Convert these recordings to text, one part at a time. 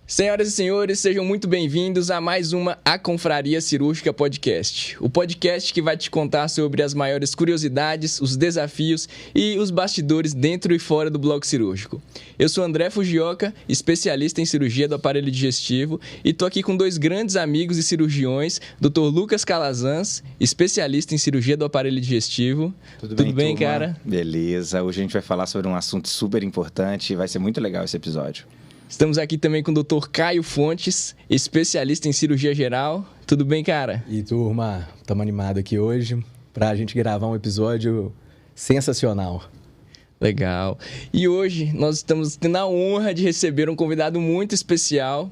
Senhoras e senhores, sejam muito bem-vindos a mais uma A Confraria Cirúrgica Podcast. O podcast que vai te contar sobre as maiores curiosidades, os desafios e os bastidores dentro e fora do bloco cirúrgico. Eu sou André Fujioka, especialista em cirurgia do aparelho digestivo, e tô aqui com dois grandes amigos e cirurgiões, Dr. Lucas Calazans, especialista em cirurgia do aparelho digestivo. Tudo bem, cara? Beleza, hoje a gente vai falar sobre um assunto super importante e vai ser muito legal esse episódio. Estamos aqui também com o Dr. Caio Fontes, especialista em cirurgia geral. Tudo bem, cara? E turma, estamos animados aqui hoje para a gente gravar um episódio sensacional. Legal. E hoje nós estamos tendo a honra de receber um convidado muito especial.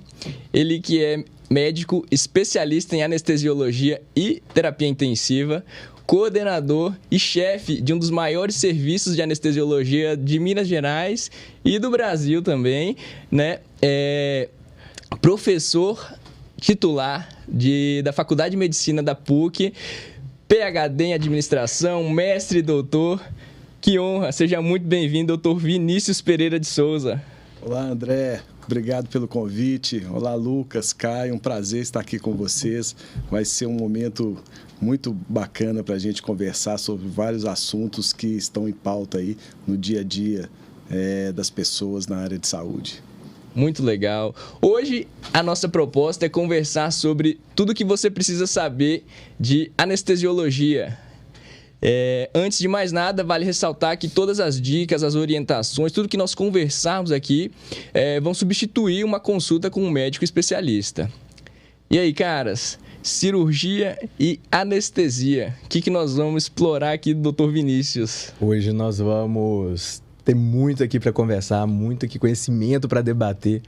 Ele que é médico especialista em anestesiologia e terapia intensiva, coordenador e chefe de um dos maiores serviços de anestesiologia de Minas Gerais e do Brasil também, né? Professor titular da Faculdade de Medicina da PUC, PhD em administração, mestre e doutor. Que honra! Seja muito bem-vindo, doutor Vinícius Pereira de Souza. Olá, André. Obrigado pelo convite. Olá, Lucas, Caio. Um prazer estar aqui com vocês. Vai ser um momento muito bacana para a gente conversar sobre vários assuntos que estão em pauta aí no dia a dia das pessoas na área de saúde. Muito legal. Hoje, a nossa proposta é conversar sobre tudo que você precisa saber de anestesiologia. Antes de mais nada, vale ressaltar que todas as dicas, as orientações, tudo que nós conversarmos aqui vão substituir uma consulta com um médico especialista. E aí, caras, cirurgia e anestesia, o que nós vamos explorar aqui do Dr. Vinícius? Hoje nós vamos ter muito aqui para conversar, muito aqui conhecimento para debater.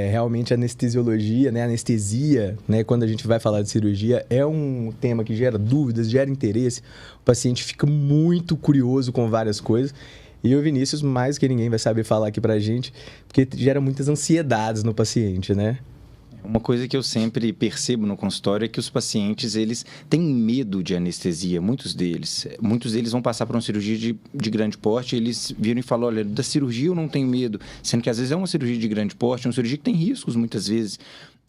Realmente a anestesiologia, né? A anestesia, né? Quando a gente vai falar de cirurgia, é um tema que gera dúvidas, gera interesse. O paciente fica muito curioso com várias coisas. E o Vinícius, mais que ninguém, vai saber falar aqui pra gente, porque gera muitas ansiedades no paciente, né? Uma coisa que eu sempre percebo no consultório é que os pacientes, eles têm medo de anestesia, muitos deles. Muitos deles vão passar por uma cirurgia de grande porte, eles viram e falam, olha, da cirurgia eu não tenho medo, sendo que às vezes é uma cirurgia de grande porte, uma cirurgia que tem riscos muitas vezes.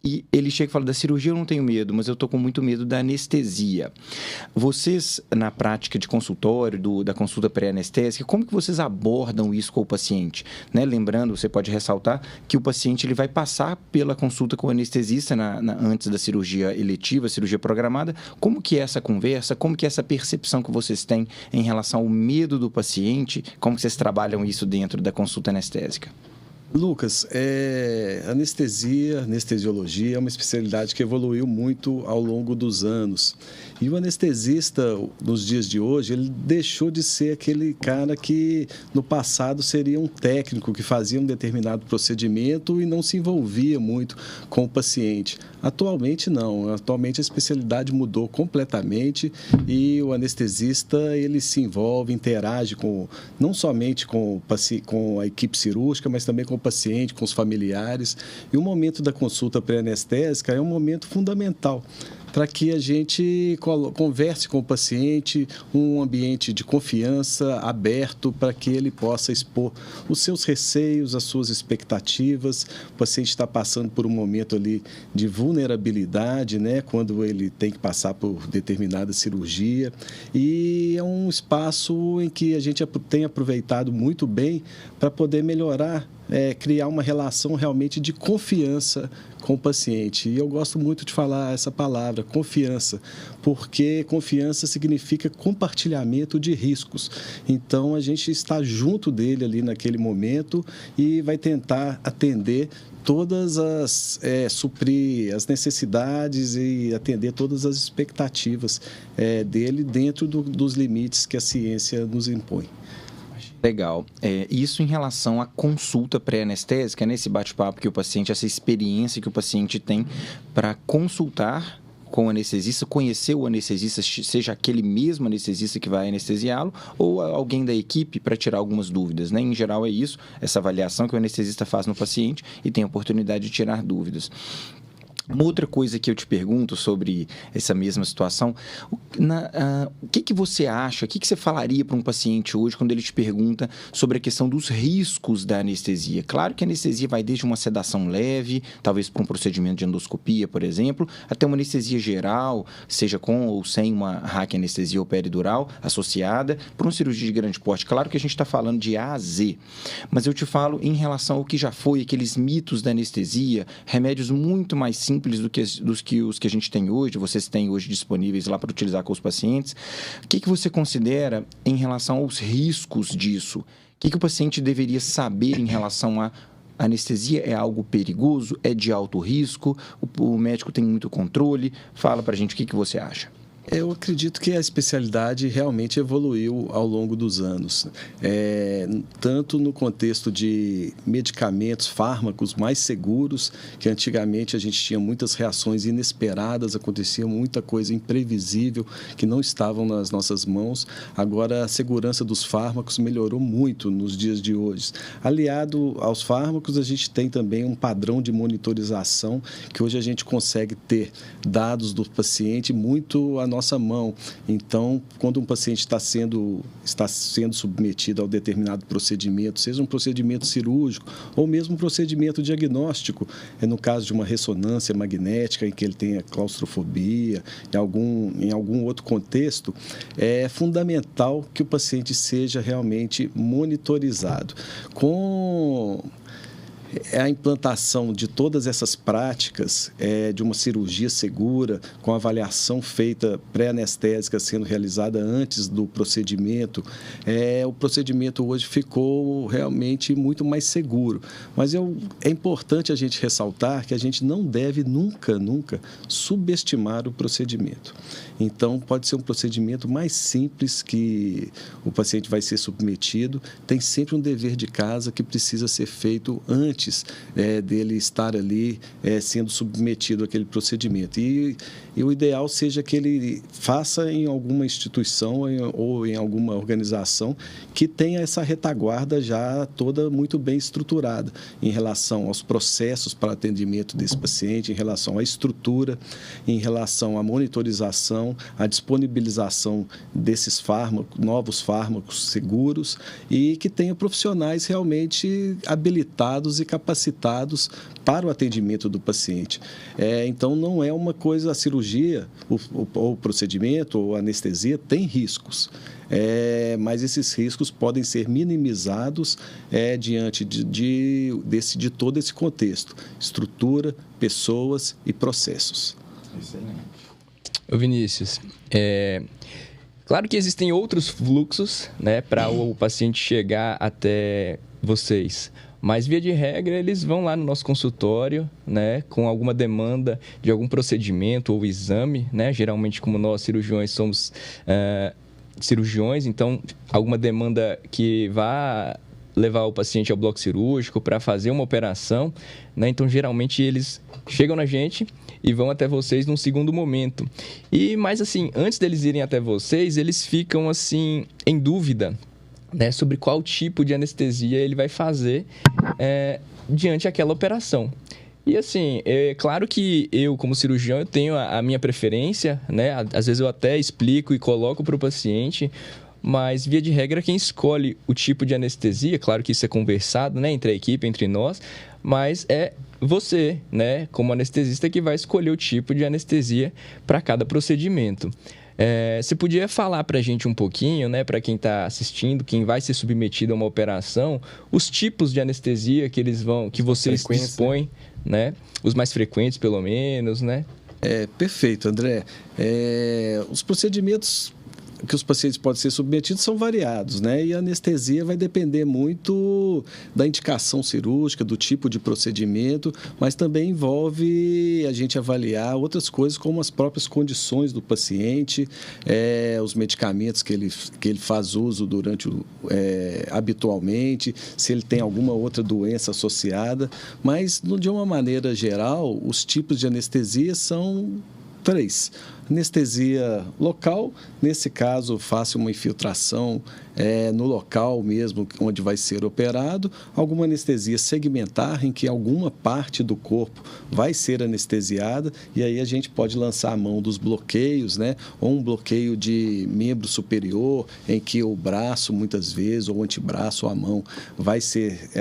E ele chega e fala, da cirurgia eu não tenho medo, mas eu estou com muito medo da anestesia. Vocês, na prática de consultório, da consulta pré-anestésica, como que vocês abordam isso com o paciente? Né? Lembrando, você pode ressaltar que o paciente ele vai passar pela consulta com o anestesista antes da cirurgia eletiva, cirurgia programada. Como que é essa conversa? Como que é essa percepção que vocês têm em relação ao medo do paciente? Como que vocês trabalham isso dentro da consulta anestésica? Lucas, anestesiologia é uma especialidade que evoluiu muito ao longo dos anos. E o anestesista, nos dias de hoje, ele deixou de ser aquele cara que no passado seria um técnico que fazia um determinado procedimento e não se envolvia muito com o paciente. Atualmente não, atualmente a especialidade mudou completamente e o anestesista ele se envolve, interage não somente com a equipe cirúrgica, mas também com o paciente, com os familiares. E o momento da consulta pré-anestésica é um momento fundamental para que a gente converse com o paciente, um ambiente de confiança aberto para que ele possa expor os seus receios, as suas expectativas. O paciente está passando por um momento ali de vulnerabilidade, né, quando ele tem que passar por determinada cirurgia. E é um espaço em que a gente tem aproveitado muito bem para poder melhorar, criar uma relação realmente de confiança com o paciente. E eu gosto muito de falar essa palavra, confiança, porque confiança significa compartilhamento de riscos. Então, a gente está junto dele ali naquele momento e vai tentar atender suprir as necessidades e atender todas as expectativas dele dentro dos limites que a ciência nos impõe. Legal. Isso em relação à consulta pré-anestésica, nesse bate-papo que o paciente, essa experiência que o paciente tem para consultar com o anestesista, conhecer o anestesista, seja aquele mesmo anestesista que vai anestesiá-lo ou alguém da equipe para tirar algumas dúvidas, né? Em geral é isso, essa avaliação que o anestesista faz no paciente e tem a oportunidade de tirar dúvidas. Uma outra coisa que eu te pergunto sobre essa mesma situação, o que você acha, o que você falaria para um paciente hoje quando ele te pergunta sobre a questão dos riscos da anestesia? Claro que a anestesia vai desde uma sedação leve, talvez para um procedimento de endoscopia, por exemplo, até uma anestesia geral, seja com ou sem uma raquianestesia ou peridural associada, para uma cirurgia de grande porte. Claro que a gente está falando de A a Z, mas eu te falo em relação ao que já foi, aqueles mitos da anestesia, remédios muito mais simples do que os que a gente tem hoje, vocês têm hoje disponíveis lá para utilizar com os pacientes. O que você considera em relação aos riscos disso? O que o paciente deveria saber em relação a anestesia? É algo perigoso? É de alto risco? O médico tem muito controle? Fala para a gente o que você acha. Eu acredito que a especialidade realmente evoluiu ao longo dos anos, tanto no contexto de medicamentos, fármacos mais seguros, que antigamente a gente tinha muitas reações inesperadas, acontecia muita coisa imprevisível que não estavam nas nossas mãos. Agora, a segurança dos fármacos melhorou muito nos dias de hoje. Aliado aos fármacos, a gente tem também um padrão de monitorização, que hoje a gente consegue ter dados do paciente muito a nossa mão. Então, quando um paciente está sendo submetido a um determinado procedimento, seja um procedimento cirúrgico ou mesmo um procedimento diagnóstico, no caso de uma ressonância magnética em que ele tenha claustrofobia, em algum outro contexto, é fundamental que o paciente seja realmente monitorizado. Com a implantação de todas essas práticas de uma cirurgia segura, com avaliação feita pré-anestésica sendo realizada antes do procedimento, o procedimento hoje ficou realmente muito mais seguro. Mas é importante a gente ressaltar que a gente não deve nunca subestimar o procedimento. Então, pode ser um procedimento mais simples que o paciente vai ser submetido, tem sempre um dever de casa que precisa ser feito antes dele estar ali sendo submetido àquele procedimento. E o ideal seja que ele faça em alguma instituição ou em alguma organização que tenha essa retaguarda já toda muito bem estruturada em relação aos processos para atendimento desse paciente, em relação à estrutura, em relação à monitorização, à disponibilização desses fármacos, novos fármacos seguros, e que tenha profissionais realmente habilitados e capacitados para o atendimento do paciente. Então, não é uma coisa, a cirurgia, o procedimento ou a anestesia tem riscos. Mas esses riscos podem ser minimizados diante de todo esse contexto, estrutura, pessoas e processos. Excelente. Ô Vinícius, claro que existem outros fluxos, né, para o paciente chegar até vocês, mas via de regra eles vão lá no nosso consultório, né, com alguma demanda de algum procedimento ou exame, né, geralmente como nós cirurgiões somos cirurgiões, então alguma demanda que vá levar o paciente ao bloco cirúrgico para fazer uma operação, né? Então geralmente eles chegam na gente e vão até vocês num segundo momento. Mas assim, antes deles irem até vocês, eles ficam assim em dúvida, né, sobre qual tipo de anestesia ele vai fazer diante daquela operação. E assim, é claro que eu, como cirurgião, eu tenho a minha preferência, né? Às vezes eu até explico e coloco para o paciente, mas, via de regra, quem escolhe o tipo de anestesia, claro que isso é conversado, né, entre a equipe, entre nós, mas é você, né, como anestesista, que vai escolher o tipo de anestesia para cada procedimento. Você podia falar para a gente um pouquinho, né, para quem está assistindo, quem vai ser submetido a uma operação, os tipos de anestesia que vocês dispõem, né, os mais frequentes, pelo menos, né? Perfeito, André. Os procedimentos que os pacientes podem ser submetidos são variados, né? E a anestesia vai depender muito da indicação cirúrgica, do tipo de procedimento, mas também envolve a gente avaliar outras coisas, como as próprias condições do paciente, os medicamentos que ele faz uso habitualmente, se ele tem alguma outra doença associada. Mas, de uma maneira geral, os tipos de anestesia são 3. Anestesia local, nesse caso, faça uma infiltração no local mesmo onde vai ser operado. Alguma anestesia segmentar, em que alguma parte do corpo vai ser anestesiada, e aí a gente pode lançar a mão dos bloqueios, né? Ou um bloqueio de membro superior, em que o braço, muitas vezes, ou o antebraço, ou a mão, vai ser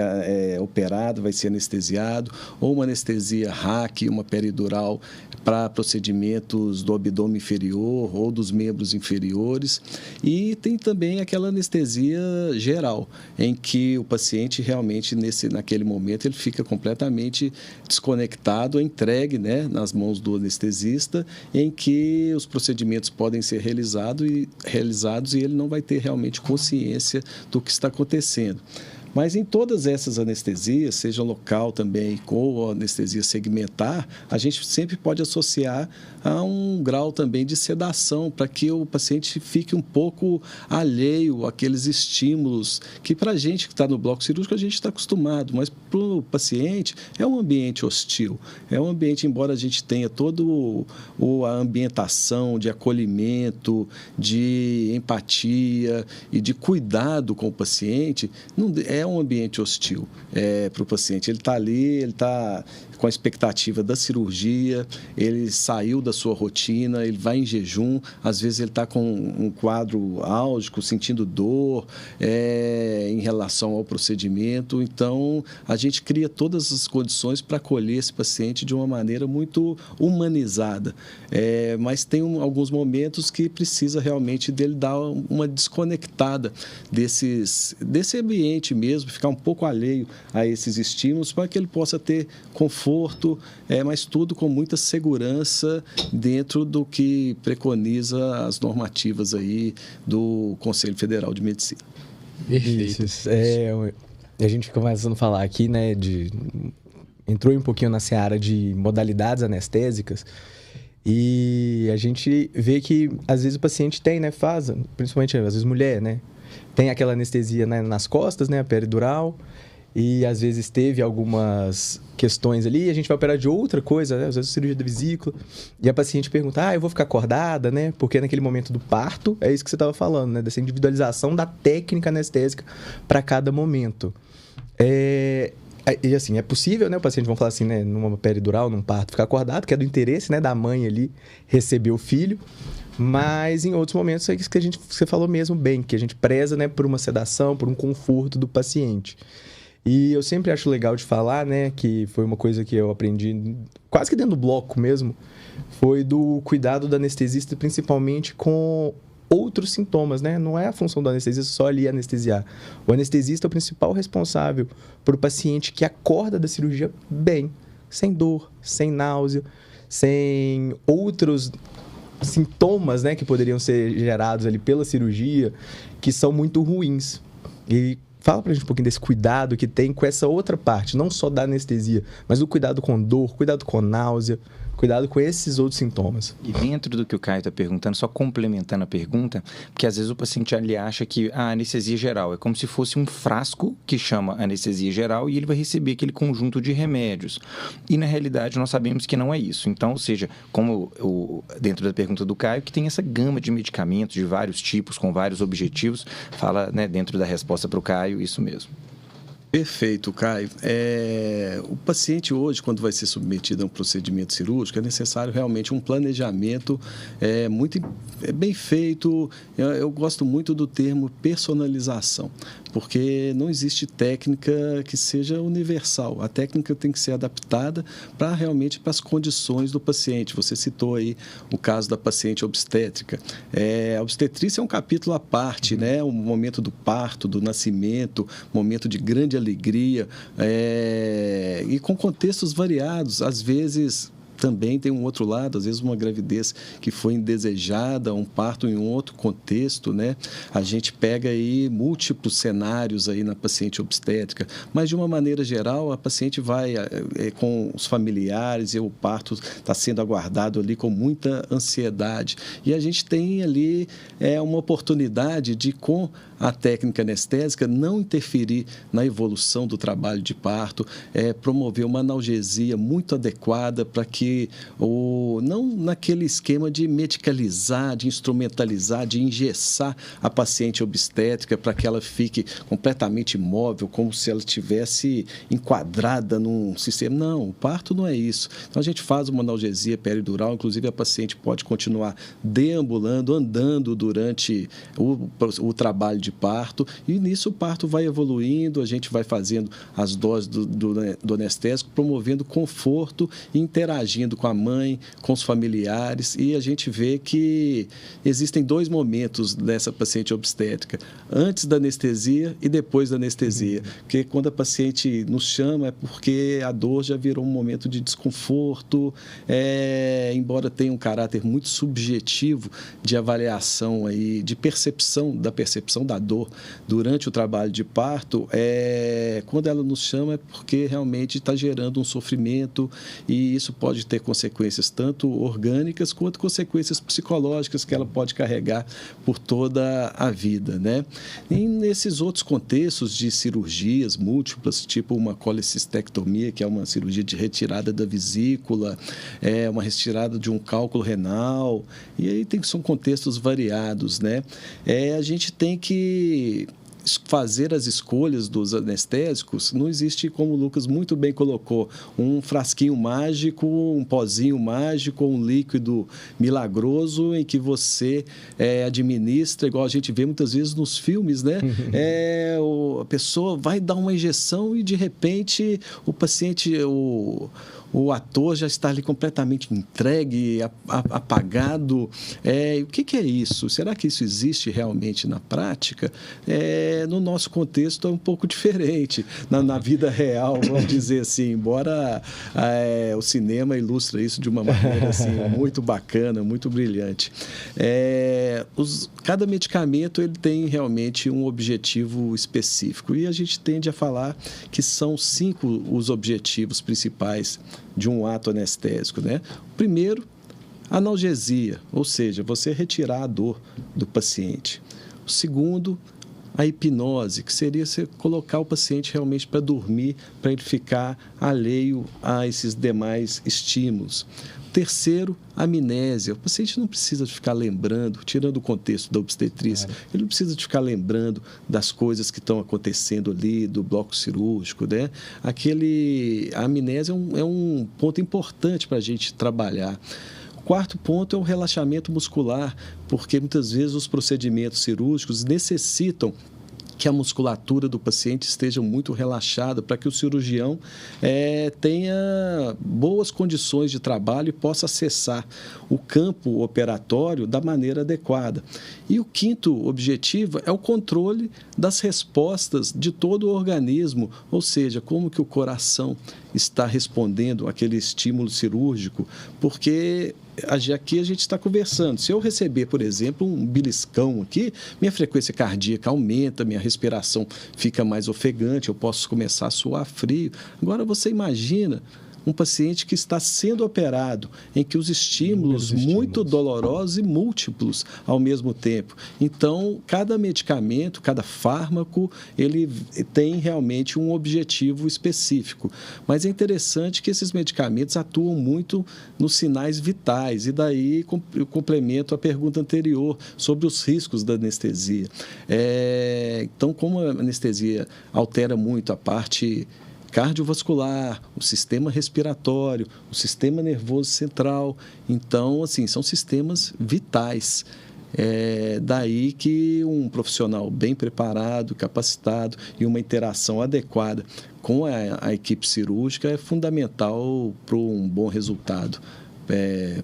operado, vai ser anestesiado, ou uma anestesia RAC, uma peridural, para procedimentos do abdômen inferior ou dos membros inferiores. E tem também aquela anestesia geral, em que o paciente realmente, naquele momento, ele fica completamente desconectado, entregue, né, nas mãos do anestesista, em que os procedimentos podem ser realizados e ele não vai ter realmente consciência do que está acontecendo. Mas em todas essas anestesias, seja local também ou anestesia segmentar, a gente sempre pode associar a um grau também de sedação, para que o paciente fique um pouco alheio àqueles estímulos que, para a gente que está no bloco cirúrgico, a gente está acostumado, mas para o paciente é um ambiente hostil. É um ambiente, embora a gente tenha toda a ambientação de acolhimento, de empatia e de cuidado com o paciente, não é um ambiente hostil para o paciente. Ele está ali, ele está com a expectativa da cirurgia, ele saiu da sua rotina, ele vai em jejum, às vezes ele está com um quadro álgico, sentindo dor em relação ao procedimento. Então, a gente cria todas as condições para acolher esse paciente de uma maneira muito humanizada. Mas tem alguns momentos que precisa realmente dele dar uma desconectada desse ambiente mesmo, ficar um pouco alheio a esses estímulos, para que ele possa ter conforto, mas tudo com muita segurança dentro do que preconiza as normativas aí do Conselho Federal de Medicina. Perfeito. A gente fica começando a falar aqui, né, entrou um pouquinho na seara de modalidades anestésicas, e a gente vê que às vezes o paciente tem, né, principalmente às vezes mulher, né, tem aquela anestesia, né, nas costas, né, a peridural, e às vezes teve algumas questões ali, e a gente vai operar de outra coisa, né? Às vezes cirurgia da vesícula, e a paciente pergunta, eu vou ficar acordada, né? Porque naquele momento do parto, é isso que você estava falando, né? Dessa individualização da técnica anestésica para cada momento. E assim, é possível, né? O paciente, vamos falar assim, né? Numa peridural, num parto, ficar acordado, que é do interesse, né? Da mãe ali receber o filho. Mas em outros momentos é isso que você falou mesmo bem, que a gente preza, né? Por uma sedação, por um conforto do paciente. E eu sempre acho legal de falar, né, que foi uma coisa que eu aprendi quase que dentro do bloco mesmo, foi do cuidado do anestesista, principalmente com outros sintomas, né? Não é a função do anestesista só ali anestesiar. O anestesista é o principal responsável por o paciente que acorda da cirurgia bem, sem dor, sem náusea, sem outros sintomas, né, que poderiam ser gerados ali pela cirurgia, que são muito ruins. E fala pra gente um pouquinho desse cuidado que tem com essa outra parte, não só da anestesia, mas o cuidado com dor, cuidado com náusea, cuidado com esses outros sintomas. E dentro do que o Caio está perguntando, só complementando a pergunta, porque às vezes o paciente ali acha que a anestesia geral é como se fosse um frasco que chama anestesia geral e ele vai receber aquele conjunto de remédios. E na realidade nós sabemos que não é isso. Então, ou seja, como dentro da pergunta do Caio, que tem essa gama de medicamentos de vários tipos, com vários objetivos, fala, né, dentro da resposta para o Caio, isso mesmo. Perfeito, Caio. O paciente hoje, quando vai ser submetido a um procedimento cirúrgico, é necessário realmente um planejamento muito bem feito. Eu gosto muito do termo personalização, porque não existe técnica que seja universal. A técnica tem que ser adaptada para as condições do paciente. Você citou aí o caso da paciente obstétrica. A obstetrícia é um capítulo à parte, né? O momento do parto, do nascimento, momento de grande alegria, e com contextos variados. Às vezes também tem um outro lado, às vezes uma gravidez que foi indesejada, um parto em um outro contexto, né? A gente pega aí múltiplos cenários aí na paciente obstétrica, mas de uma maneira geral a paciente vai com os familiares e o parto está sendo aguardado ali com muita ansiedade, e a gente tem ali uma oportunidade de, com a técnica anestésica, não interferir na evolução do trabalho de parto, promover uma analgesia muito adequada para que que não naquele esquema de medicalizar, de instrumentalizar, de engessar a paciente obstétrica para que ela fique completamente imóvel, como se ela estivesse enquadrada num sistema. Não, o parto não é isso. Então, a gente faz uma analgesia peridural, inclusive a paciente pode continuar deambulando, andando durante o trabalho de parto, e nisso o parto vai evoluindo, a gente vai fazendo as doses do anestésico, promovendo conforto, interagindo com a mãe, com os familiares, e a gente vê que existem 2 momentos dessa paciente obstétrica, antes da anestesia e depois da anestesia, porque quando a paciente nos chama é porque a dor já virou um momento de desconforto, embora tenha um caráter muito subjetivo de avaliação, aí, de percepção da dor durante o trabalho de parto, quando ela nos chama é porque realmente está gerando um sofrimento, e isso pode ter consequências tanto orgânicas quanto consequências psicológicas que ela pode carregar por toda a vida, né? E nesses outros contextos de cirurgias múltiplas, tipo uma colecistectomia, que é uma cirurgia de retirada da vesícula, uma retirada de um cálculo renal, e aí são contextos variados, né? A gente tem que fazer as escolhas dos anestésicos. Não existe, como o Lucas muito bem colocou, um frasquinho mágico, um pozinho mágico, um líquido milagroso em que você administra, igual a gente vê muitas vezes nos filmes, né? A pessoa vai dar uma injeção e, de repente, o paciente, o ator já está ali completamente entregue, apagado. O que é isso? Será que isso existe realmente na prática? No nosso contexto é um pouco diferente. Na vida real, vamos dizer assim, embora o cinema ilustra isso de uma maneira assim, muito bacana, muito brilhante. Cada medicamento ele tem realmente um objetivo específico, e a gente tende a falar que são 5 os objetivos principais de um ato anestésico, né? O primeiro, analgesia, ou seja, você retirar a dor do paciente. O segundo, a hipnose, que seria você colocar o paciente realmente para dormir, para ele ficar alheio a esses demais estímulos. Terceiro, amnésia. O paciente não precisa de ficar lembrando, tirando o contexto da obstetrícia, ele não precisa de ficar lembrando das coisas que estão acontecendo ali, do bloco cirúrgico, né? A amnésia é um ponto importante para a gente trabalhar. O quarto ponto é o relaxamento muscular, porque muitas vezes os procedimentos cirúrgicos necessitam que a musculatura do paciente esteja muito relaxada para que o cirurgião tenha boas condições de trabalho e possa acessar o campo operatório da maneira adequada. E o quinto objetivo é o controle das respostas de todo o organismo, ou seja, como que o coração está respondendo àquele estímulo cirúrgico, porque aqui a gente está conversando. Se eu receber, por exemplo, um beliscão aqui, minha frequência cardíaca aumenta, minha respiração fica mais ofegante, eu posso começar a suar frio. Agora, você imagina um paciente que está sendo operado, em que os estímulos muito dolorosos e múltiplos ao mesmo tempo. Então, cada medicamento, cada fármaco, ele tem realmente um objetivo específico. Mas é interessante que esses medicamentos atuam muito nos sinais vitais, e daí eu complemento a pergunta anterior sobre os riscos da anestesia. Então, como a anestesia altera muito a parte cardiovascular, o sistema respiratório, o sistema nervoso central. Então, assim, são sistemas vitais. Daí que um profissional bem preparado, capacitado e uma interação adequada com a equipe cirúrgica é fundamental para um bom resultado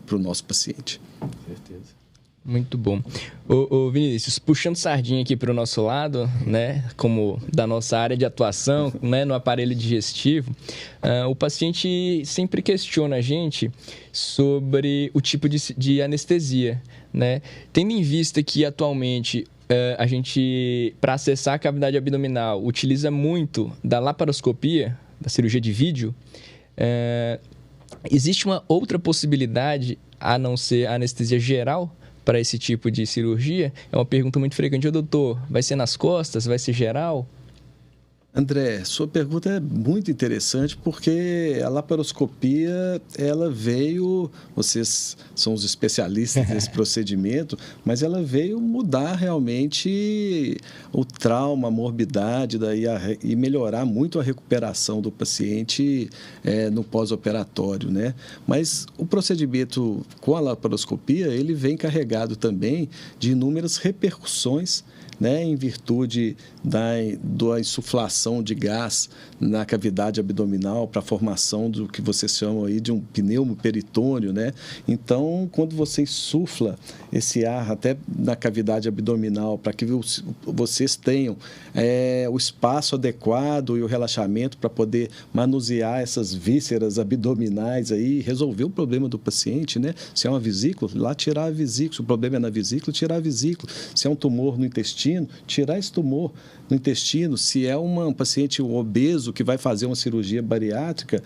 para o nosso paciente. Com certeza. Muito bom. Ô Vinícius, puxando sardinha aqui para o nosso lado, né, como da nossa área de atuação, né, no aparelho digestivo, o paciente sempre questiona a gente sobre o tipo de anestesia, né? Tendo em vista que atualmente a gente, para acessar a cavidade abdominal, utiliza muito da laparoscopia, da cirurgia de vídeo, existe uma outra possibilidade a não ser a anestesia geral para esse tipo de cirurgia? É uma pergunta muito frequente. Doutor, vai ser nas costas? Vai ser geral? André, sua pergunta é muito interessante porque a laparoscopia, ela veio, vocês são os especialistas desse procedimento, mas ela veio mudar realmente o trauma, a morbidade e melhorar muito a recuperação do paciente no pós-operatório, né? Mas o procedimento com a laparoscopia, ele vem carregado também de inúmeras repercussões, né, em virtude da insuflação de gás na cavidade abdominal para a formação do que vocês chamam aí de um pneumoperitônio, né? Então, quando você insufla esse ar até na cavidade abdominal para que vocês tenham o espaço adequado e o relaxamento para poder manusear essas vísceras abdominais aí, resolver o problema do paciente, né? Se é uma vesícula, lá tirar a vesícula. Se o problema é na vesícula, tirar a vesícula. Se é um tumor no intestino, tirar esse tumor no intestino. Se é um paciente obeso que vai fazer uma cirurgia bariátrica,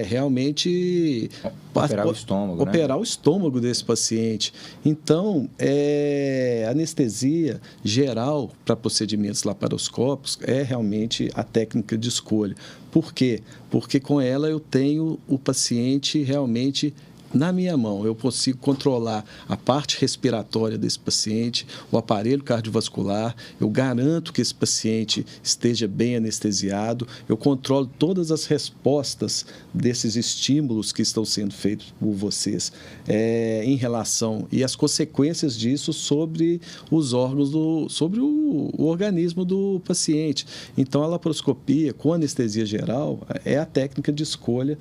realmente operar o estômago, operar, né? O estômago desse paciente. Então, anestesia geral para procedimentos laparoscópicos é realmente a técnica de escolha. Por quê? Porque com ela eu tenho o paciente realmente na minha mão. Eu consigo controlar a parte respiratória desse paciente, o aparelho cardiovascular, eu garanto que esse paciente esteja bem anestesiado, eu controlo todas as respostas desses estímulos que estão sendo feitos por vocês em relação e as consequências disso sobre os órgãos, sobre o organismo do paciente. Então, a laparoscopia com anestesia geral é a técnica de escolha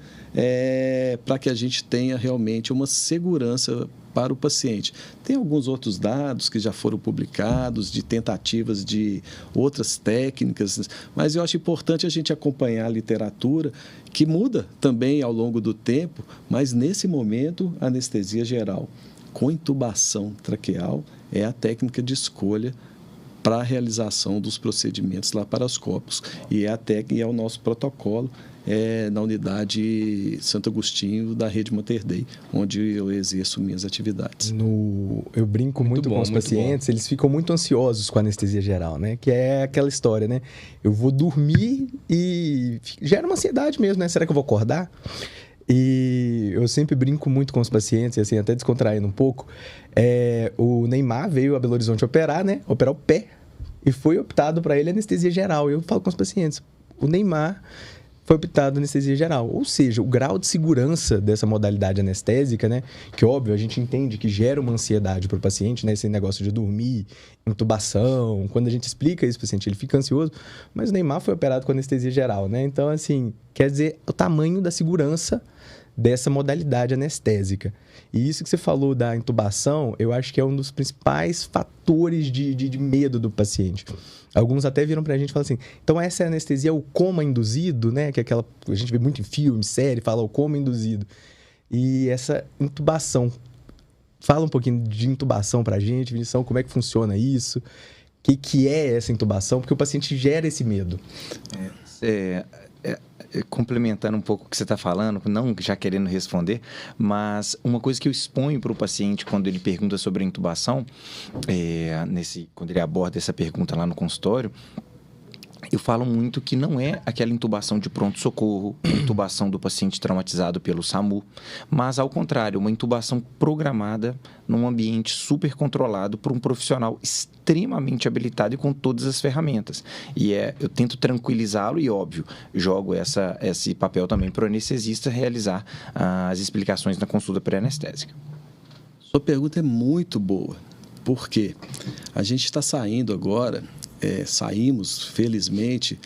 para que a gente tenha realmente uma segurança para o paciente. Tem alguns outros dados que já foram publicados de tentativas de outras técnicas, mas eu acho importante a gente acompanhar a literatura, que muda também ao longo do tempo, mas nesse momento, a anestesia geral com intubação traqueal é a técnica de escolha para a realização dos procedimentos laparoscópicos e é o nosso protocolo na unidade Santo Agostinho da Rede Mater Dei, onde eu exerço minhas atividades. Eu brinco muito com os pacientes, eles ficam muito ansiosos com a anestesia geral, né? Que é aquela história, né? Eu vou dormir e gera uma ansiedade mesmo, né? Será que eu vou acordar? E eu sempre brinco muito com os pacientes, assim, até descontraindo um pouco. O Neymar veio a Belo Horizonte operar, né? Operar o pé. E foi optado para ele anestesia geral. Eu falo com os pacientes, o Neymar foi optado anestesia geral. Ou seja, o grau de segurança dessa modalidade anestésica, né? Que, óbvio, a gente entende que gera uma ansiedade para o paciente, né? Esse negócio de dormir, intubação. Quando a gente explica isso para o paciente, ele fica ansioso. Mas o Neymar foi operado com anestesia geral, né? Então, assim, quer dizer, o tamanho da segurança dessa modalidade anestésica. E isso que você falou da intubação, eu acho que é um dos principais fatores de medo do paciente. Alguns até viram pra gente e falam assim, então essa é a anestesia, o coma induzido, né? Que é aquela, a gente vê muito em filme, série, fala o coma induzido. E essa intubação, fala um pouquinho de intubação pra gente, Vinição, como é que funciona isso? O que é essa intubação? Porque o paciente gera esse medo. Complementando um pouco o que você está falando, não já querendo responder, mas uma coisa que eu exponho para o paciente quando ele pergunta sobre a intubação, quando ele aborda essa pergunta lá no consultório, eu falo muito que não é aquela intubação de pronto-socorro, intubação do paciente traumatizado pelo SAMU, mas, ao contrário, uma intubação programada num ambiente super controlado por um profissional extremamente habilitado e com todas as ferramentas. E eu tento tranquilizá-lo e, óbvio, jogo esse papel também para o anestesista realizar as explicações na consulta pré-anestésica. Sua pergunta é muito boa, porque a gente está saindo agora... saímos, felizmente,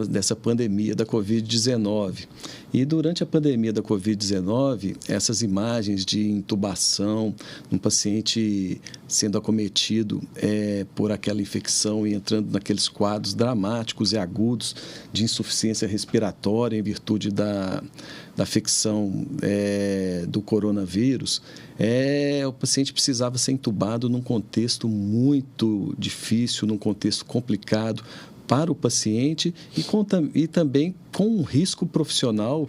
dessa pandemia da Covid-19. E durante a pandemia da Covid-19, essas imagens de intubação, um paciente sendo acometido por aquela infecção e entrando naqueles quadros dramáticos e agudos de insuficiência respiratória em virtude da afecção do coronavírus, o paciente precisava ser intubado num contexto muito difícil, num contexto complicado, para o paciente e também com um risco profissional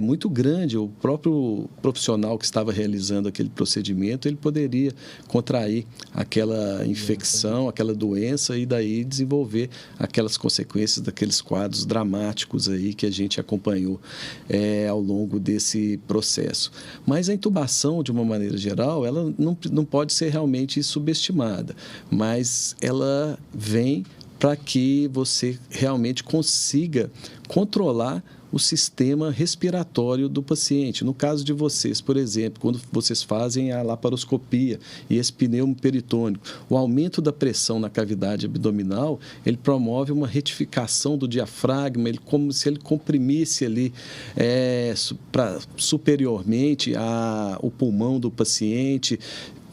muito grande. O próprio profissional que estava realizando aquele procedimento, ele poderia contrair aquela infecção, aquela doença e daí desenvolver aquelas consequências daqueles quadros dramáticos aí que a gente acompanhou ao longo desse processo. Mas a intubação, de uma maneira geral, ela não pode ser realmente subestimada, mas ela vem para que você realmente consiga controlar o sistema respiratório do paciente. No caso de vocês, por exemplo, quando vocês fazem a laparoscopia e esse pneumo peritônico, o aumento da pressão na cavidade abdominal, ele promove uma retificação do diafragma, como se ele comprimisse ali superiormente o pulmão do paciente,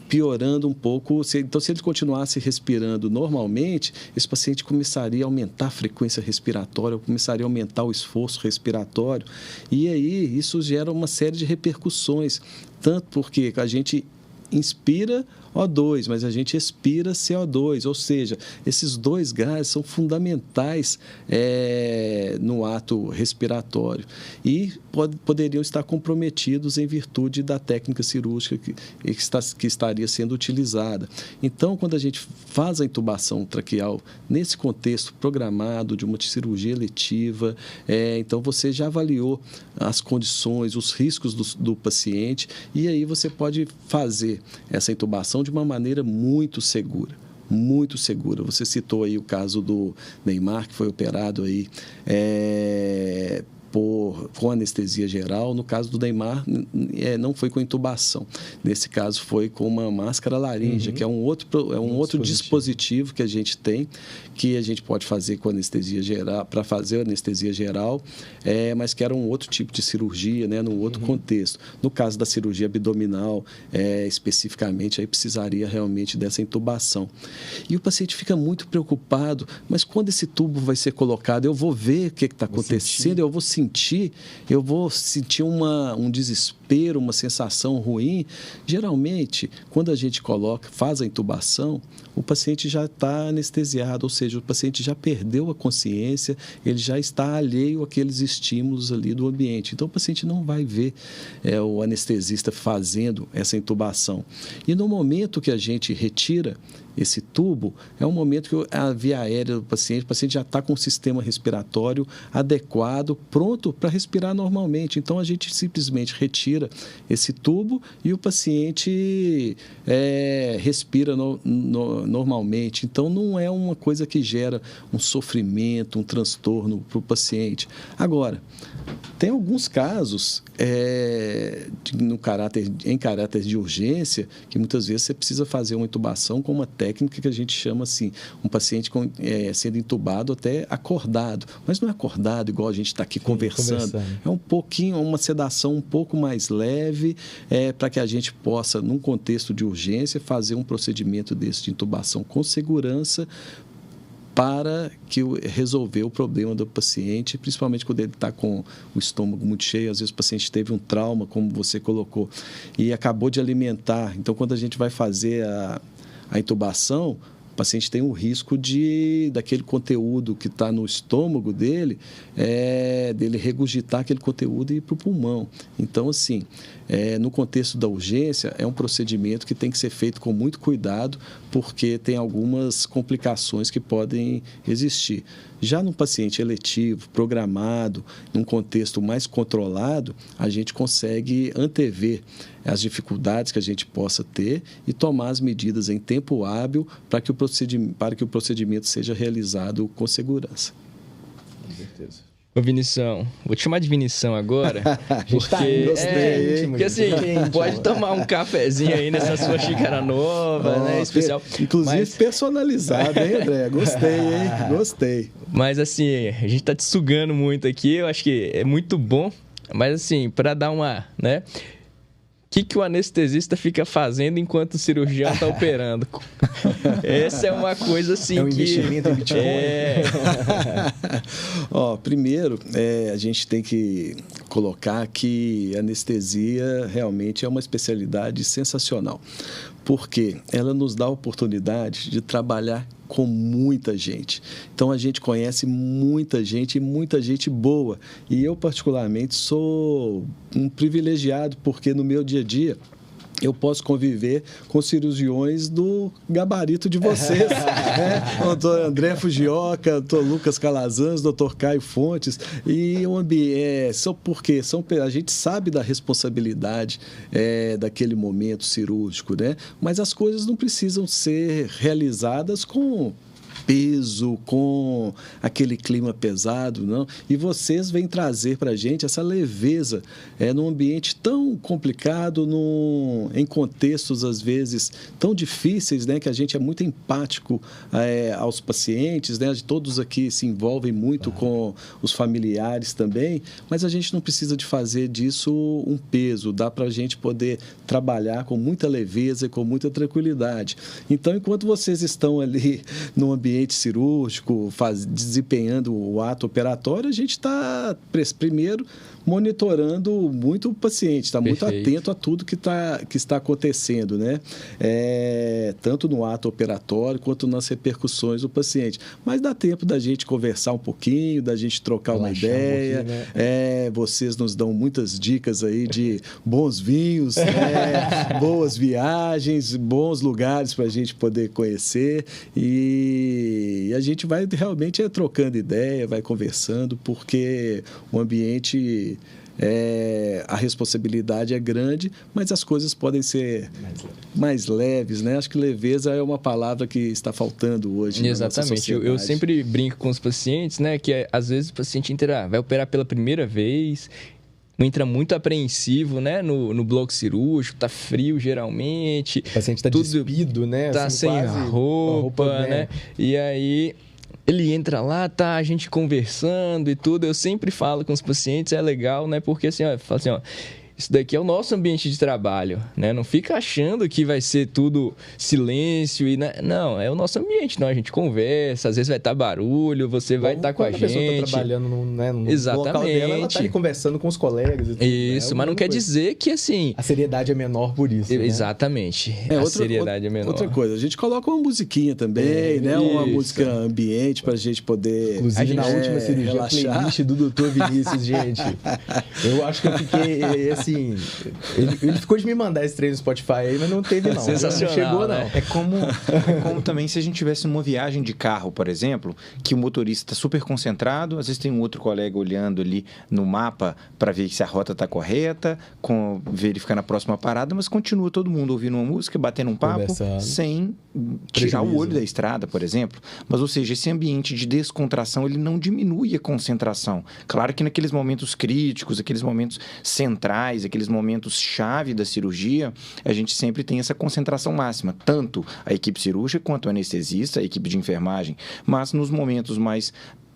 piorando um pouco. Então, se ele continuasse respirando normalmente, esse paciente começaria a aumentar a frequência respiratória, começaria a aumentar o esforço respiratório. E aí, isso gera uma série de repercussões, tanto porque a gente inspira O2, mas a gente expira CO2, ou seja, esses dois gases são fundamentais no ato respiratório e poderiam estar comprometidos em virtude da técnica cirúrgica que estaria sendo utilizada. Então, quando a gente faz a intubação traqueal nesse contexto programado de uma cirurgia eletiva, então você já avaliou as condições, os riscos do paciente e aí você pode fazer essa intubação de uma maneira muito segura. Muito segura. Você citou aí o caso do Neymar, que foi operado aí com anestesia geral. No caso do Neymar, não foi com intubação. Nesse caso, foi com uma máscara laríngea, que é um outro dispositivo que a gente tem, que a gente pode fazer com anestesia geral, para fazer anestesia geral, mas que era um outro tipo de cirurgia, né, num outro contexto. No caso da cirurgia abdominal, especificamente, aí precisaria realmente dessa intubação. E o paciente fica muito preocupado, mas quando esse tubo vai ser colocado, eu vou ver o que está acontecendo, eu vou sentir um desespero, uma sensação ruim. Geralmente, quando a gente faz a intubação, o paciente já está anestesiado, ou seja, o paciente já perdeu a consciência, ele já está alheio àqueles estímulos ali do ambiente. Então, o paciente não vai ver o anestesista fazendo essa intubação. E no momento que a gente retira esse tubo, é um momento que a via aérea do paciente, o paciente já está com o sistema respiratório adequado, pronto para respirar normalmente. Então, a gente simplesmente retira esse tubo e o paciente respira normalmente. Então, não é uma coisa que gera um sofrimento, um transtorno para o paciente. Agora, tem alguns casos em caráter de urgência que muitas vezes você precisa fazer uma intubação com uma técnica que a gente chama assim, um paciente sendo intubado até acordado, mas não é acordado igual a gente está aqui conversando. É um pouquinho, uma sedação um pouco mais leve, para que a gente possa, num contexto de urgência, fazer um procedimento desse de intubação com segurança, para resolver o problema do paciente, principalmente quando ele está com o estômago muito cheio. Às vezes o paciente teve um trauma, como você colocou, e acabou de alimentar. Então, quando a gente vai fazer a intubação, o paciente tem o risco daquele conteúdo que está no estômago dele regurgitar aquele conteúdo e ir para o pulmão. Então, assim, no contexto da urgência, é um procedimento que tem que ser feito com muito cuidado, porque tem algumas complicações que podem existir. Já no paciente eletivo, programado, num contexto mais controlado, a gente consegue antever as dificuldades que a gente possa ter e tomar as medidas em tempo hábil para que o procedimento seja realizado com segurança. Com certeza. Ô, Vinição, vou te chamar de Vinição agora, porque, porque assim, pode tomar um cafezinho aí nessa sua xícara nova, né, especial. Inclusive personalizado, hein, André? Gostei, hein? Gostei. Mas assim, a gente tá te sugando muito aqui, eu acho que é muito bom, mas assim, para dar uma, né... O que o anestesista fica fazendo enquanto o cirurgião está operando? Essa é uma coisa assim investimento em Bitcoin. Ó, primeiro, a gente tem que colocar que a anestesia realmente é uma especialidade sensacional, porque ela nos dá a oportunidade de trabalhar com muita gente. Então, a gente conhece muita gente e muita gente boa. E eu, particularmente, sou um privilegiado, porque no meu dia a dia, eu posso conviver com cirurgiões do gabarito de vocês. Doutor André Fujioka, doutor Lucas Calazans, doutor Caio Fontes. E o ambiente, porque a gente sabe da responsabilidade daquele momento cirúrgico, né? Mas as coisas não precisam ser realizadas com peso, com aquele clima pesado, não. E vocês vêm trazer para a gente essa leveza num ambiente tão complicado, em contextos, às vezes, tão difíceis, né, que a gente é muito empático aos pacientes, né, todos aqui se envolvem muito com os familiares também, mas a gente não precisa de fazer disso um peso, dá para a gente poder trabalhar com muita leveza e com muita tranquilidade. Então, enquanto vocês estão ali no ambiente cirúrgico, desempenhando o ato operatório, a gente está, primeiro, monitorando muito o paciente, está muito atento a tudo que está acontecendo, né? Tanto no ato operatório quanto nas repercussões do paciente. Mas dá tempo da gente conversar um pouquinho, da gente trocar uma ideia. Vocês nos dão muitas dicas aí de bons vinhos, boas viagens, bons lugares para a gente poder conhecer, e a gente vai realmente trocando ideia, vai conversando, porque o ambiente, a responsabilidade é grande, mas as coisas podem ser mais leves, né? Acho que leveza é uma palavra que está faltando hoje. Exatamente. Eu sempre brinco com os pacientes, né? Que às vezes o paciente vai operar pela primeira vez, entra muito apreensivo, né? No bloco cirúrgico, tá frio geralmente. O paciente tá despido, né? Tá assim, sem roupa, né? E aí ele entra lá, tá a gente conversando e tudo. Eu sempre falo com os pacientes, é legal, né? Porque assim, fala assim, isso daqui é o nosso ambiente de trabalho, né? Não fica achando que vai ser tudo silêncio e não, é o nosso ambiente, não. A gente conversa, às vezes vai estar barulho, você vai estar com a gente. A pessoa tá trabalhando no exatamente. Local dela, ela tá ali conversando com os colegas e tudo. Isso, mas não quer dizer que assim a seriedade é menor por isso. Né? Exatamente. A seriedade é menor. Outra coisa, a gente coloca uma musiquinha também, né? Uma música ambiente pra gente poder. Inclusive, na última cirurgia, relaxar. A playlist do Dr. Vinícius, gente. Eu acho que eu fiquei assim. Ele ficou de me mandar esse treino no Spotify aí, mas não teve, não. Sensacional, não chegou, né? não. É como também se a gente tivesse numa viagem de carro, por exemplo, que o motorista está super concentrado, às vezes tem um outro colega olhando ali no mapa para ver se a rota está correta, verificar na próxima parada, mas continua todo mundo ouvindo uma música, batendo um papo, sem tirar o olho da estrada, por exemplo. Mas, ou seja, esse ambiente de descontração, ele não diminui a concentração. Claro que naqueles momentos críticos, aqueles momentos centrais, aqueles momentos-chave da cirurgia, a gente sempre tem essa concentração máxima, tanto a equipe cirúrgica quanto o anestesista, a equipe de enfermagem, mas nos momentos mais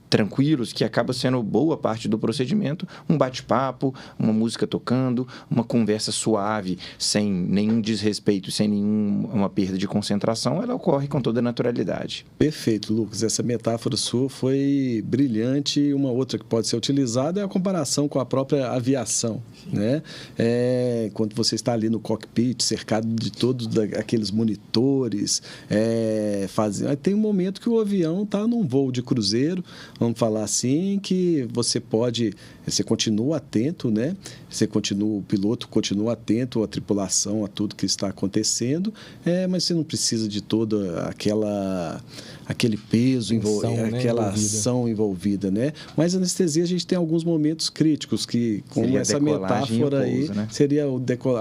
tranquilos, que acaba sendo boa parte do procedimento, um bate-papo, uma música tocando, uma conversa suave, sem nenhum desrespeito, sem nenhuma perda de concentração, ela ocorre com toda naturalidade. Perfeito, Lucas. Essa metáfora sua foi brilhante. Uma outra que pode ser utilizada é a comparação com a própria aviação, né? Quando você está ali no cockpit, cercado de todos aqueles monitores, tem um momento que o avião está num voo de cruzeiro, vamos falar assim, que você continua atento, né? O piloto continua atento à tripulação, a tudo que está acontecendo, mas você não precisa de toda aquele peso, aquela ação envolvida, né? Mas a anestesia, a gente tem alguns momentos críticos, que, como essa metáfora aí, né? Seria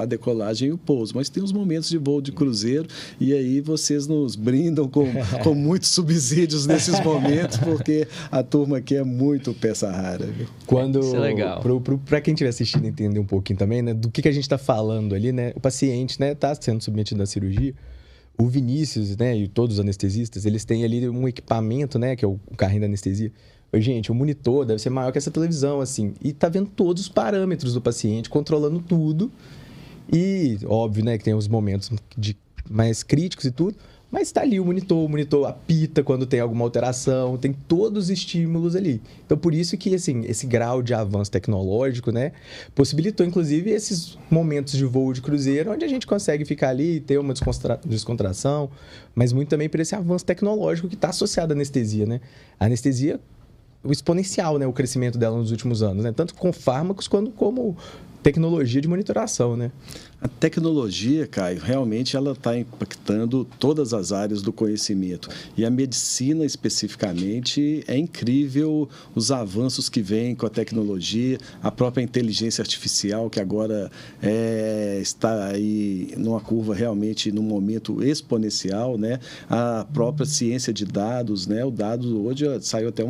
a decolagem e o pouso. Mas tem os momentos de voo de cruzeiro, e aí vocês nos brindam com muitos subsídios nesses momentos, porque a turma aqui é muito peça rara. Viu? Isso é legal. Para quem estiver assistindo entender um pouquinho também, né, do que a gente está falando ali, né? O paciente, né, está sendo submetido à cirurgia. O Vinícius, né, e todos os anestesistas, eles têm ali um equipamento, né, que é o carrinho da anestesia. Gente, o monitor deve ser maior que essa televisão, assim, e tá vendo todos os parâmetros do paciente, controlando tudo. E óbvio, né, que tem os momentos mais críticos e tudo, Mas está ali o monitor apita quando tem alguma alteração, tem todos os estímulos ali. Então, por isso que assim, esse grau de avanço tecnológico, né, possibilitou, inclusive, esses momentos de voo de cruzeiro, onde a gente consegue ficar ali e ter uma descontração, mas muito também por esse avanço tecnológico que está associado à anestesia, né? A anestesia, o exponencial, né, o crescimento dela nos últimos anos, né? Tanto com fármacos quanto como tecnologia de monitoração, né? A tecnologia, Caio, realmente ela está impactando todas as áreas do conhecimento. E a medicina, especificamente, é incrível os avanços que vêm com a tecnologia, a própria inteligência artificial, que agora está aí numa curva realmente num momento exponencial, né? A própria ciência de dados, né? O dado, hoje saiu até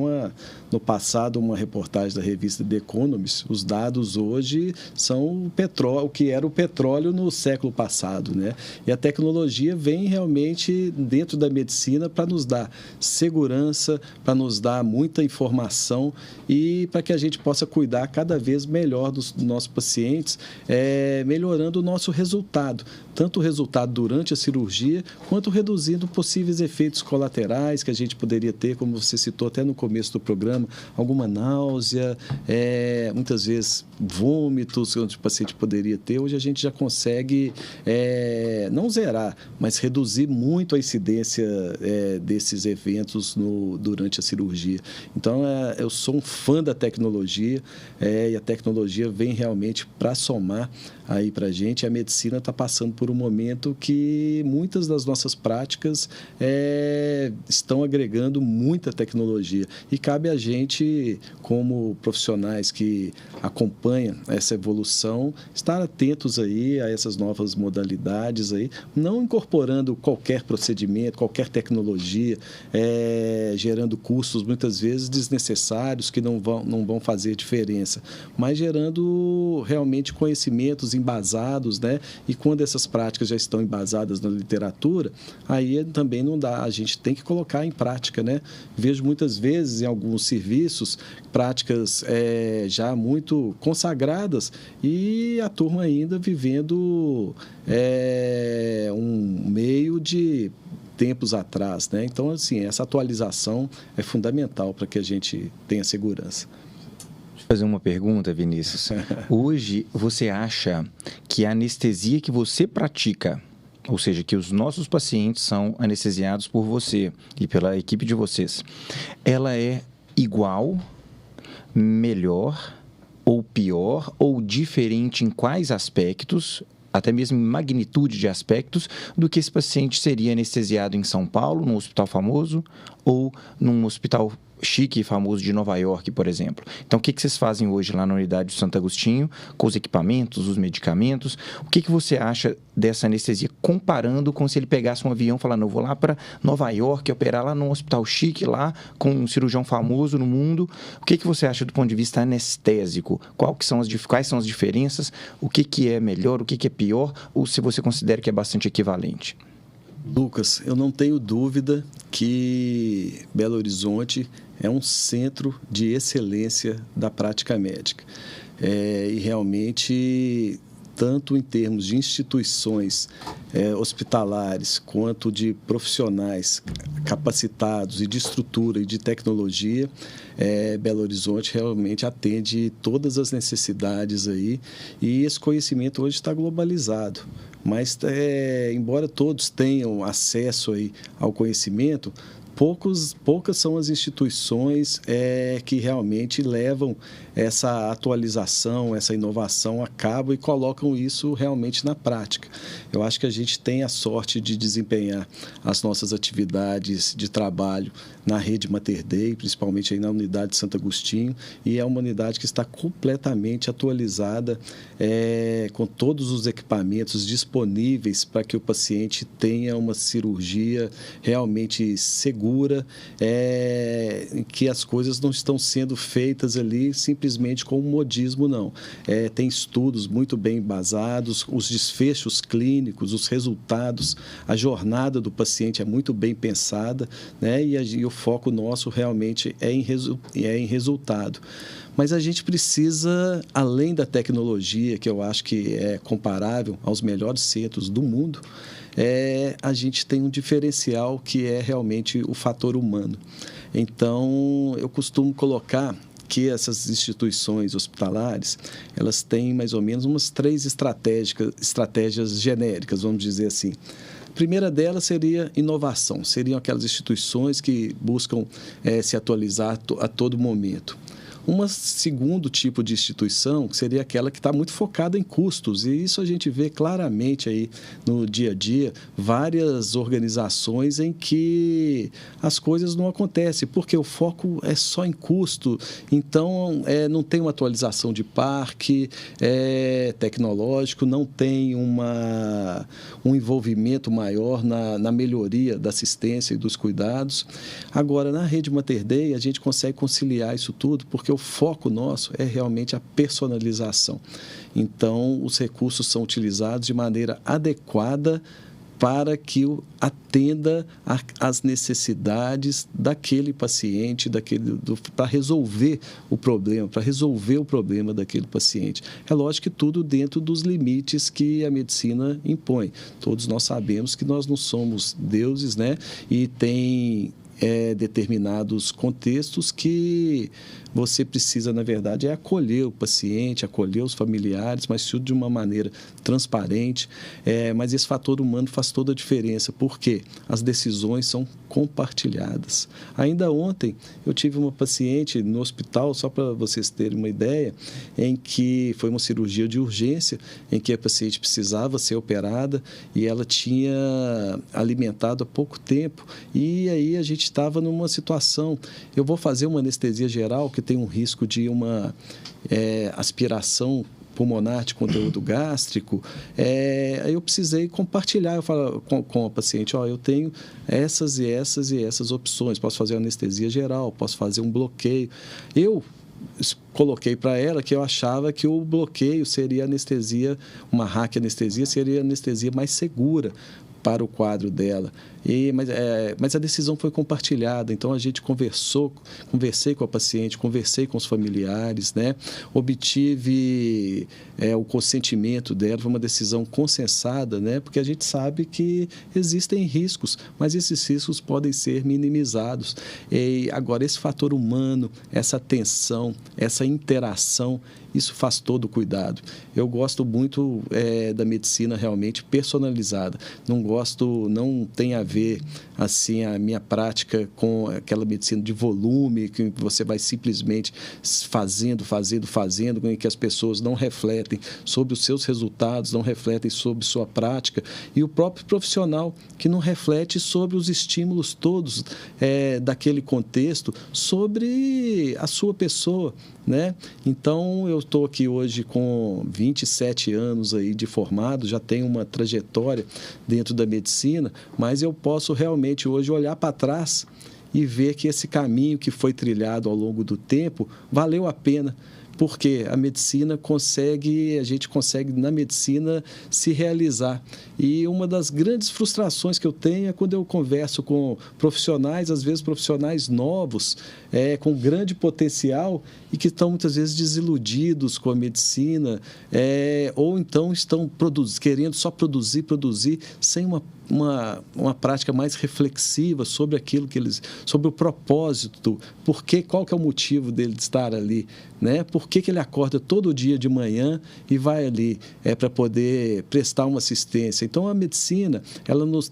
no passado uma reportagem da revista The Economist, os dados hoje são o petróleo, o que era o petróleo no século passado, né? E a tecnologia vem realmente dentro da medicina para nos dar segurança, para nos dar muita informação e para que a gente possa cuidar cada vez melhor dos nossos pacientes, melhorando o nosso resultado, tanto o resultado durante a cirurgia, quanto reduzindo possíveis efeitos colaterais que a gente poderia ter, como você citou até no começo do programa, alguma náusea, muitas vezes vômitos que o paciente poderia ter. Hoje a gente já consegue não zerar, mas reduzir muito a incidência desses eventos durante a cirurgia. Então, eu sou um fã da tecnologia e a tecnologia vem realmente para somar aí para a gente. A medicina está passando por um momento que muitas das nossas práticas estão agregando muita tecnologia e cabe a gente, como profissionais que acompanham essa evolução, estar atentos aí a essas novas modalidades aí, não incorporando qualquer procedimento, qualquer tecnologia, gerando custos muitas vezes desnecessários que não vão fazer diferença, mas gerando realmente conhecimentos embasados, né? E quando essas práticas já estão embasadas na literatura, aí também não dá, a gente tem que colocar em prática, né? Vejo muitas vezes em alguns serviços práticas já muito consagradas e a turma ainda vivendo um meio de tempos atrás, né? Então, assim, essa atualização é fundamental para que a gente tenha segurança. Fazer uma pergunta, Vinícius. Hoje, você acha que a anestesia que você pratica, ou seja, que os nossos pacientes são anestesiados por você e pela equipe de vocês, ela é igual, melhor ou pior ou diferente em quais aspectos, até mesmo em magnitude de aspectos, do que esse paciente seria anestesiado em São Paulo, num hospital famoso, ou num hospital chique e famoso de Nova York, por exemplo? Então, o que vocês fazem hoje lá na unidade de Santo Agostinho, com os equipamentos, os medicamentos? O que você acha dessa anestesia, comparando com se ele pegasse um avião e falar, não, eu vou lá para Nova York, operar lá num hospital chique, lá com um cirurgião famoso no mundo? O que você acha do ponto de vista anestésico? Quais são as diferenças? O que é melhor, o que é pior? Ou se você considera que é bastante equivalente? Lucas, eu não tenho dúvida que Belo Horizonte é um centro de excelência da prática médica. E realmente, tanto em termos de instituições hospitalares, quanto de profissionais capacitados e de estrutura e de tecnologia, Belo Horizonte realmente atende todas as necessidades aí, e esse conhecimento hoje está globalizado. Mas, embora todos tenham acesso aí ao conhecimento, poucas são as instituições que realmente levam essa atualização, essa inovação a cabo e colocam isso realmente na prática. Eu acho que a gente tem a sorte de desempenhar as nossas atividades de trabalho na rede Mater Dei, principalmente aí na unidade de Santo Agostinho, e é uma unidade que está completamente atualizada, com todos os equipamentos disponíveis para que o paciente tenha uma cirurgia realmente segura, que as coisas não estão sendo feitas ali simplesmente com um modismo, não. Tem estudos muito bem embasados, os desfechos clínicos, os resultados, a jornada do paciente é muito bem pensada, né? E o foco nosso realmente é em resultado. Mas a gente precisa, além da tecnologia, que eu acho que é comparável aos melhores centros do mundo, a gente tem um diferencial que é realmente o fator humano. Então, eu costumo colocar que essas instituições hospitalares, elas têm mais ou menos umas 3 estratégias genéricas, vamos dizer assim. A primeira delas seria inovação, seriam aquelas instituições que buscam se atualizar a todo momento. Um segundo tipo de instituição seria aquela que está muito focada em custos, e isso a gente vê claramente aí no dia a dia, várias organizações em que as coisas não acontecem, porque o foco é só em custo, então não tem uma atualização de parque tecnológico, não tem um envolvimento maior na melhoria da assistência e dos cuidados. Agora, na rede Mater Dei, a gente consegue conciliar isso tudo, porque o foco nosso é realmente a personalização. Então, os recursos são utilizados de maneira adequada para que atenda às necessidades daquele paciente, para resolver o problema daquele paciente. É lógico que tudo dentro dos limites que a medicina impõe. Todos nós sabemos que nós não somos deuses, né? E tem determinados contextos que você precisa, na verdade, acolher o paciente, acolher os familiares, mas tudo de uma maneira transparente. Mas esse fator humano faz toda a diferença, porque as decisões são compartilhadas. Ainda ontem, eu tive uma paciente no hospital, só para vocês terem uma ideia, em que foi uma cirurgia de urgência, em que a paciente precisava ser operada e ela tinha alimentado há pouco tempo. E aí a gente estava numa situação, eu vou fazer uma anestesia geral, que tem um risco de uma aspiração pulmonar de conteúdo gástrico, aí eu precisei compartilhar, eu falo com a paciente, eu tenho essas e essas e essas opções, posso fazer anestesia geral, posso fazer um bloqueio. Eu coloquei para ela que eu achava que o bloqueio seria anestesia, uma raquianestesia seria a anestesia mais segura para o quadro dela. Mas a decisão foi compartilhada, então a gente conversei com a paciente, conversei com os familiares, né? Obtive o consentimento dela, foi uma decisão consensada, né? Porque a gente sabe que existem riscos, mas esses riscos podem ser minimizados. E agora, esse fator humano, essa atenção, essa interação, isso faz todo o cuidado. Eu gosto muito da medicina realmente personalizada. Não tem a ver assim a minha prática com aquela medicina de volume, que você vai simplesmente fazendo, em que as pessoas não refletem sobre os seus resultados, não refletem sobre sua prática, e o próprio profissional que não reflete sobre os estímulos todos daquele contexto, sobre a sua pessoa, né? Então, eu estou aqui hoje com 27 anos aí de formado, já tenho uma trajetória dentro da medicina, mas eu posso realmente hoje olhar para trás e ver que esse caminho que foi trilhado ao longo do tempo valeu a pena, porque a gente consegue na medicina se realizar. E uma das grandes frustrações que eu tenho é quando eu converso com profissionais, às vezes profissionais novos, com grande potencial e que estão muitas vezes desiludidos com a medicina, ou então estão querendo só produzir, sem uma prática mais reflexiva sobre aquilo sobre o propósito, qual que é o motivo dele de estar ali, né? Por que ele acorda todo dia de manhã e vai ali para poder prestar uma assistência. Então, a medicina,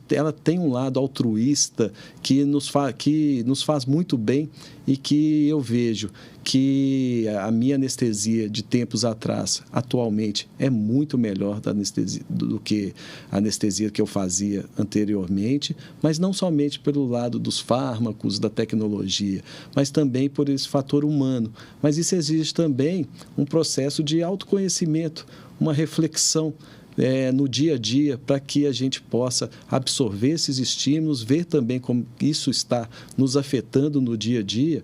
ela tem um lado altruísta que nos faz muito bem, e que eu vejo que a minha anestesia de tempos atrás, atualmente, é muito melhor do que a anestesia que eu fazia anteriormente, mas não somente pelo lado dos fármacos, da tecnologia, mas também por esse fator humano. Mas isso exige também um processo de autoconhecimento, uma reflexão no dia a dia, para que a gente possa absorver esses estímulos, ver também como isso está nos afetando no dia a dia,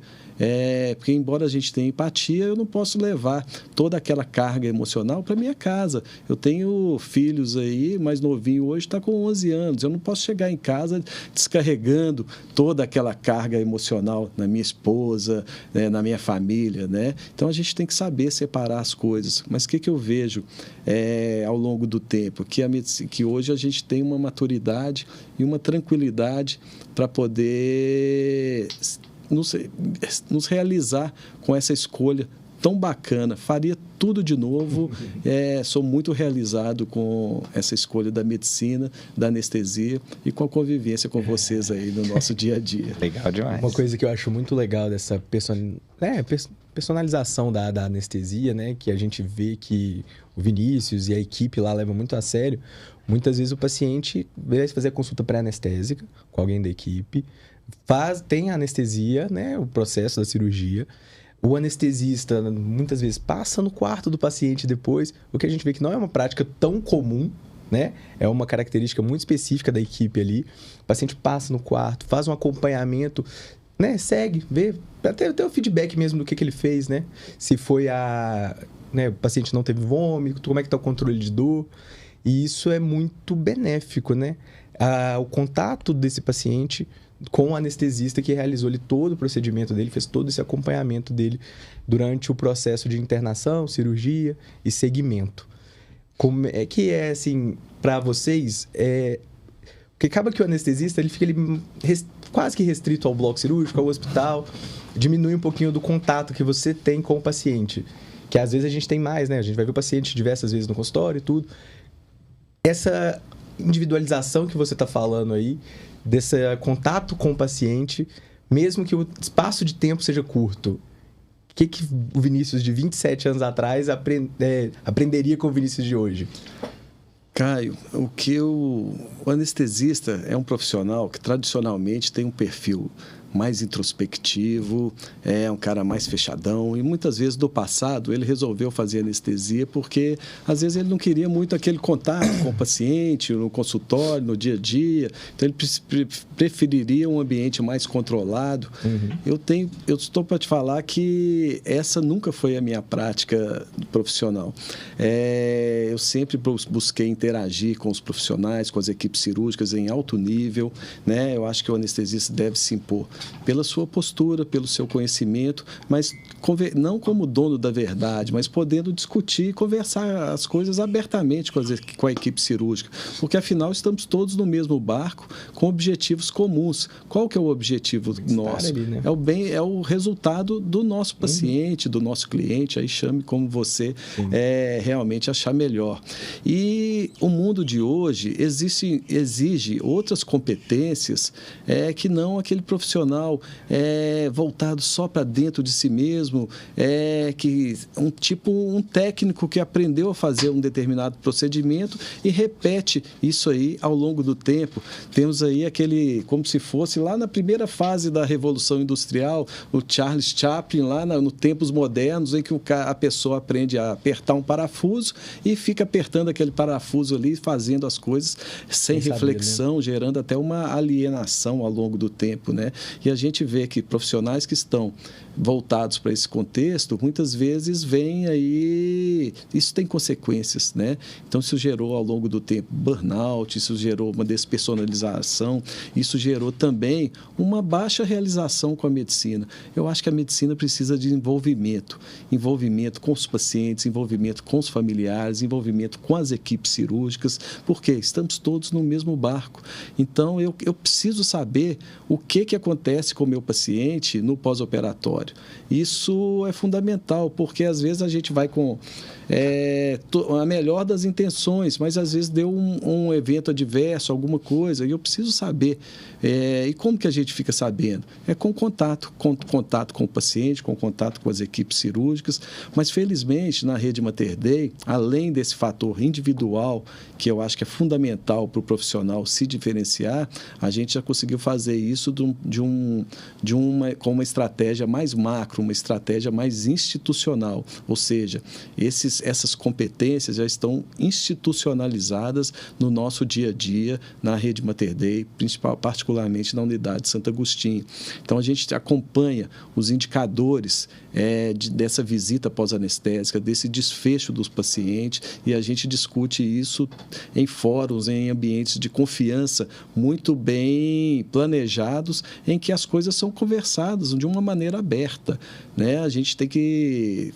Porque embora a gente tenha empatia, eu não posso levar toda aquela carga emocional para minha casa. Eu tenho filhos aí, mais novinho hoje está com 11 anos. Eu não posso chegar em casa descarregando toda aquela carga emocional na minha esposa, né, na minha família, né? Então a gente tem que saber separar as coisas. Mas o que eu vejo ao longo do tempo? Que hoje a gente tem uma maturidade e uma tranquilidade para poder nos realizar com essa escolha tão bacana. Faria tudo de novo. Sou muito realizado com essa escolha da medicina, da anestesia e com a convivência com vocês aí no nosso dia a dia. Legal demais. Uma coisa que eu acho muito legal dessa personalização da anestesia, né? Que a gente vê que o Vinícius e a equipe lá levam muito a sério. Muitas vezes o paciente vai fazer a consulta pré-anestésica com alguém da equipe, tem a anestesia, né? O processo da cirurgia. O anestesista, muitas vezes, passa no quarto do paciente depois, o que a gente vê que não é uma prática tão comum, né? É uma característica muito específica da equipe ali. O paciente passa no quarto, faz um acompanhamento, né? Segue, vê, até o feedback mesmo do que ele fez, né? Se foi o paciente não teve vômito, como é que está o controle de dor. E isso é muito benéfico, né? O contato desse paciente com o anestesista que realizou ali todo o procedimento dele, fez todo esse acompanhamento dele durante o processo de internação, cirurgia e segmento. Como é que é, assim, para vocês, porque acaba que o anestesista ele fica quase que restrito ao bloco cirúrgico, ao hospital, diminui um pouquinho do contato que você tem com o paciente, que às vezes a gente tem mais, né? A gente vai ver o paciente diversas vezes no consultório e tudo. Essa individualização que você está falando aí, desse contato com o paciente, mesmo que o espaço de tempo seja curto. O que o Vinícius de 27 anos atrás aprenderia com o Vinícius de hoje? Caio, o anestesista é um profissional que tradicionalmente tem um perfil mais introspectivo, é um cara mais fechadão e muitas vezes do passado ele resolveu fazer anestesia porque às vezes ele não queria muito aquele contato com o paciente no consultório, no dia a dia, então ele preferiria um ambiente mais controlado. Eu estou para te falar que essa nunca foi a minha prática profissional. Eu sempre busquei interagir com os profissionais, com as equipes cirúrgicas em alto nível, né? Eu acho que o anestesista deve se impor pela sua postura, pelo seu conhecimento, mas não como dono da verdade, mas podendo discutir e conversar as coisas abertamente com a equipe cirúrgica, porque afinal estamos todos no mesmo barco com objetivos comuns. Qual que é o objetivo nosso? Ali, né? É o resultado do nosso paciente, do nosso cliente, aí chame como você realmente achar melhor. E o mundo de hoje exige outras competências que não aquele profissional voltado só para dentro de si mesmo, um técnico que aprendeu a fazer um determinado procedimento e repete isso aí ao longo do tempo. Temos aí como se fosse lá na primeira fase da Revolução Industrial, o Charles Chaplin, lá no tempos modernos, em que a pessoa aprende a apertar um parafuso e fica apertando aquele parafuso ali, fazendo as coisas sem reflexão, né? Gerando até uma alienação ao longo do tempo, né? E a gente vê que profissionais que estão voltados para esse contexto, muitas vezes vem aí... Isso tem consequências, né? Então, isso gerou ao longo do tempo burnout, isso gerou uma despersonalização, isso gerou também uma baixa realização com a medicina. Eu acho que a medicina precisa de envolvimento com os pacientes, envolvimento com os familiares, envolvimento com as equipes cirúrgicas, porque estamos todos no mesmo barco. Então, eu preciso saber o que acontece com o meu paciente no pós-operatório. Isso é fundamental, porque às vezes a gente vai com a melhor das intenções, mas às vezes deu um evento adverso, alguma coisa, e eu preciso saber. E como que a gente fica sabendo? Com contato com o paciente, com contato com as equipes cirúrgicas, mas felizmente na rede Mater Dei, além desse fator individual, que eu acho que é fundamental para o profissional se diferenciar, a gente já conseguiu fazer isso de um com uma estratégia mais macro, uma estratégia mais institucional, ou seja, essas competências já estão institucionalizadas no nosso dia a dia, na rede Mater Dei, particularmente na unidade de Santo Agostinho. Então, a gente acompanha os indicadores dessa visita pós-anestésica, desse desfecho dos pacientes, e a gente discute isso em fóruns, em ambientes de confiança muito bem planejados, em que as coisas são conversadas de uma maneira aberta, né? A gente tem que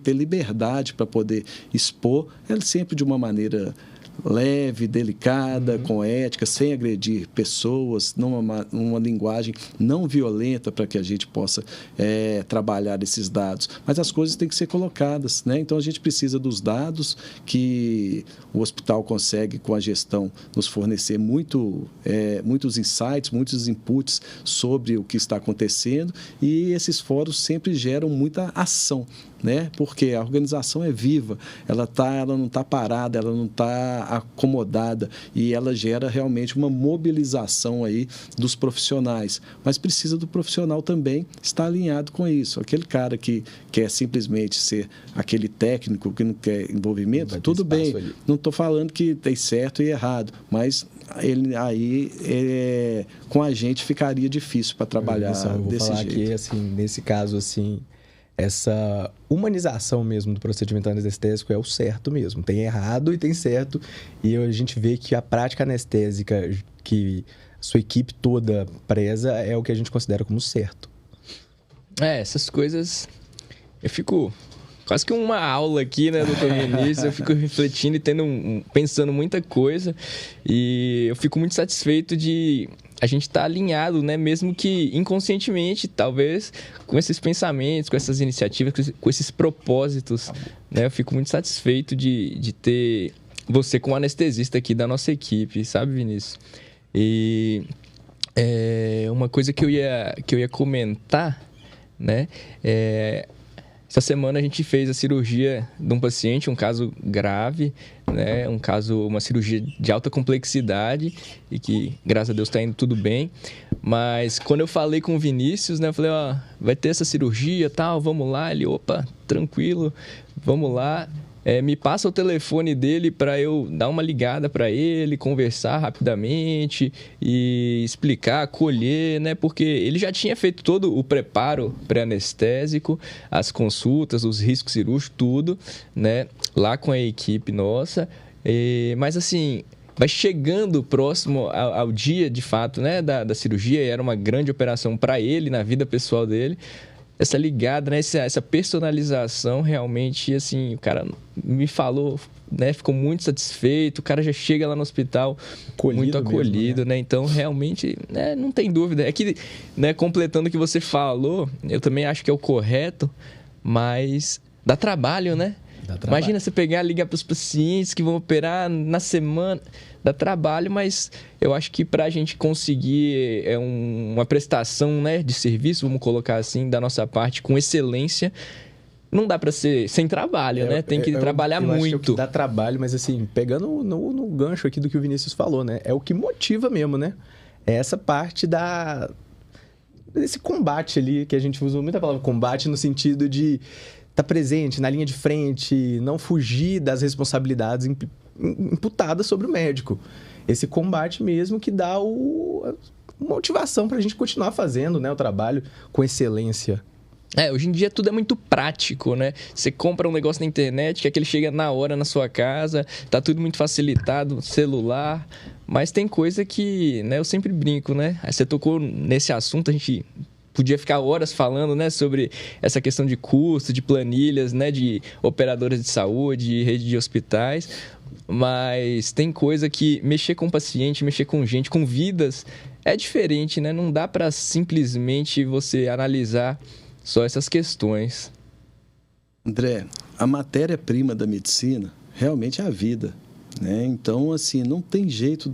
ter liberdade para poder expor, sempre de uma maneira leve, delicada, com ética, sem agredir pessoas, numa linguagem não violenta, para que a gente possa trabalhar esses dados. Mas as coisas têm que ser colocadas, né? Então, a gente precisa dos dados que o hospital consegue, com a gestão, nos fornecer muitos insights, muitos inputs sobre o que está acontecendo, e esses fóruns sempre geram muita ação, né? Porque a organização é viva, ela não está parada, ela não está acomodada, e ela gera realmente uma mobilização aí dos profissionais. Mas precisa do profissional também estar alinhado com isso. Aquele cara que quer simplesmente ser aquele técnico que não quer envolvimento, tudo bem. Ali. Não estou falando que tem certo e errado, mas com a gente ficaria difícil para trabalhar desse jeito. Que, assim, nesse caso, assim, essa humanização mesmo do procedimento anestésico é o certo mesmo. Tem errado e tem certo. E a gente vê que a prática anestésica que sua equipe toda preza é o que a gente considera como certo. Essas coisas... Eu fico... Quase que uma aula aqui, né, doutor Vinícius? Eu fico refletindo e pensando muita coisa. E eu fico muito satisfeito de a gente estar alinhado, né? Mesmo que inconscientemente, talvez, com esses pensamentos, com essas iniciativas, com esses propósitos. Né? Eu fico muito satisfeito de ter você como anestesista aqui da nossa equipe, sabe, Vinícius? E uma coisa que eu ia comentar, né? Essa semana a gente fez a cirurgia de um paciente, um caso grave, né? Uma cirurgia de alta complexidade e que, graças a Deus, está indo tudo bem. Mas quando eu falei com o Vinícius, né? Eu falei, vai ter essa cirurgia, tal, vamos lá. Ele, opa, tranquilo, vamos lá. Me passa o telefone dele para eu dar uma ligada para ele, conversar rapidamente e explicar, acolher, né? Porque ele já tinha feito todo o preparo pré-anestésico, as consultas, os riscos cirúrgicos, tudo, né? Lá com a equipe nossa. Mas assim, vai chegando próximo ao dia, de fato, né? Da cirurgia, e era uma grande operação para ele, na vida pessoal dele. Essa ligada, né? Essa personalização, realmente, assim, o cara me falou, né? Ficou muito satisfeito, o cara já chega lá no hospital muito acolhido, mesmo, né? Então, realmente, né? Não tem dúvida. É que, né? Completando o que você falou, eu também acho que é o correto, mas dá trabalho, né? Imagina você pegar e ligar para os pacientes que vão operar na semana. Dá trabalho, mas eu acho que para a gente conseguir uma prestação, né, de serviço, vamos colocar assim, da nossa parte, com excelência, não dá para ser sem trabalho, né? Tem que trabalhar muito. Acho que dá trabalho, mas assim, pegando no gancho aqui do que o Vinícius falou, né? É o que motiva mesmo, né? É essa parte desse combate ali, que a gente usa muito a palavra combate no sentido de estar presente na linha de frente, não fugir das responsabilidades imputadas sobre o médico. Esse combate mesmo que dá a motivação para a gente continuar fazendo, né, o trabalho com excelência. Hoje em dia tudo é muito prático, né? Você compra um negócio na internet, que ele chega na hora na sua casa, tá tudo muito facilitado, celular, mas tem coisa que, né, eu sempre brinco, né? Aí você tocou nesse assunto, a gente podia ficar horas falando, né, sobre essa questão de custo, de planilhas, né, de operadoras de saúde, rede de hospitais, mas tem coisa que mexer com paciente, mexer com gente, com vidas, é diferente, né? Não dá para simplesmente você analisar só essas questões. André, a matéria-prima da medicina realmente é a vida, né? Então, assim, não tem jeito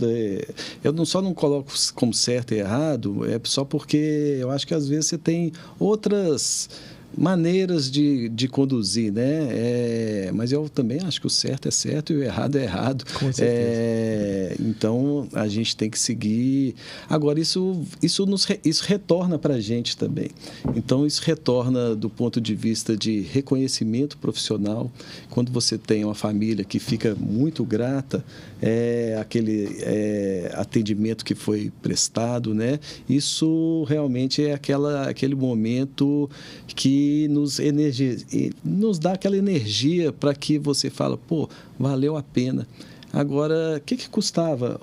eu não coloco como certo e errado, é só porque eu acho que às vezes você tem outras maneiras de conduzir, né? Mas eu também acho que o certo é certo e o errado é errado. Com certeza. Então, a gente tem que seguir. Agora, isso retorna para a gente também. Então, isso retorna do ponto de vista de reconhecimento profissional. Quando você tem uma família que fica muito grata, aquele atendimento que foi prestado, né? Isso realmente é aquele momento que nos dá aquela energia para que você fala, pô, valeu a pena. Agora, o que custava?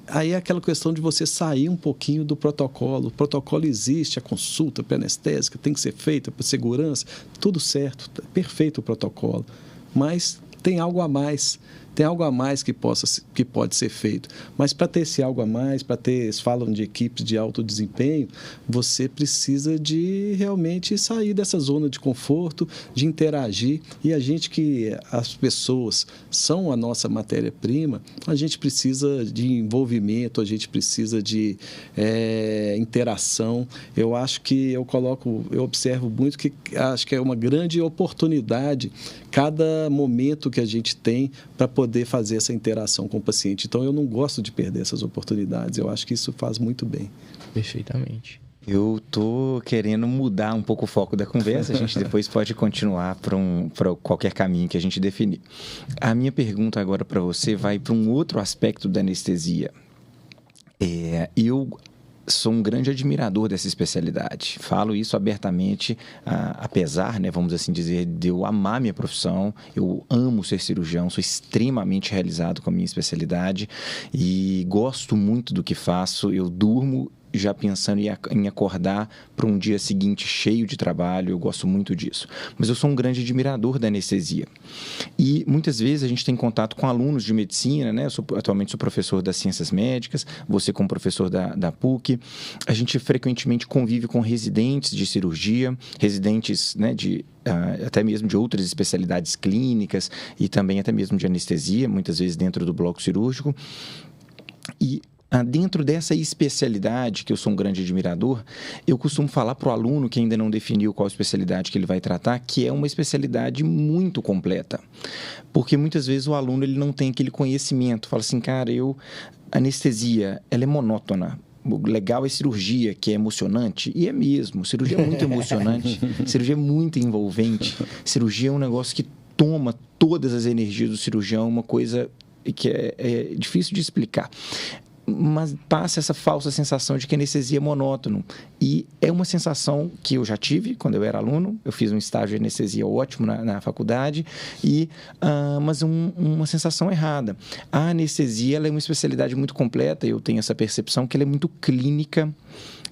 Aí é aquela questão de você sair um pouquinho do protocolo. O protocolo existe, a consulta pré-anestésica tem que ser feita para segurança, tudo certo, perfeito o protocolo. Mas tem algo a mais. Tem algo a mais que pode ser feito. Mas para ter esse algo a mais, eles falam de equipes de alto desempenho, você precisa de realmente sair dessa zona de conforto, de interagir. E as pessoas são a nossa matéria-prima, a gente precisa de envolvimento, a gente precisa de interação. Eu acho que eu observo muito que acho que é uma grande oportunidade cada momento que a gente tem para poder fazer essa interação com o paciente. Então, eu não gosto de perder essas oportunidades. Eu acho que isso faz muito bem. Perfeitamente. Eu tô querendo mudar um pouco o foco da conversa. A gente depois pode continuar para qualquer caminho que a gente definir. A minha pergunta agora para você vai para um outro aspecto da anestesia. Eu sou um grande admirador dessa especialidade. Falo isso abertamente, apesar, né, vamos assim dizer, de eu amar minha profissão. Eu amo ser cirurgião, sou extremamente realizado com a minha especialidade e gosto muito do que faço. Eu durmo já pensando em acordar para um dia seguinte cheio de trabalho, eu gosto muito disso. Mas eu sou um grande admirador da anestesia. E muitas vezes a gente tem contato com alunos de medicina, né? Atualmente sou professor das ciências médicas, você como professor da PUC. A gente frequentemente convive com residentes de cirurgia, residentes, né, até mesmo de outras especialidades clínicas e também até mesmo de anestesia, muitas vezes dentro do bloco cirúrgico. E dentro dessa especialidade, que eu sou um grande admirador, eu costumo falar para o aluno que ainda não definiu qual especialidade que ele vai tratar, que é uma especialidade muito completa. Porque muitas vezes o aluno ele não tem aquele conhecimento. Fala assim, cara, anestesia, ela é monótona. O legal é cirurgia, que é emocionante, e é mesmo. Cirurgia é muito emocionante, cirurgia é muito envolvente. Cirurgia é um negócio que toma todas as energias do cirurgião, uma coisa que é difícil de explicar. Mas passa essa falsa sensação de que a anestesia é monótono. E é uma sensação que eu já tive quando eu era aluno. Eu fiz um estágio de anestesia ótimo na faculdade, mas uma sensação errada. A anestesia ela é uma especialidade muito completa, eu tenho essa percepção que ela é muito clínica.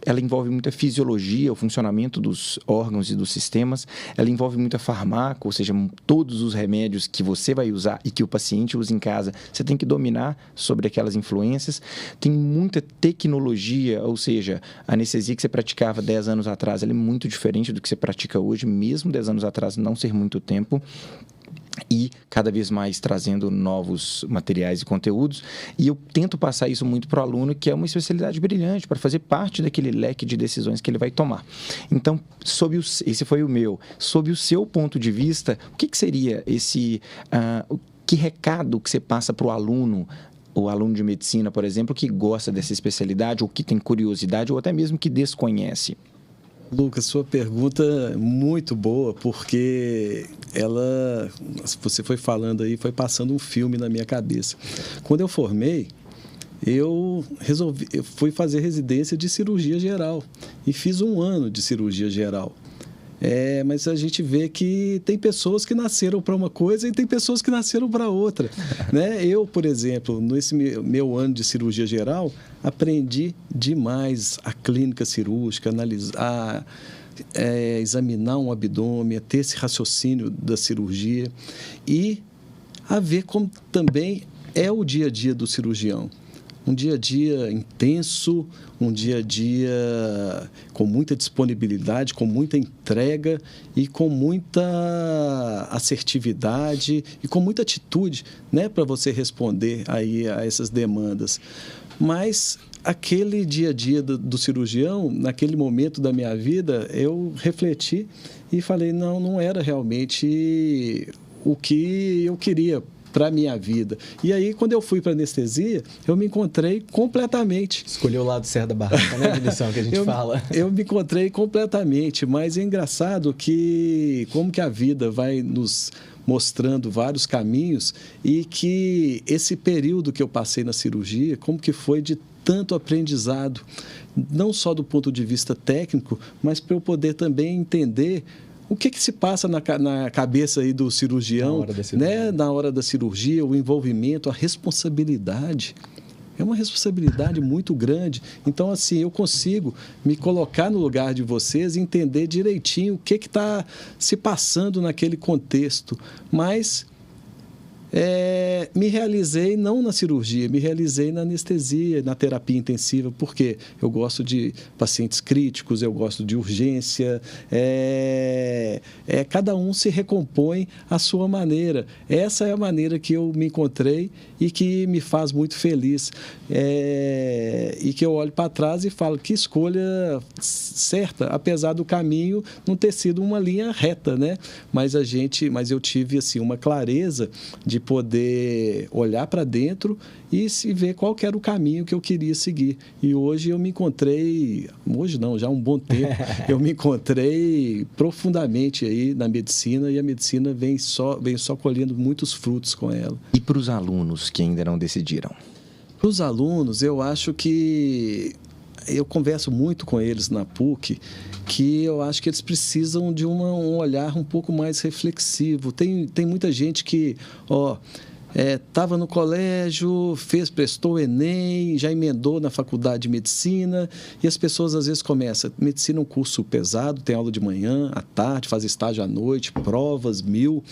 Ela envolve muita fisiologia, o funcionamento dos órgãos e dos sistemas. Ela envolve muita farmaco, ou seja, todos os remédios que você vai usar e que o paciente usa em casa, você tem que dominar sobre aquelas influências. Tem muita tecnologia, ou seja, a anestesia que você praticava 10 anos atrás, ela é muito diferente do que você pratica hoje, mesmo 10 anos atrás não ser muito tempo. E cada vez mais trazendo novos materiais e conteúdos. E eu tento passar isso muito para o aluno, que é uma especialidade brilhante, para fazer parte daquele leque de decisões que ele vai tomar. Então, esse foi o meu. Sob o seu ponto de vista, o que seria que recado que você passa para o aluno de medicina, por exemplo, que gosta dessa especialidade, ou que tem curiosidade, ou até mesmo que desconhece? Lucas, sua pergunta é muito boa, porque você foi falando aí, foi passando um filme na minha cabeça. Quando eu formei, eu fui fazer residência de cirurgia geral e fiz 1 ano de cirurgia geral. Mas a gente vê que tem pessoas que nasceram para uma coisa e tem pessoas que nasceram para outra, né? Eu, por exemplo, nesse meu ano de cirurgia geral, aprendi demais a clínica cirúrgica, analisar, examinar um abdômen, a ter esse raciocínio da cirurgia e a ver como também é o dia a dia do cirurgião. Um dia a dia intenso, um dia a dia com muita disponibilidade, com muita entrega e com muita assertividade e com muita atitude, né, para você responder aí a essas demandas. Mas aquele dia a dia do cirurgião, naquele momento da minha vida, eu refleti e falei, não era realmente o que eu queria para a minha vida. E aí, quando eu fui para anestesia, eu me encontrei completamente. Escolheu o lado certo da barraca, né, de lição que a gente fala. Eu me encontrei completamente, mas é engraçado que como que a vida vai nos mostrando vários caminhos e que esse período que eu passei na cirurgia, como que foi de tanto aprendizado, não só do ponto de vista técnico, mas para eu poder também entender o que se passa na cabeça aí do cirurgião, né? Na hora da cirurgia, o envolvimento, a responsabilidade. É uma responsabilidade muito grande. Então, assim, eu consigo me colocar no lugar de vocês e entender direitinho o que está se passando naquele contexto. Mas me realizei não na cirurgia, me realizei na anestesia, na terapia intensiva, porque eu gosto de pacientes críticos, eu gosto de urgência, cada um se recompõe à sua maneira. Essa é a maneira que eu me encontrei e que me faz muito feliz. E que eu olho para trás e falo, que escolha certa, apesar do caminho não ter sido uma linha reta, né? Mas eu tive assim, uma clareza de poder olhar para dentro e se ver qual que era o caminho que eu queria seguir. E hoje eu me encontrei, hoje não, já há um bom tempo, eu me encontrei profundamente aí na medicina, e a medicina vem só colhendo muitos frutos com ela. E para os alunos que ainda não decidiram? Para os alunos, eu acho que eu converso muito com eles na PUC, que eu acho que eles precisam de um olhar um pouco mais reflexivo. Tem muita gente que estava no colégio, prestou o Enem, já emendou na faculdade de medicina, e as pessoas às vezes começam, medicina é um curso pesado, tem aula de manhã, à tarde, faz estágio à noite, provas, 1000,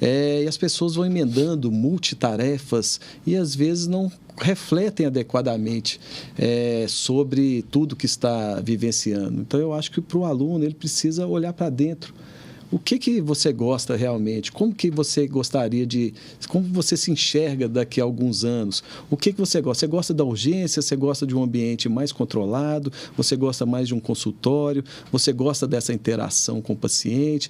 e as pessoas vão emendando multitarefas e às vezes não refletem adequadamente sobre tudo que está vivenciando. Então, eu acho que para o aluno, ele precisa olhar para dentro. O que você gosta realmente? Como que você gostaria como você se enxerga daqui a alguns anos? O que você gosta? Você gosta da urgência? Você gosta de um ambiente mais controlado? Você gosta mais de um consultório? Você gosta dessa interação com o paciente?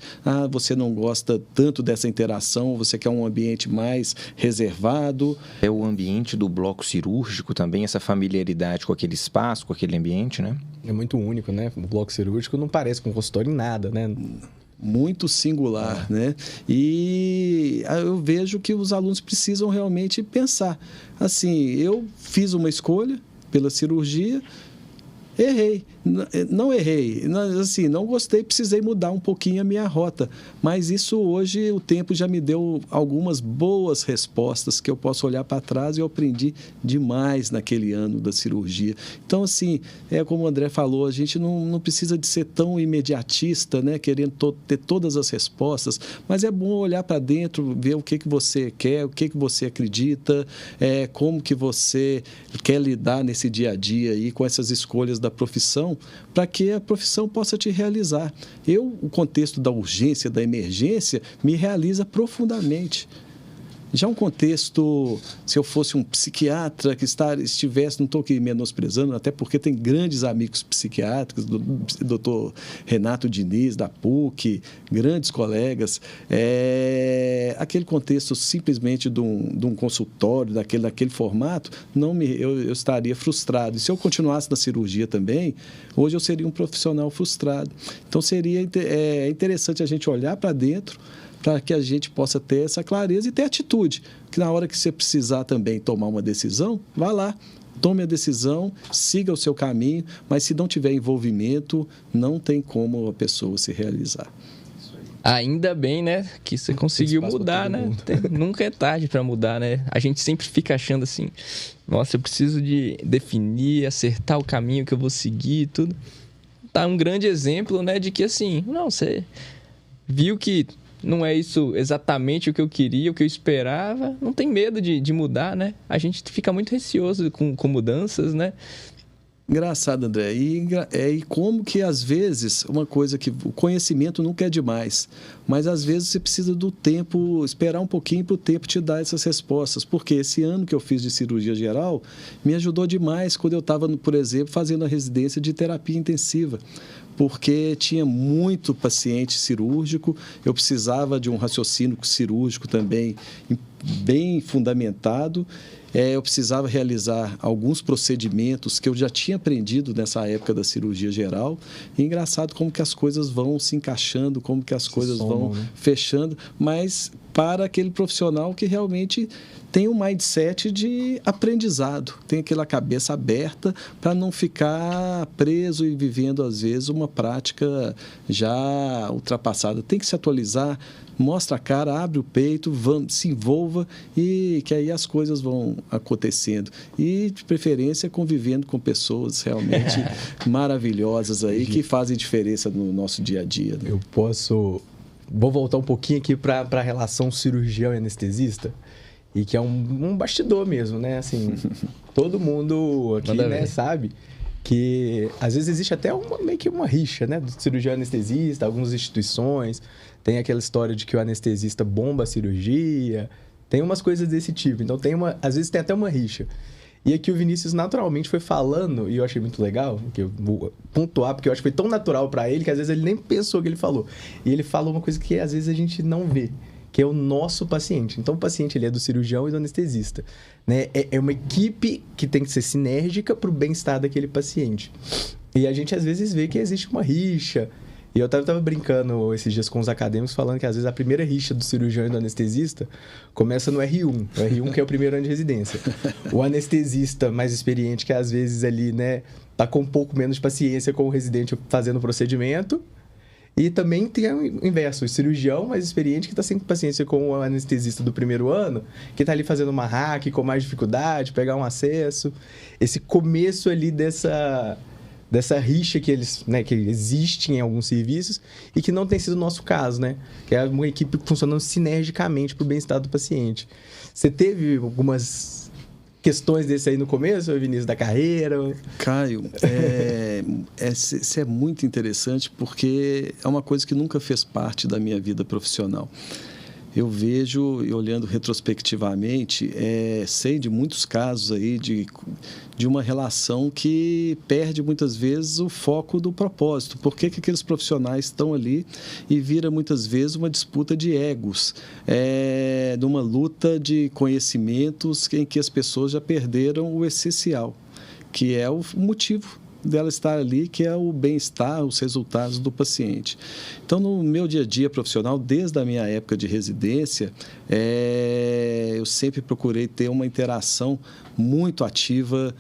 Você não gosta tanto dessa interação? Você quer um ambiente mais reservado? É o ambiente do bloco cirúrgico também, essa familiaridade com aquele espaço, com aquele ambiente, né? É muito único, né? O bloco cirúrgico não parece com consultório em nada, né? Muito singular, né? E eu vejo que os alunos precisam realmente pensar. Assim, eu fiz uma escolha pela cirurgia, errei. Não errei, assim, não gostei, precisei mudar um pouquinho a minha rota, mas isso hoje o tempo já me deu algumas boas respostas que eu posso olhar para trás e eu aprendi demais naquele ano da cirurgia. Então, assim, como o André falou, a gente não precisa de ser tão imediatista, né, querendo ter todas as respostas, mas é bom olhar para dentro, ver o que você quer, o que você acredita, como que você quer lidar nesse dia a dia aí com essas escolhas da profissão, para que a profissão possa te realizar. O contexto da urgência, da emergência, me realiza profundamente. Já um contexto, se eu fosse um psiquiatra que estivesse, não estou aqui menosprezando, até porque tem grandes amigos psiquiátricos, do Dr. Renato Diniz, da PUC, grandes colegas, aquele contexto simplesmente de um consultório, daquele formato, eu estaria frustrado. E se eu continuasse na cirurgia também, hoje eu seria um profissional frustrado. Então, seria interessante a gente olhar para dentro, para que a gente possa ter essa clareza e ter atitude. Que na hora que você precisar também tomar uma decisão, vá lá, tome a decisão, siga o seu caminho, mas se não tiver envolvimento, não tem como a pessoa se realizar. Ainda bem, né, que você conseguiu mudar, né? Nunca é tarde para mudar, né? A gente sempre fica achando assim, nossa, eu preciso de definir, acertar o caminho que eu vou seguir e tudo. Tá um grande exemplo, né, de que assim, não, você viu que não é isso exatamente o que eu queria, o que eu esperava, não tem medo de mudar, né? A gente fica muito receoso com mudanças, né? Engraçado, André. E como que, às vezes, uma coisa que o conhecimento nunca é demais, mas, às vezes, você precisa do tempo, esperar um pouquinho para o tempo te dar essas respostas. Porque esse ano que eu fiz de cirurgia geral me ajudou demais quando eu estava, por exemplo, fazendo a residência de terapia intensiva. porque tinha muito paciente cirúrgico, eu precisava de um raciocínio cirúrgico também bem fundamentado. Eu precisava realizar alguns procedimentos que eu já tinha aprendido nessa época da cirurgia geral. E engraçado como que as coisas vão se encaixando, como que as coisas vão fechando, mas para aquele profissional que realmente tem um mindset de aprendizado, tem aquela cabeça aberta para não ficar preso e vivendo, às vezes, uma prática já ultrapassada. Tem que se atualizar, mostra a cara, abre o peito, se envolva e que aí as coisas vão acontecendo. E, de preferência, convivendo com pessoas realmente maravilhosas aí, que fazem diferença no nosso dia a dia. Né? Vou voltar um pouquinho aqui para a relação cirurgião e anestesista, e que é um bastidor mesmo, né? Assim, todo mundo aqui, né, sabe que às vezes existe até meio que uma rixa, né? Do cirurgião anestesista, algumas instituições. Tem aquela história de que o anestesista bomba a cirurgia. Tem umas coisas desse tipo. Então, às vezes tem até uma rixa. E aqui o Vinícius naturalmente foi falando, e eu achei muito legal, que eu vou pontuar, porque eu acho que foi tão natural para ele que às vezes ele nem pensou que ele falou. E ele falou uma coisa que às vezes a gente não vê, que é o nosso paciente. Então, o paciente ele é do cirurgião e do anestesista, né? É uma equipe que tem que ser sinérgica para o bem-estar daquele paciente. E a gente, às vezes, vê que existe uma rixa. E eu estava brincando esses dias com os acadêmicos, falando que, às vezes, a primeira rixa do cirurgião e do anestesista começa no R1. O R1 que é o primeiro ano de residência. O anestesista mais experiente, que, às vezes, ali, né, tá com um pouco menos de paciência com o residente fazendo o procedimento. E também tem o inverso, o cirurgião mais experiente que está sem paciência com o anestesista do primeiro ano, que está ali fazendo uma hack com mais dificuldade, pegar um acesso. Esse começo ali dessa rixa que que existe em alguns serviços e que não tem sido o nosso caso, né? Que é uma equipe funcionando sinergicamente para o bem-estar do paciente. Você teve algumas questões desse aí no começo, Vinícius, da carreira? Caio, isso é muito interessante porque é uma coisa que nunca fez parte da minha vida profissional. Eu vejo, e olhando retrospectivamente, sei de muitos casos aí de uma relação que perde muitas vezes o foco do propósito. Por que aqueles profissionais estão ali e vira muitas vezes uma disputa de egos, de uma luta de conhecimentos em que as pessoas já perderam o essencial, que é o motivo dela estar ali, que é o bem-estar, os resultados do paciente. Então, no meu dia a dia profissional, desde a minha época de residência, eu sempre procurei ter uma interação muito ativa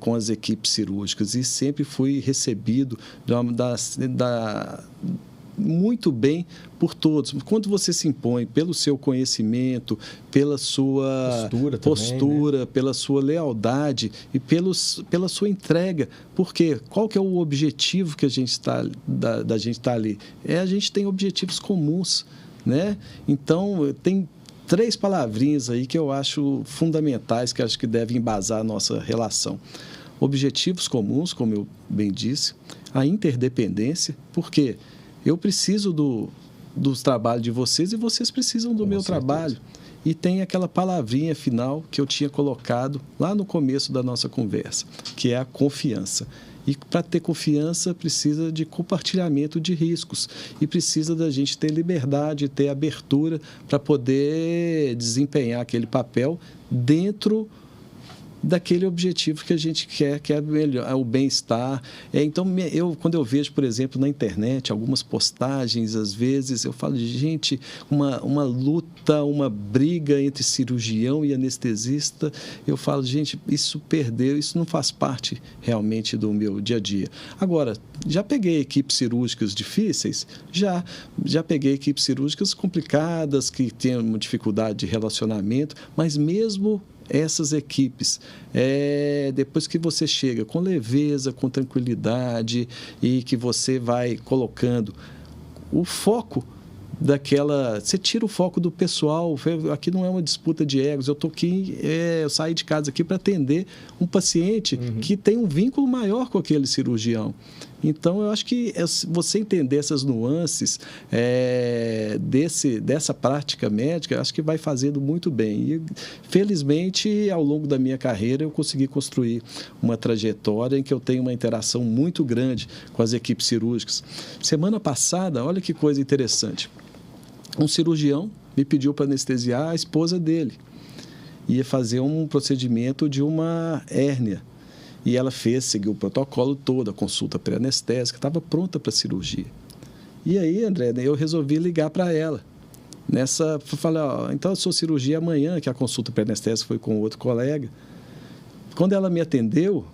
com as equipes cirúrgicas e sempre fui recebido muito bem por todos. Quando você se impõe pelo seu conhecimento, pela sua postura, né? Pela sua lealdade e pela sua entrega. Por quê? Qual que é o objetivo que a gente está ali? A gente tem objetivos comuns, né? Então, tem 3 palavrinhas aí que eu acho fundamentais, que acho que devem embasar a nossa relação. Objetivos comuns, como eu bem disse, a interdependência, por quê? Eu preciso dos trabalhos de vocês e vocês precisam do meu trabalho. E tem aquela palavrinha final que eu tinha colocado lá no começo da nossa conversa, que é a confiança. E para ter confiança precisa de compartilhamento de riscos e precisa da gente ter liberdade, ter abertura para poder desempenhar aquele papel dentro daquele objetivo que a gente quer, que é o bem-estar. Então, quando eu vejo, por exemplo, na internet, algumas postagens, às vezes, eu falo, gente, uma luta, uma briga entre cirurgião e anestesista, eu falo, gente, isso perdeu, isso não faz parte realmente do meu dia a dia. Agora, já peguei equipes cirúrgicas difíceis? Já peguei equipes cirúrgicas complicadas, que têm uma dificuldade de relacionamento, mas mesmo essas equipes, depois que você chega com leveza, com tranquilidade e que você vai colocando o foco você tira o foco do pessoal. Aqui não é uma disputa de egos, eu estou aqui, eu saí de casa aqui para atender um paciente que tem um vínculo maior com aquele cirurgião. Então, eu acho que você entender essas nuances dessa prática médica, eu acho que vai fazendo muito bem. E, felizmente, ao longo da minha carreira, eu consegui construir uma trajetória em que eu tenho uma interação muito grande com as equipes cirúrgicas. Semana passada, olha que coisa interessante. Um cirurgião me pediu para anestesiar a esposa dele. Ia fazer um procedimento de uma hérnia. E ela seguiu o protocolo todo, a consulta pré-anestésica, estava pronta para a cirurgia. E aí, André, eu resolvi ligar para ela. Falei, então a sua cirurgia amanhã, que a consulta pré-anestésica foi com outro colega. Quando ela me atendeu,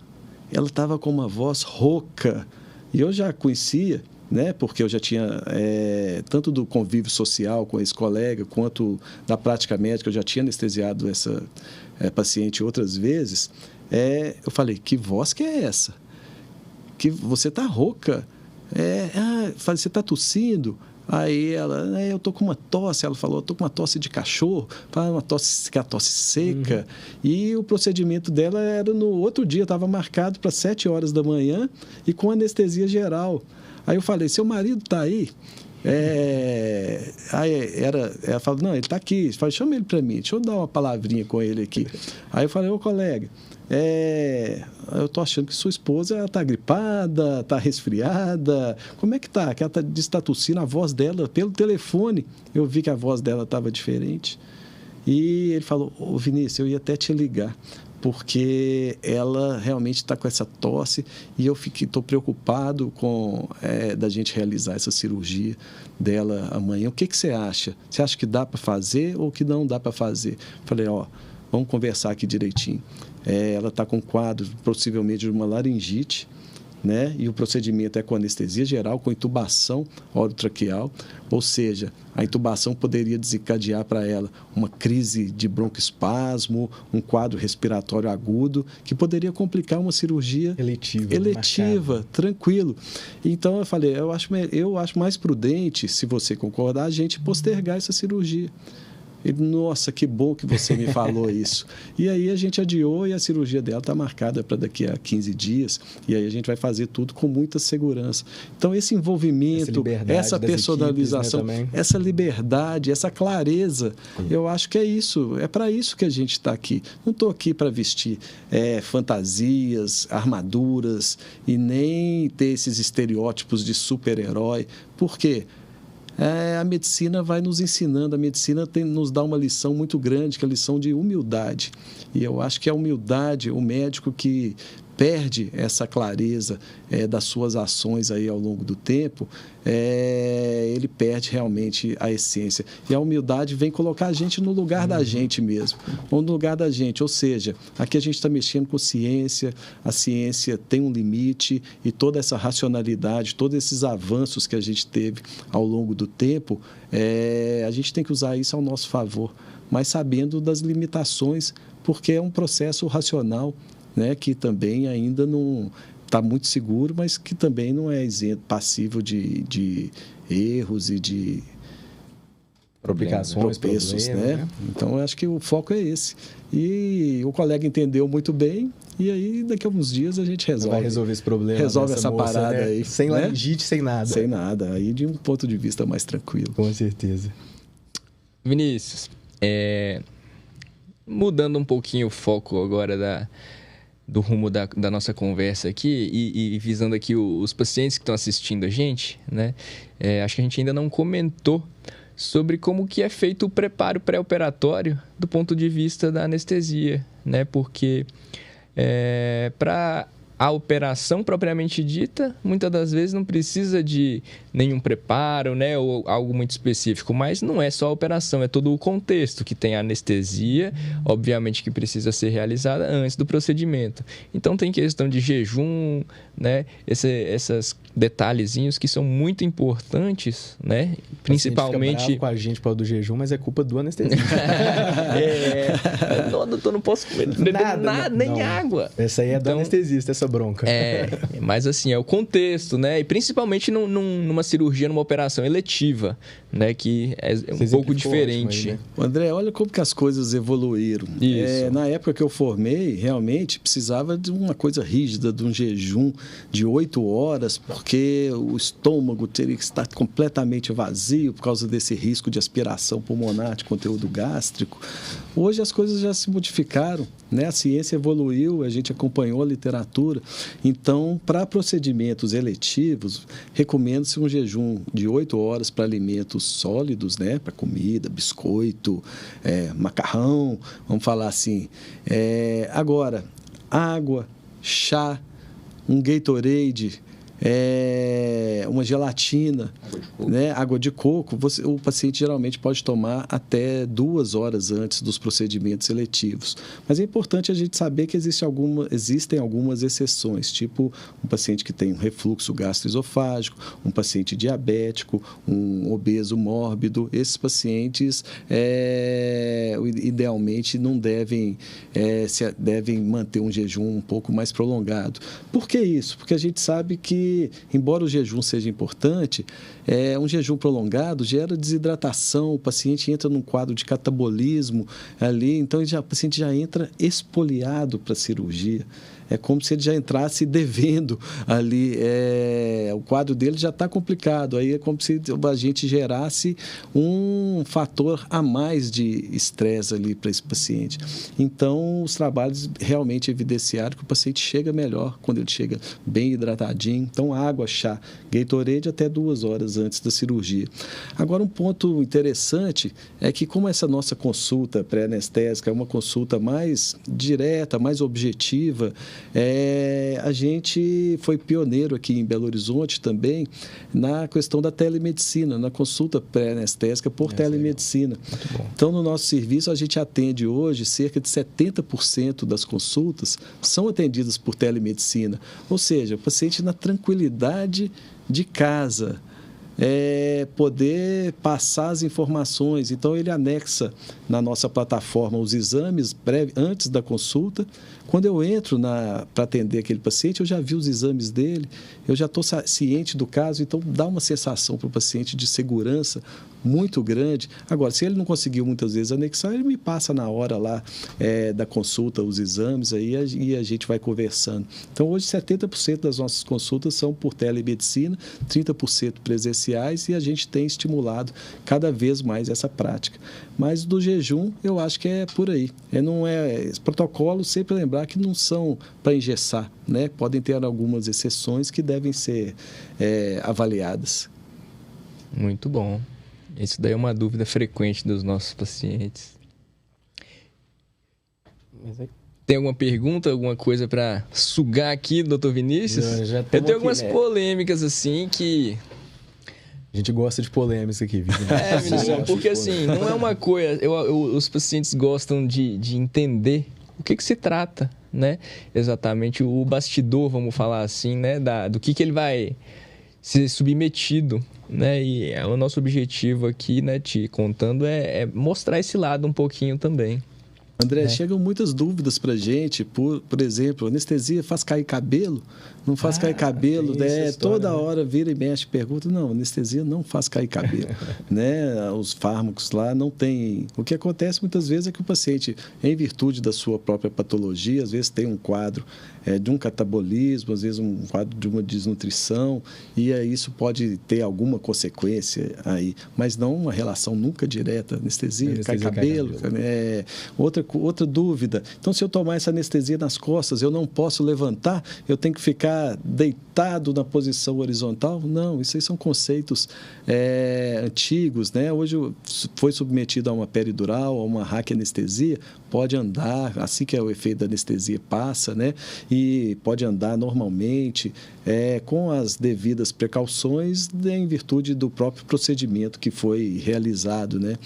ela estava com uma voz rouca. E eu já conhecia, né, porque eu já tinha, tanto do convívio social com esse colega, quanto da prática médica, eu já tinha anestesiado essa paciente outras vezes. Eu falei, que voz que é essa? Que você está rouca. Você está tossindo? Aí ela, eu estou com uma tosse. Ela falou, estou com uma tosse de cachorro, uma tosse, que é a tosse seca. Uhum. E o procedimento dela era no outro dia, estava marcado para 7 horas da manhã e com anestesia geral. Aí eu falei, seu marido está aí? Ela falou, não, ele está aqui. Eu falei, chama ele para mim, deixa eu dar uma palavrinha com ele aqui. Aí eu falei, ô colega, eu estou achando que sua esposa está gripada, está resfriada. Como é que está? Que ela está tossindo, a voz dela, pelo telefone, eu vi que a voz dela estava diferente. E ele falou, ô Vinícius, eu ia até te ligar, porque ela realmente está com essa tosse e eu estou preocupado com da gente realizar essa cirurgia dela amanhã. O que você acha? Você acha que dá para fazer ou que não dá para fazer? Falei, vamos conversar aqui direitinho. Ela está com um quadro, possivelmente, de uma laringite, né? E o procedimento é com anestesia geral, com intubação orotraqueal, ou seja, a intubação poderia desencadear para ela uma crise de broncoespasmo, um quadro respiratório agudo, que poderia complicar uma cirurgia eletiva, tranquilo. Então, eu falei, eu acho mais prudente, se você concordar, a gente postergar essa cirurgia. Ele, nossa, que bom que você me falou isso. E aí a gente adiou e a cirurgia dela está marcada para daqui a 15 dias. E aí a gente vai fazer tudo com muita segurança. Então, esse envolvimento, essa personalização, equipes, né, essa liberdade, essa clareza, eu acho que é isso. É para isso que a gente está aqui. Não estou aqui para vestir fantasias, armaduras e nem ter esses estereótipos de super-herói. Por quê? A medicina vai nos ensinando, a medicina nos dá uma lição muito grande, que é a lição de humildade. E eu acho que a humildade, o médico que perde essa clareza das suas ações aí ao longo do tempo, ele perde realmente a essência. E a humildade vem colocar a gente no lugar da gente mesmo, ou no lugar da gente. Ou seja, aqui a gente está mexendo com ciência, a ciência tem um limite e toda essa racionalidade, todos esses avanços que a gente teve ao longo do tempo, a gente tem que usar isso ao nosso favor, mas sabendo das limitações, porque é um processo racional, né, que também ainda não está muito seguro, mas que também não é passível de erros e de tropeços, né? Então, eu acho que o foco é esse. E o colega entendeu muito bem, e aí daqui a alguns dias a gente resolve. Vai resolver esse problema. Resolve essa moça, parada, né? Aí. Sem laringite, sem nada. Sem nada. Aí de um ponto de vista mais tranquilo. Com certeza. Vinícius, mudando um pouquinho o foco agora do rumo da nossa conversa aqui e visando aqui os pacientes que estão assistindo a gente, né? Acho que a gente ainda não comentou sobre como que é feito o preparo pré-operatório do ponto de vista da anestesia, né? Porque para a operação propriamente dita, muitas das vezes não precisa de nenhum preparo, né, ou algo muito específico, mas não é só a operação, é todo o contexto que tem a anestesia, obviamente que precisa ser realizada antes do procedimento. Então tem questão de jejum, né, essas detalhezinhos que são muito importantes, né? Principalmente... Fica bravo com a gente por causa do jejum, mas é culpa do anestesista. Não, doutor, não posso comer nada, nem água. Essa aí é do anestesista, essa bronca. Mas assim, é o contexto, né? E principalmente numa cirurgia, numa operação eletiva, né? Que é um pouco diferente. Aí, né? André, olha como que as coisas evoluíram. Na época que eu formei, realmente precisava de uma coisa rígida, de um jejum de 8 horas, porque o estômago teria que estar completamente vazio por causa desse risco de aspiração pulmonar, de conteúdo gástrico. Hoje as coisas já se modificaram, né? A ciência evoluiu, a gente acompanhou a literatura. Então, para procedimentos eletivos, recomenda-se um jejum de 8 horas para alimentos sólidos, né? Para comida, biscoito, macarrão, vamos falar assim. Agora, água, chá, um Gatorade, uma gelatina, água de coco, o paciente geralmente pode tomar até 2 horas antes dos procedimentos eletivos. Mas é importante a gente saber que existem algumas exceções, tipo um paciente que tem um refluxo gastroesofágico, um paciente diabético, um obeso mórbido. Esses pacientes, idealmente, não devem manter um jejum um pouco mais prolongado. Por que isso? Porque a gente sabe que, embora o jejum seja importante, um jejum prolongado gera desidratação, o paciente entra num quadro de catabolismo ali, então o paciente já entra espoliado para a cirurgia. É como se ele já entrasse devendo ali, o quadro dele já está complicado, aí é como se a gente gerasse um fator a mais de estresse ali para esse paciente. Então, os trabalhos realmente evidenciaram que o paciente chega melhor quando ele chega bem hidratadinho. Então, água, chá, Gatorade até 2 horas antes da cirurgia. Agora, um ponto interessante é que, como essa nossa consulta pré-anestésica é uma consulta mais direta, mais objetiva, a gente foi pioneiro aqui em Belo Horizonte também na questão da telemedicina, na consulta pré-anestésica por telemedicina. Então, no nosso serviço, a gente atende hoje cerca de 70% das consultas são atendidas por telemedicina. Ou seja, o paciente na tranquilidade de casa, poder passar as informações. Então, ele anexa na nossa plataforma os exames antes da consulta. Quando eu entro para atender aquele paciente, eu já vi os exames dele, eu já estou ciente do caso, então dá uma sensação para o paciente de segurança muito grande. Agora, se ele não conseguiu muitas vezes anexar, ele me passa na hora lá da consulta os exames aí, e a gente vai conversando. Então, hoje 70% das nossas consultas são por telemedicina, 30% presenciais, e a gente tem estimulado cada vez mais essa prática. Mas do jejum, eu acho que é por aí. Esse protocolo, sempre lembrar que não são para engessar, né? Podem ter algumas exceções que devem ser avaliadas. Muito bom. Isso daí é uma dúvida frequente dos nossos pacientes. Tem alguma pergunta, alguma coisa para sugar aqui, doutor Vinícius? Eu tenho algumas polêmicas assim que... A gente gosta de polêmicas aqui, viu? Vinícius, porque assim, não é uma coisa... os pacientes gostam de entender o que se trata, né? Exatamente o bastidor, vamos falar assim, né? Do que ele vai ser submetido, né? E o nosso objetivo aqui, né, te contando, é mostrar esse lado um pouquinho também. André, chegam muitas dúvidas para a gente, por exemplo, anestesia faz cair cabelo? Não faz cair cabelo, né? Toda hora vira e mexe, pergunta. Não, anestesia não faz cair cabelo, né? Os fármacos lá não tem... O que acontece muitas vezes é que o paciente, em virtude da sua própria patologia, às vezes tem um quadro de um catabolismo, às vezes um quadro de uma desnutrição, e aí isso pode ter alguma consequência aí, mas não uma relação nunca direta. Anestesia cai cabelo. Outra dúvida. Então, se eu tomar essa anestesia nas costas, eu não posso levantar? Eu tenho que ficar deitado na posição horizontal? Não, isso aí são conceitos antigos, né? Hoje foi submetido a uma peridural, a uma raquianestesia, pode andar, assim que o efeito da anestesia passa, né? E pode andar normalmente, com as devidas precauções, em virtude do próprio procedimento que foi realizado, né?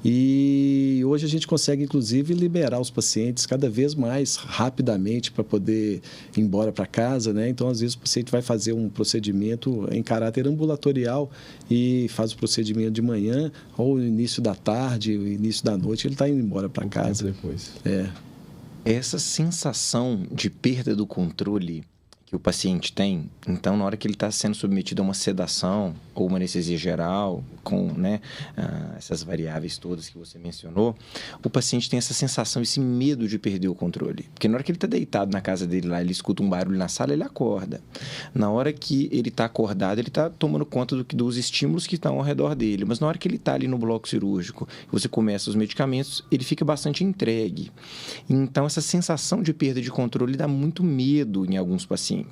E hoje a gente consegue, inclusive, liberar os pacientes cada vez mais rapidamente para poder ir embora para casa, né? Então, às vezes, o paciente vai fazer um procedimento em caráter ambulatorial e faz o procedimento de manhã ou no início da tarde, o início da noite, ele está indo embora para casa. Depois. Essa sensação de perda do controle que o paciente tem, então, na hora que ele está sendo submetido a uma sedação ou uma anestesia geral, com, né, essas variáveis todas que você mencionou, o paciente tem essa sensação, esse medo de perder o controle. Porque na hora que ele está deitado na casa dele lá, ele escuta um barulho na sala, ele acorda. Na hora que ele está acordado, ele está tomando conta dos estímulos que estão ao redor dele. Mas na hora que ele está ali no bloco cirúrgico, você começa os medicamentos, ele fica bastante entregue. Então, essa sensação de perda de controle dá muito medo em alguns pacientes.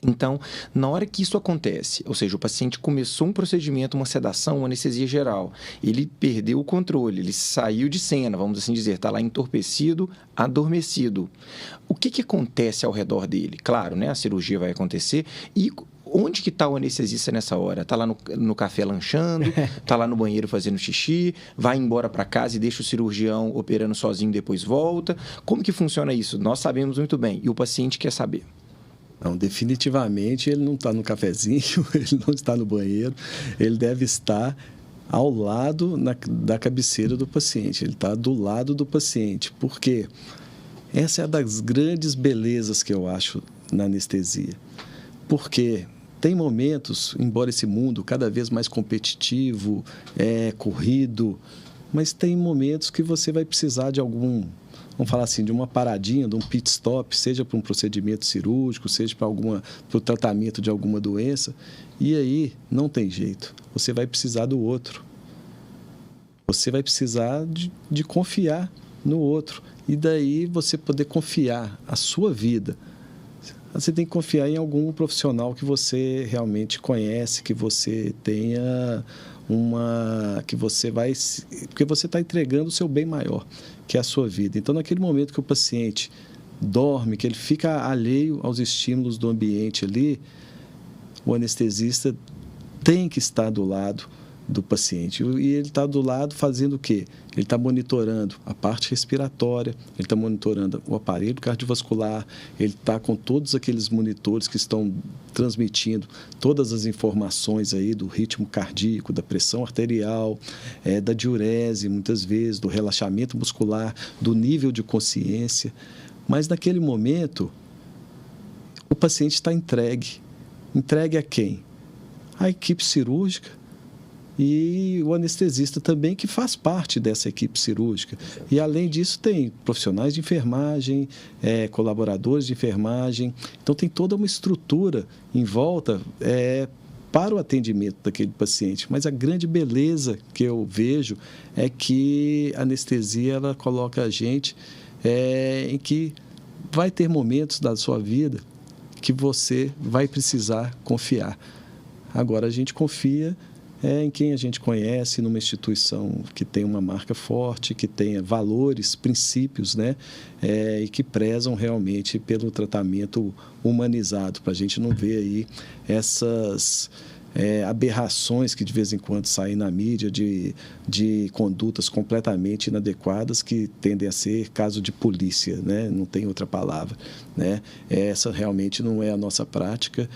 Então, na hora que isso acontece, ou seja, o paciente começou um procedimento, uma sedação, uma anestesia geral, ele perdeu o controle, ele saiu de cena, vamos assim dizer, está lá entorpecido, adormecido. O que acontece ao redor dele? Claro, né, a cirurgia vai acontecer e onde que está o anestesista nessa hora? Está lá no café lanchando, está lá no banheiro fazendo xixi, vai embora para casa e deixa o cirurgião operando sozinho, depois volta. Como que funciona isso? Nós sabemos muito bem e o paciente quer saber. Não, definitivamente ele não está no cafezinho, ele não está no banheiro, ele deve estar ao lado da cabeceira do paciente, ele está do lado do paciente. Por quê? Essa é uma das grandes belezas que eu acho na anestesia. Porque tem momentos, embora esse mundo cada vez mais competitivo, corrido, mas tem momentos que você vai precisar de vamos falar assim, de uma paradinha, de um pit stop, seja para um procedimento cirúrgico, seja para o tratamento de alguma doença, e aí não tem jeito, você vai precisar do outro. Você vai precisar de confiar no outro, e daí você poder confiar a sua vida. Você tem que confiar em algum profissional que você realmente conhece, que você tenha porque você está entregando o seu bem maior, que é a sua vida. Então, naquele momento que o paciente dorme, que ele fica alheio aos estímulos do ambiente ali, o anestesista tem que estar do lado do paciente. E ele está do lado fazendo o quê? Ele está monitorando a parte respiratória, ele está monitorando o aparelho cardiovascular, ele está com todos aqueles monitores que estão transmitindo todas as informações aí do ritmo cardíaco, da pressão arterial, da diurese, muitas vezes, do relaxamento muscular, do nível de consciência. Mas, naquele momento, o paciente está entregue. Entregue a quem? A equipe cirúrgica, e o anestesista também, que faz parte dessa equipe cirúrgica. E, além disso, tem profissionais de enfermagem, colaboradores de enfermagem. Então, tem toda uma estrutura em volta para o atendimento daquele paciente. Mas a grande beleza que eu vejo é que a anestesia ela coloca a gente em que vai ter momentos da sua vida que você vai precisar confiar. Agora, a gente confia em quem a gente conhece, numa instituição que tem uma marca forte, que tenha valores, princípios, né? E que prezam realmente pelo tratamento humanizado, para a gente não ver aí essas aberrações que de vez em quando saem na mídia de condutas completamente inadequadas que tendem a ser caso de polícia, né? Não tem outra palavra, né? Essa realmente não é a nossa prática,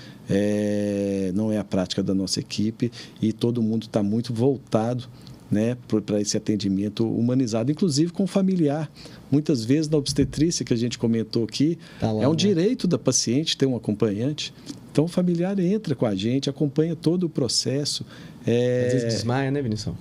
não é a prática da nossa equipe, e todo mundo está muito voltado, né, para esse atendimento humanizado, inclusive com o familiar. Muitas vezes na obstetrícia que a gente comentou aqui, é um direito da paciente ter um acompanhante. Então, o familiar entra com a gente, acompanha todo o processo. Às vezes desmaia, né, Vinição?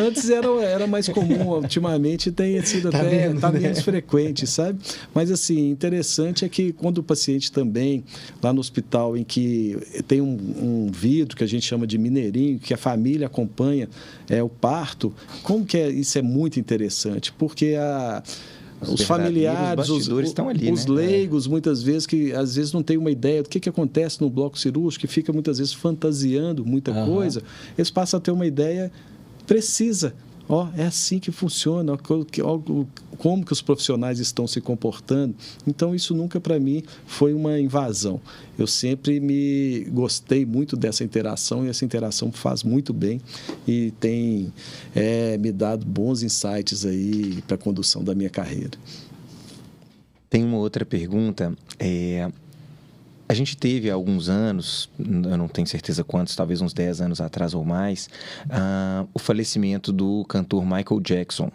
Antes era mais comum, ultimamente tem sido até menos frequente, sabe? Mas, assim, interessante é que quando o paciente também, lá no hospital, em que tem um vidro que a gente chama de mineirinho, que a família acompanha o parto, como que isso é muito interessante, porque os familiares, estão ali, os leigos, muitas vezes, que às vezes não têm uma ideia do que acontece no bloco cirúrgico, que fica muitas vezes fantasiando muita coisa, eles passam a ter uma ideia precisa. é assim que funciona, como que os profissionais estão se comportando. Então, isso nunca para mim foi uma invasão. Eu sempre gostei muito dessa interação e essa interação faz muito bem e tem me dado bons insights aí para a condução da minha carreira. Tem uma outra pergunta. A gente teve há alguns anos, eu não tenho certeza quantos, talvez uns 10 anos atrás ou mais, o falecimento do cantor Michael Jackson.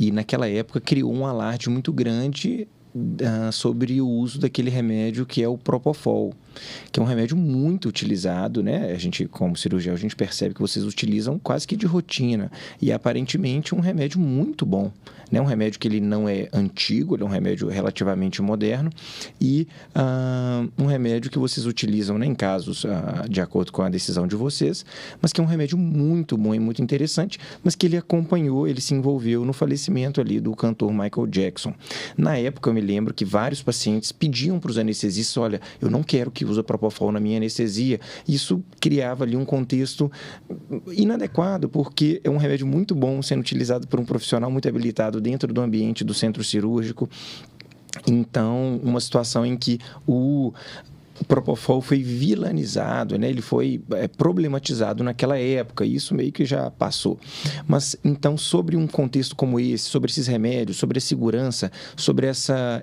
E naquela época criou um alarde muito grande sobre o uso daquele remédio que é o Propofol, que é um remédio muito utilizado, né? A gente, como cirurgião, a gente percebe que vocês utilizam quase que de rotina e aparentemente um remédio muito bom, né? Um remédio que ele não é antigo, ele é um remédio relativamente moderno e um remédio que vocês utilizam, né, em casos de acordo com a decisão de vocês, mas que é um remédio muito bom e muito interessante, mas que ele se envolveu no falecimento ali do cantor Michael Jackson. Na época, eu me lembro que vários pacientes pediam para os anestesistas, olha, eu não quero que use Propofol na minha anestesia. Isso criava ali um contexto inadequado, porque é um remédio muito bom sendo utilizado por um profissional muito habilitado dentro do ambiente do centro cirúrgico. Então, uma situação em que o Propofol foi vilanizado, né? Ele foi problematizado naquela época, e isso meio que já passou. Mas, então, sobre um contexto como esse, sobre esses remédios, sobre a segurança, sobre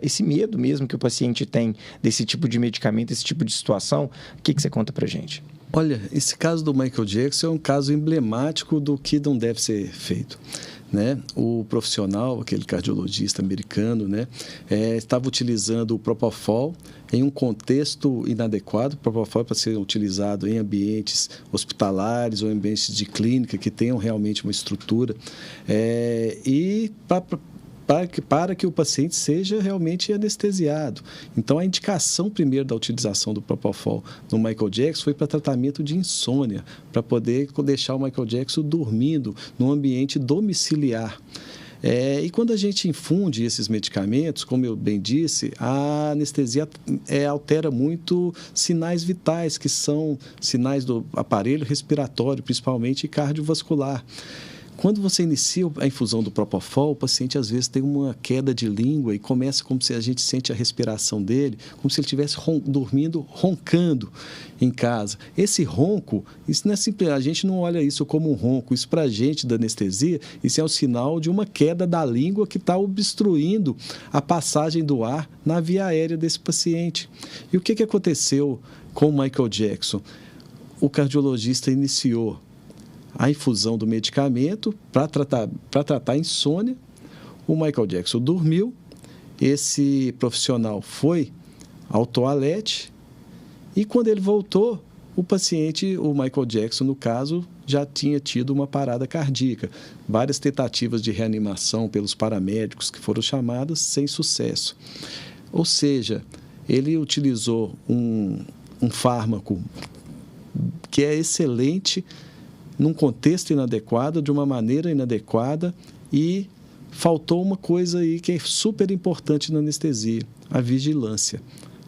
esse medo mesmo que o paciente tem desse tipo de medicamento, esse tipo de situação, o que você conta pra gente? Olha, esse caso do Michael Jackson é um caso emblemático do que não deve ser feito. Né? O profissional, aquele cardiologista americano, né, estava utilizando o Propofol em um contexto inadequado. O Propofol é para ser utilizado em ambientes hospitalares ou em ambientes de clínica que tenham realmente uma estrutura e para que o paciente seja realmente anestesiado. Então, a indicação primeiro da utilização do Propofol no Michael Jackson foi para tratamento de insônia, para poder deixar o Michael Jackson dormindo num ambiente domiciliar. E quando a gente infunde esses medicamentos, como eu bem disse, a anestesia altera muito sinais vitais, que são sinais do aparelho respiratório, principalmente cardiovascular. Quando você inicia a infusão do Propofol, o paciente às vezes tem uma queda de língua e começa como se a gente sente a respiração dele, como se ele estivesse dormindo, roncando em casa. Esse ronco, isso não é simples, a gente não olha isso como um ronco, isso para a gente da anestesia, isso é um sinal de uma queda da língua que está obstruindo a passagem do ar na via aérea desse paciente. E o que aconteceu com o Michael Jackson? O cardiologista iniciou a infusão do medicamento para tratar a insônia. O Michael Jackson dormiu, esse profissional foi ao toalete e quando ele voltou, o Michael Jackson, no caso, já tinha tido uma parada cardíaca. Várias tentativas de reanimação pelos paramédicos que foram chamadas sem sucesso. Ou seja, ele utilizou um fármaco que é excelente num contexto inadequado, de uma maneira inadequada, e faltou uma coisa aí que é super importante na anestesia, a vigilância.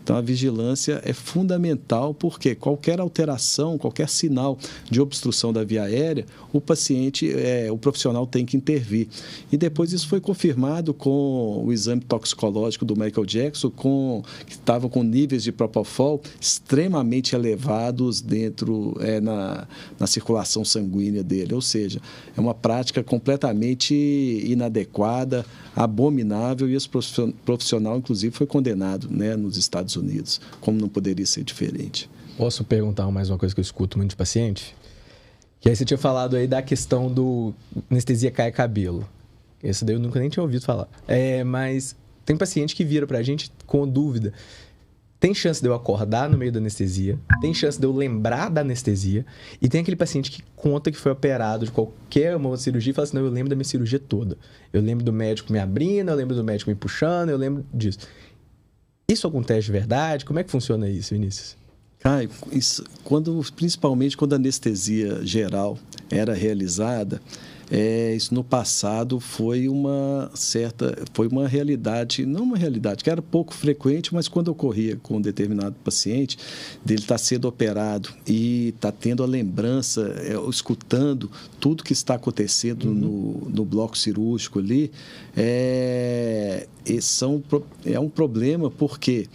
Então, a vigilância é fundamental porque qualquer alteração, qualquer sinal de obstrução da via aérea, o profissional tem que intervir. E depois isso foi confirmado com o exame toxicológico do Michael Jackson, que estava com níveis de Propofol extremamente elevados na circulação sanguínea dele. Ou seja, é uma prática completamente inadequada, abominável, e esse profissional, inclusive, foi condenado, né, nos Estados Unidos, como não poderia ser diferente. Posso perguntar mais uma coisa que eu escuto muito de paciente? Que aí você tinha falado aí da questão do anestesia cai cabelo. Esse daí eu nunca nem tinha ouvido falar. Mas tem paciente que vira pra gente com dúvida. Tem chance de eu acordar no meio da anestesia, tem chance de eu lembrar da anestesia, e tem aquele paciente que conta que foi operado de qualquer uma cirurgia e fala assim, não, eu lembro da minha cirurgia toda. Eu lembro do médico me abrindo, eu lembro do médico me puxando, eu lembro disso. Isso acontece de verdade? Como é que funciona isso, Vinícius? Caio, principalmente quando a anestesia geral era realizada, isso no passado foi uma realidade, não uma realidade, que era pouco frequente, mas quando ocorria com um determinado paciente, dele estar sendo operado e estar tendo a lembrança, escutando tudo que está acontecendo no bloco cirúrgico ali, é um problema, porque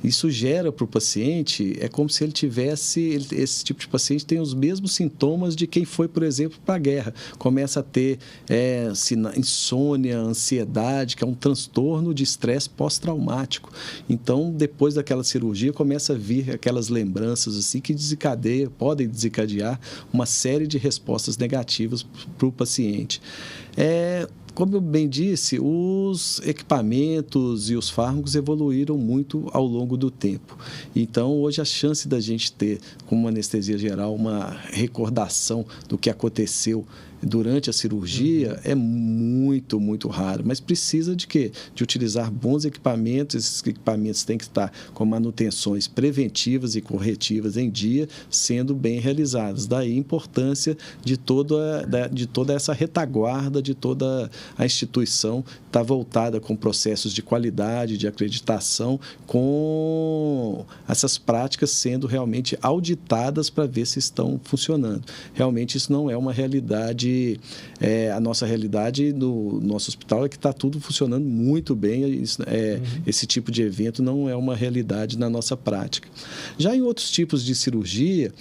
isso gera para o paciente, é como se ele tivesse, esse tipo de paciente tem os mesmos sintomas de quem foi, por exemplo, para a guerra. Começa a ter insônia, ansiedade, que é um transtorno de estresse pós-traumático. Então, depois daquela cirurgia, começa a vir aquelas lembranças assim que podem desencadear uma série de respostas negativas para o paciente. Como eu bem disse, os equipamentos e os fármacos evoluíram muito ao longo do tempo. Então, hoje, a chance da gente ter, como anestesia geral, uma recordação do que aconteceu durante a cirurgia é muito, muito raro. Mas precisa de quê? De utilizar bons equipamentos. Esses equipamentos têm que estar com manutenções preventivas e corretivas em dia, sendo bem realizadas. Daí a importância de toda essa retaguarda, de toda a instituição estar voltada com processos de qualidade, de acreditação, com essas práticas sendo realmente auditadas para ver se estão funcionando. Realmente isso não é uma realidade. A nossa realidade no nosso hospital é que está tudo funcionando muito bem. Esse tipo de evento não é uma realidade na nossa prática. Já em outros tipos de cirurgia,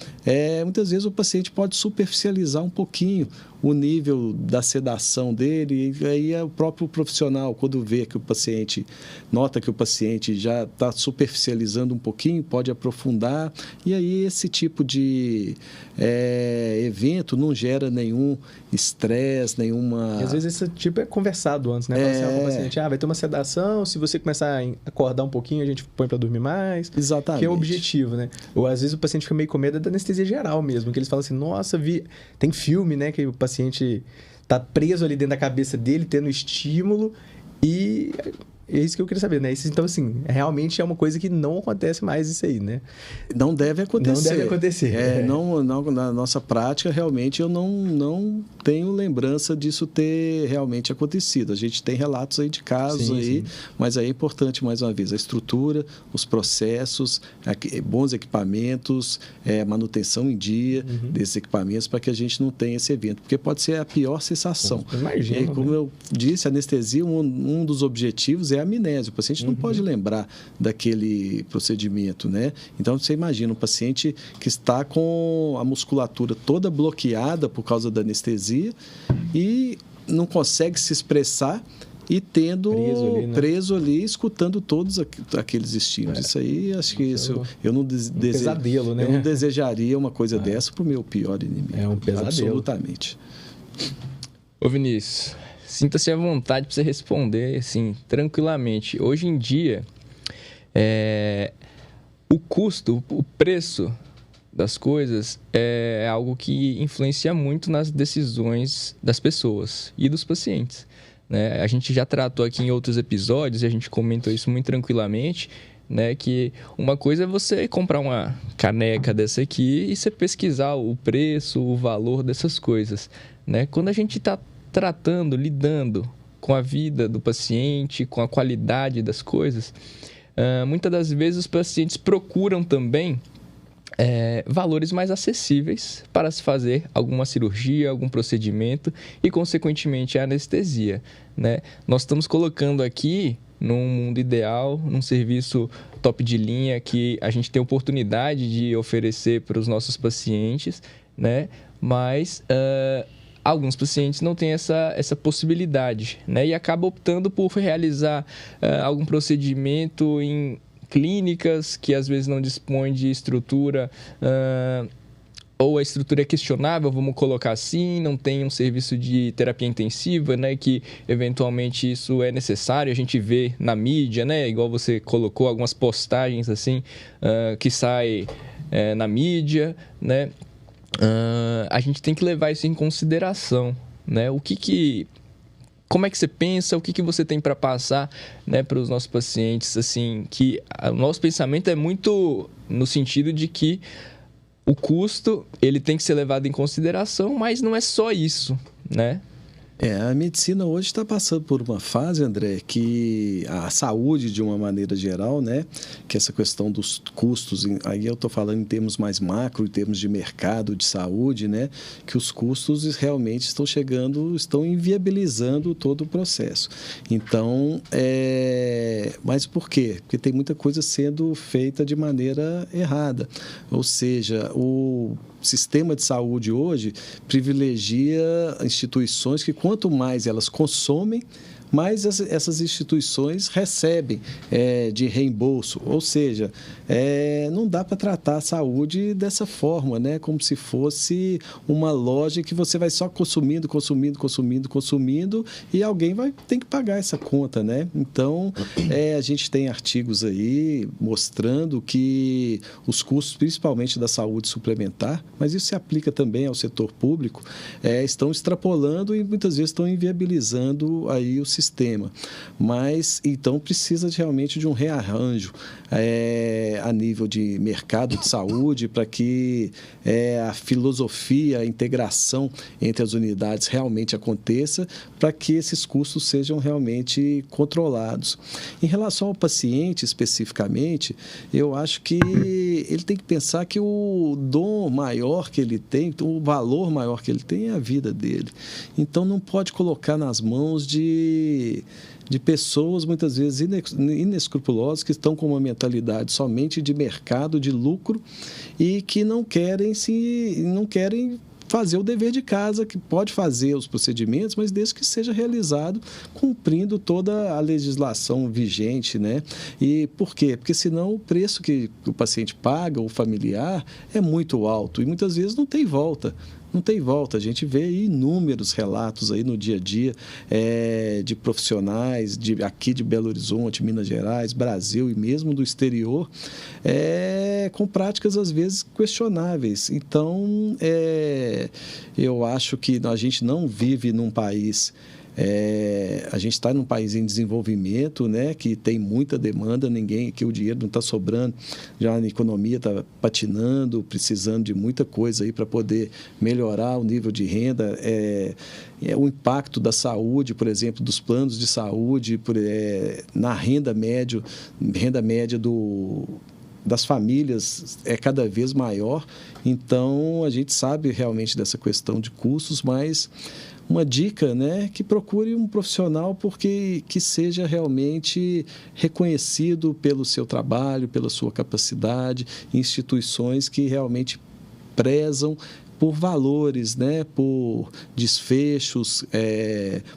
muitas vezes o paciente pode superficializar um pouquinho o nível da sedação dele, e aí é o próprio profissional, quando vê que o paciente, nota que o paciente já está superficializando um pouquinho, pode aprofundar, e aí esse tipo de evento não gera nenhum estresse, nenhuma... E às vezes esse tipo é conversado antes, né? Fala com o paciente, vai ter uma sedação, se você começar a acordar um pouquinho, a gente põe para dormir mais. Exatamente. Que é o objetivo, né? Ou às vezes o paciente fica meio com medo da anestesia geral mesmo, que eles falam assim, nossa, tem filme, né, que o paciente tá preso ali dentro da cabeça dele, tendo estímulo, e é isso que eu queria saber, né? Então, assim, realmente é uma coisa que não acontece mais isso aí, né? Não deve acontecer. Não deve acontecer. Não, na nossa prática, realmente, eu não tenho lembrança disso ter realmente acontecido. A gente tem relatos aí de casos sim. Mas aí é importante, mais uma vez, a estrutura, os processos, bons equipamentos, manutenção em dia desses equipamentos para que a gente não tenha esse evento. Porque pode ser a pior sensação. Imagina. Como eu disse, a anestesia, um dos objetivos é a amnésia. O paciente não pode lembrar daquele procedimento, né? Então, você imagina um paciente que está com a musculatura toda bloqueada por causa da anestesia e não consegue se expressar e tendo preso ali, escutando todos aqueles estímulos. Isso aí, acho que eu não pesadelo, né? Eu não desejaria uma coisa dessa para o meu pior inimigo. É um pesadelo. Absolutamente. Ô Vinícius, sinta-se à vontade para você responder, assim, tranquilamente. Hoje em dia, o custo, o preço das coisas é algo que influencia muito nas decisões das pessoas e dos pacientes, né? A gente já tratou aqui em outros episódios e a gente comentou isso muito tranquilamente, né? Que uma coisa é você comprar uma caneca dessa aqui e você pesquisar o preço, o valor dessas coisas, né? Quando a gente está lidando com a vida do paciente, com a qualidade das coisas, muitas das vezes os pacientes procuram também valores mais acessíveis para se fazer alguma cirurgia, algum procedimento e, consequentemente, a anestesia, né? Nós estamos colocando aqui, num mundo ideal, num serviço top de linha que a gente tem oportunidade de oferecer para os nossos pacientes, né? Mas alguns pacientes não têm essa possibilidade, né? E acabam optando por realizar algum procedimento em clínicas que às vezes não dispõem de estrutura, ou a estrutura é questionável, vamos colocar assim, não tem um serviço de terapia intensiva, né, que eventualmente isso é necessário, a gente vê na mídia, né, igual você colocou algumas postagens assim, que sai na mídia, né, a gente tem que levar isso em consideração, né, como é que você pensa, o que você tem para passar, né, para os nossos pacientes, assim, que o nosso pensamento é muito no sentido de que o custo, ele tem que ser levado em consideração, mas não é só isso, né? A medicina hoje está passando por uma fase, André, que a saúde, de uma maneira geral, né, que essa questão dos custos, aí eu estou falando em termos mais macro, em termos de mercado, de saúde, né, que os custos realmente estão inviabilizando todo o processo. Então, mas por quê? Porque tem muita coisa sendo feita de maneira errada. Ou seja, o sistema de saúde hoje privilegia instituições que, quanto mais elas consomem, mais essas instituições recebem de reembolso. Ou seja, não dá para tratar a saúde dessa forma, né? Como se fosse uma loja que você vai só consumindo e alguém vai ter que pagar essa conta, né? Então, a gente tem artigos aí mostrando que os custos, principalmente da saúde suplementar, mas isso se aplica também ao setor público, estão extrapolando e muitas vezes estão inviabilizando aí o sistema. Mas, então, precisa realmente de um rearranjo a nível de mercado de saúde para que a filosofia, a integração entre as unidades realmente aconteça, para que esses custos sejam realmente controlados. Em relação ao paciente especificamente, eu acho que ele tem que pensar que o dom maior que ele tem, o valor maior que ele tem é a vida dele. Então, não pode colocar nas mãos de pessoas, muitas vezes, inescrupulosas, que estão com uma mentalidade somente de mercado, de lucro, e que não querem fazer o dever de casa, que pode fazer os procedimentos, mas desde que seja realizado cumprindo toda a legislação vigente, né? E por quê? Porque senão o preço que o paciente paga, o familiar, é muito alto e muitas vezes não tem volta. Não tem volta. A gente vê inúmeros relatos aí no dia a dia de profissionais aqui de Belo Horizonte, Minas Gerais, Brasil e mesmo do exterior, com práticas às vezes questionáveis. Então, eu acho que a gente não vive num país... a gente está num país em desenvolvimento, né, que tem muita demanda, que o dinheiro não está sobrando, já a economia está patinando, precisando de muita coisa aí para poder melhorar o nível de renda, o impacto da saúde, por exemplo, dos planos de saúde na renda média das famílias é cada vez maior. Então, a gente sabe realmente dessa questão de custos, mas uma dica, né, que procure um profissional que seja realmente reconhecido pelo seu trabalho, pela sua capacidade, instituições que realmente prezam por valores, né, por desfechos,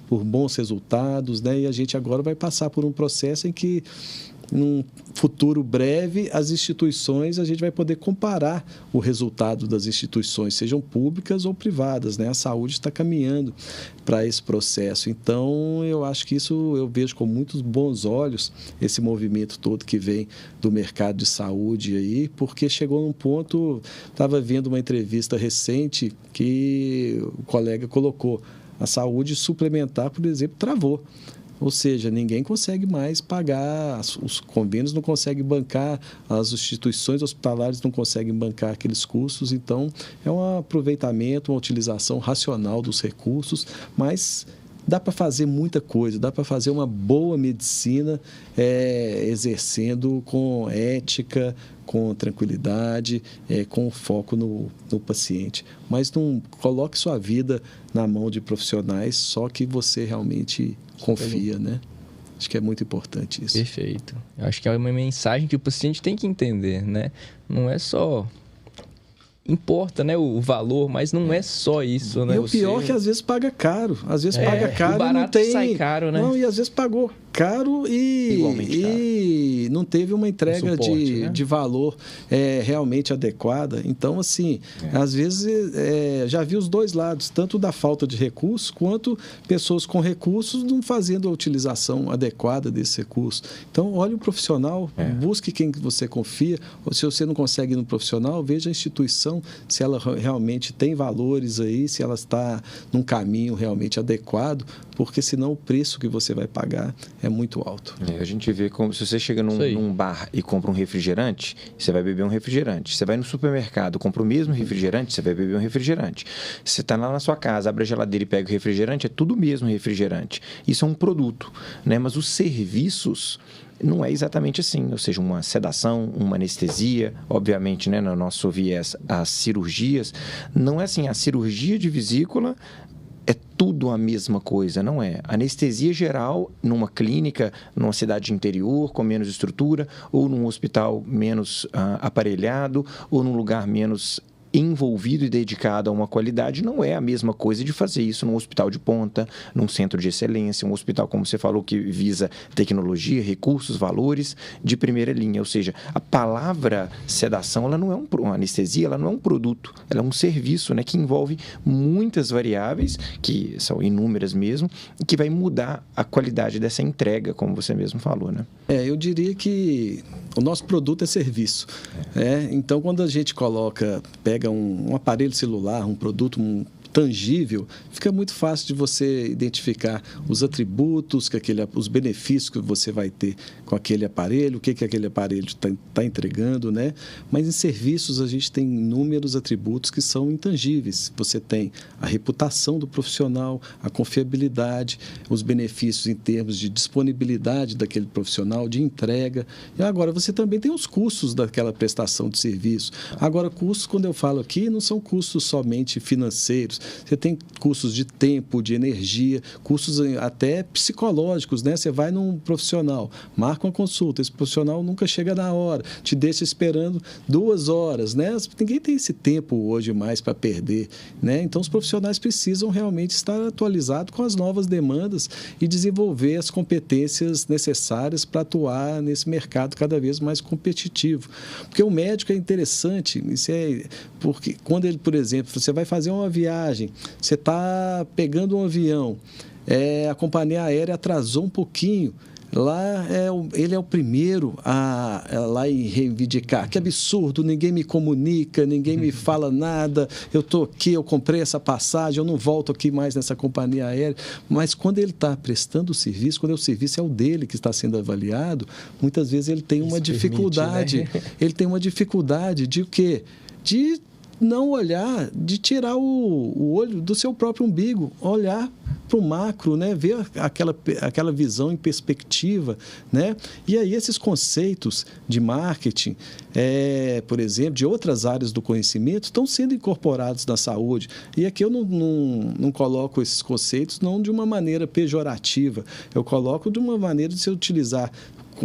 por bons resultados, né, e a gente agora vai passar por um processo em que, num futuro breve, as instituições, a gente vai poder comparar o resultado das instituições, sejam públicas ou privadas, né? A saúde está caminhando para esse processo. Então, eu acho que isso eu vejo com muitos bons olhos, esse movimento todo que vem do mercado de saúde aí, porque chegou num ponto, estava vendo uma entrevista recente que o colega colocou, a saúde suplementar, por exemplo, travou. Ou seja, ninguém consegue mais pagar, os convênios não conseguem bancar, as instituições hospitalares não conseguem bancar aqueles custos. Então, é um aproveitamento, uma utilização racional dos recursos, mas dá para fazer muita coisa, dá para fazer uma boa medicina exercendo com ética, com tranquilidade, com foco no paciente. Mas não coloque sua vida na mão de profissionais só que você realmente confia, né? Acho que é muito importante isso. Perfeito. Eu acho que é uma mensagem que o paciente tem que entender, né? Não é só... Importa, né, o valor, mas não é só isso, né? E o pior é que às vezes paga caro. Às vezes paga caro, o barato não tem... sai caro, né? Não, e às vezes pagou caro e não teve uma entrega suporte, de valor realmente adequada. Então, assim, às vezes já vi os dois lados, tanto da falta de recursos, quanto pessoas com recursos não fazendo a utilização adequada desse recurso. Então, olhe o profissional, busque quem você confia, ou se você não consegue ir no profissional, veja a instituição, se ela realmente tem valores aí, se ela está num caminho realmente adequado, porque senão o preço que você vai pagar é muito alto. A gente vê como se você chega num bar e compra um refrigerante, você vai beber um refrigerante. Você vai no supermercado, compra o mesmo refrigerante, você vai beber um refrigerante. Você está lá na sua casa, abre a geladeira e pega o refrigerante, é tudo o mesmo refrigerante. Isso é um produto, né? Mas os serviços não é exatamente assim, ou seja, uma sedação, uma anestesia, obviamente, né, no nosso viés, as cirurgias, não é assim, a cirurgia de vesícula é tudo a mesma coisa, não é? Anestesia geral numa clínica, numa cidade interior com menos estrutura, ou num hospital menos aparelhado, ou num lugar menos envolvido e dedicado a uma qualidade, não é a mesma coisa de fazer isso num hospital de ponta, num centro de excelência, um hospital, como você falou, que visa tecnologia, recursos, valores de primeira linha. Ou seja, a palavra sedação, ela não é uma anestesia, ela não é um produto, ela é um serviço, né, que envolve muitas variáveis, que são inúmeras mesmo, e que vai mudar a qualidade dessa entrega, como você mesmo falou, né? Eu diria que o nosso produto é serviço. Então, quando a gente pega um aparelho celular, um produto tangível, fica muito fácil de você identificar os atributos, os benefícios que você vai ter com aquele aparelho, o que aquele aparelho está entregando, né? Mas em serviços a gente tem inúmeros atributos que são intangíveis. Você tem a reputação do profissional, a confiabilidade, os benefícios em termos de disponibilidade daquele profissional, de entrega. E agora você também tem os custos daquela prestação de serviço. Agora, custos, quando eu falo aqui, não são custos somente financeiros. Você tem custos de tempo, de energia, custos até psicológicos, né? Você vai num profissional, marca uma consulta, esse profissional nunca chega na hora, te deixa esperando 2 horas, né? Ninguém tem esse tempo hoje mais para perder, né? Então, os profissionais precisam realmente estar atualizados com as novas demandas e desenvolver as competências necessárias para atuar nesse mercado cada vez mais competitivo. Porque o médico é interessante, porque quando ele, por exemplo, você vai fazer uma viagem, você está pegando um avião, a companhia aérea atrasou um pouquinho, lá ele é o primeiro a lá reivindicar. Que absurdo, ninguém me comunica, ninguém me fala nada, eu estou aqui, eu comprei essa passagem, eu não volto aqui mais nessa companhia aérea. Mas quando ele está prestando o serviço, quando o serviço é o dele que está sendo avaliado, muitas vezes ele tem uma dificuldade. Permite, né? Ele tem uma dificuldade de o quê? De não olhar, de tirar o olho do seu próprio umbigo, olhar para o macro, né? Ver aquela visão em perspectiva, né? E aí esses conceitos de marketing, por exemplo, de outras áreas do conhecimento, estão sendo incorporados na saúde. E aqui eu não coloco esses conceitos não de uma maneira pejorativa, eu coloco de uma maneira de se utilizar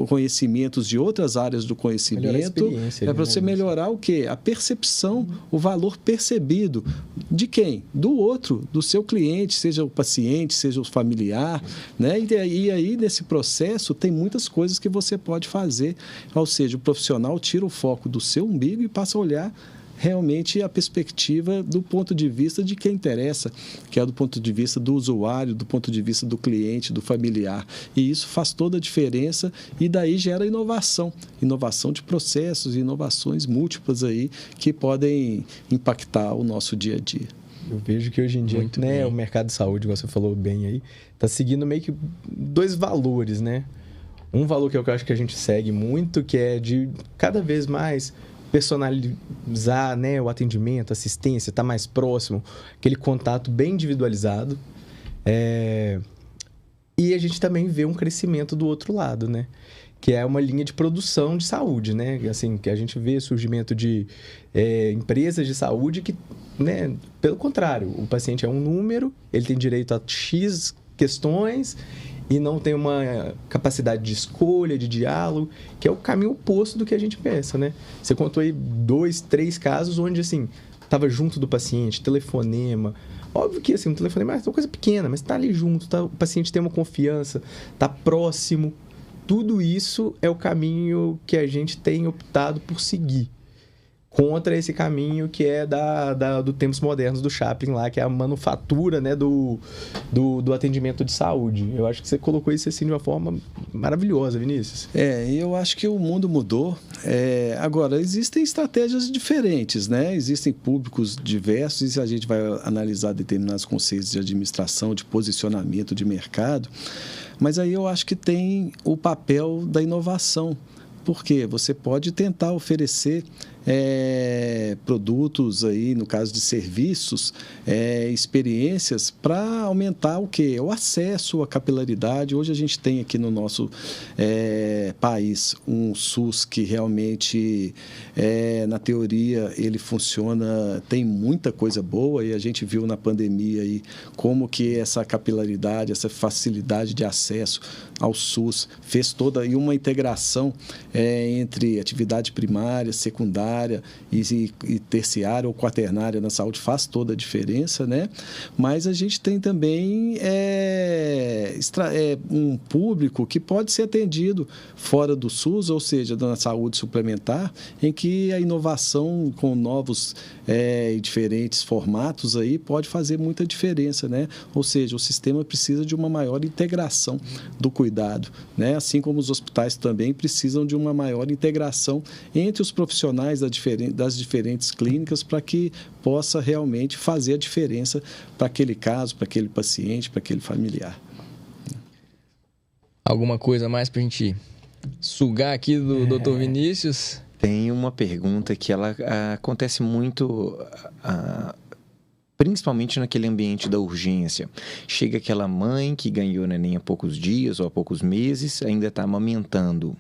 conhecimentos de outras áreas do conhecimento, para você melhorar o quê? A percepção, o valor percebido. De quem? Do outro, do seu cliente, seja o paciente, seja o familiar, né? E aí, nesse processo, tem muitas coisas que você pode fazer. Ou seja, o profissional tira o foco do seu umbigo e passa a olhar realmente a perspectiva do ponto de vista de quem interessa, que é do ponto de vista do usuário, do ponto de vista do cliente, do familiar. E isso faz toda a diferença e daí gera inovação de processos e inovações múltiplas aí que podem impactar o nosso dia a dia. Eu vejo que hoje em dia, né, o mercado de saúde, como você falou bem aí, está seguindo meio que 2 valores, né? Um valor que eu acho que a gente segue muito, que é de cada vez mais personalizar, né, o atendimento, a assistência, estar mais próximo, aquele contato bem individualizado. E a gente também vê um crescimento do outro lado, né? Que é uma linha de produção de saúde, né? Assim, que a gente vê surgimento de empresas de saúde que, né, pelo contrário, o paciente é um número, ele tem direito a X questões e não tem uma capacidade de escolha, de diálogo, que é o caminho oposto do que a gente pensa, né? Você contou aí 2, 3 casos onde, assim, estava junto do paciente, telefonema. Óbvio que, assim, um telefonema é uma coisa pequena, mas está ali junto, o paciente tem uma confiança, está próximo. Tudo isso é o caminho que a gente tem optado por seguir. contra esse caminho que é do Tempos Modernos do Chaplin lá, que é a manufatura, né, do atendimento de saúde. Eu acho que você colocou isso assim de uma forma maravilhosa, Vinícius. Eu acho que o mundo mudou. Agora, existem estratégias diferentes, né? Existem públicos diversos e se a gente vai analisar determinados conceitos de administração, de posicionamento de mercado, mas aí eu acho que tem o papel da inovação. Porque você pode tentar oferecer produtos, aí, no caso de serviços, experiências para aumentar o quê? O acesso, a capilaridade. Hoje a gente tem aqui no nosso país um SUS que realmente, na teoria, ele funciona, tem muita coisa boa e a gente viu na pandemia aí como que essa capilaridade, essa facilidade de acesso ao SUS fez toda aí uma integração entre atividade primária, secundária e terciária ou quaternária na saúde faz toda a diferença, né? Mas a gente tem também um público que pode ser atendido fora do SUS, ou seja, da saúde suplementar, em que a inovação com novos e diferentes formatos aí pode fazer muita diferença, né? Ou seja, o sistema precisa de uma maior integração do cuidado, né? Assim como os hospitais também precisam de uma maior integração entre os profissionais das diferentes clínicas para que possa realmente fazer a diferença para aquele caso, para aquele paciente, para aquele familiar. Alguma coisa mais para a gente sugar aqui do Dr. Vinícius? Tem uma pergunta que ela acontece muito, principalmente naquele ambiente da urgência. Chega aquela mãe que ganhou neném há poucos dias ou há poucos meses, ainda está amamentando.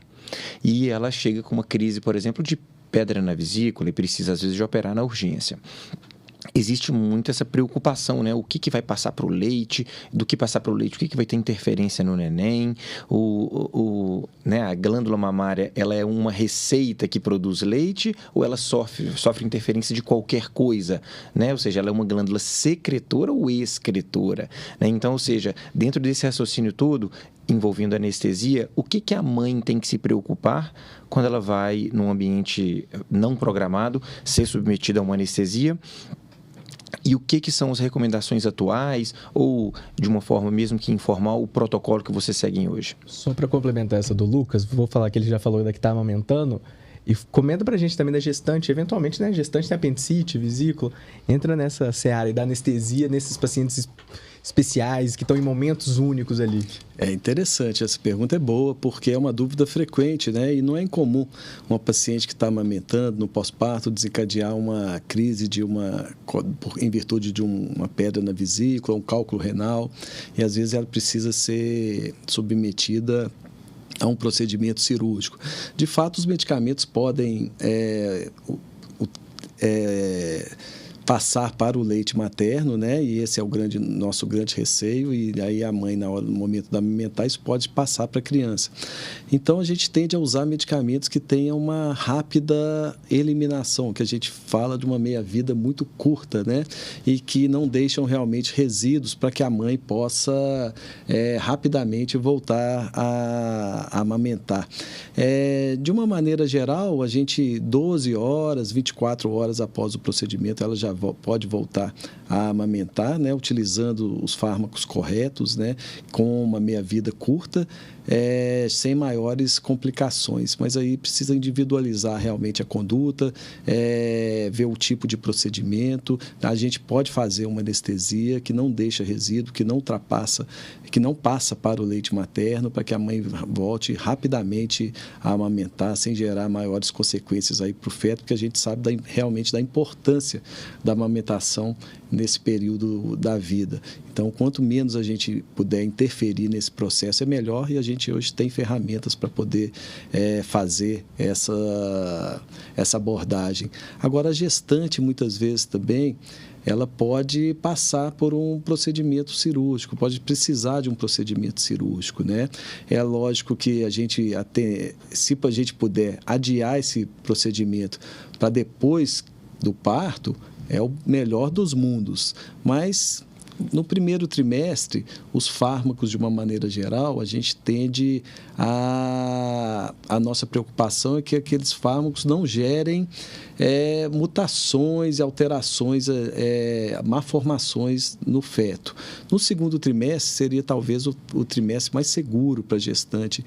E ela chega com uma crise, por exemplo, de pedra na vesícula e precisa, às vezes, de operar na urgência. Existe muito essa preocupação, né? O que vai passar para o leite, do que passar para o leite, o que vai ter interferência no neném, né? A glândula mamária, ela é uma receita que produz leite ou ela sofre interferência de qualquer coisa, né? Ou seja, ela é uma glândula secretora ou excretora, né? Então, ou seja, dentro desse raciocínio todo, envolvendo anestesia, o que a mãe tem que se preocupar quando ela vai num ambiente não programado ser submetida a uma anestesia? E o que são as recomendações atuais ou, de uma forma mesmo que informal, o protocolo que vocês seguem hoje? Só para complementar essa do Lucas, vou falar que ele já falou da que está amamentando. E comenta pra gente também da gestante, eventualmente, né? Gestante tem apendicite, vesícula, entra nessa seara e da anestesia nesses pacientes especiais que estão em momentos únicos ali. É interessante, essa pergunta é boa porque é uma dúvida frequente, né? E não é incomum uma paciente que está amamentando no pós-parto desencadear uma crise em virtude de uma pedra na vesícula, um cálculo renal, e às vezes ela precisa ser submetida a um procedimento cirúrgico. De fato, os medicamentos podem passar para o leite materno, né? E esse é o nosso grande receio, e aí a mãe, no momento da amamentar, isso pode passar para a criança. Então, a gente tende a usar medicamentos que tenham uma rápida eliminação, que a gente fala de uma meia-vida muito curta, né? E que não deixam realmente resíduos para que a mãe possa rapidamente voltar a amamentar. De uma maneira geral, a gente, 12 horas, 24 horas após o procedimento, ela já pode voltar a amamentar, né, utilizando os fármacos corretos, né, com uma meia-vida curta, sem maiores complicações. Mas aí precisa individualizar realmente a conduta, ver o tipo de procedimento. A gente pode fazer uma anestesia que não deixa resíduo, que não passa para o leite materno, para que a mãe volte rapidamente a amamentar, sem gerar maiores consequências aí para o feto, porque a gente sabe realmente da importância da amamentação nesse período da vida. Então, quanto menos a gente puder interferir nesse processo, é melhor, e a gente hoje tem ferramentas para poder fazer essa abordagem. Agora, a gestante, muitas vezes também, ela pode passar por um procedimento cirúrgico, pode precisar de um procedimento cirúrgico, né? É lógico que se a gente puder adiar esse procedimento para depois do parto, é o melhor dos mundos, mas no primeiro trimestre, os fármacos, de uma maneira geral, a gente tende a nossa preocupação é que aqueles fármacos não gerem mutações e alterações, malformações no feto. No segundo trimestre seria talvez o trimestre mais seguro para a gestante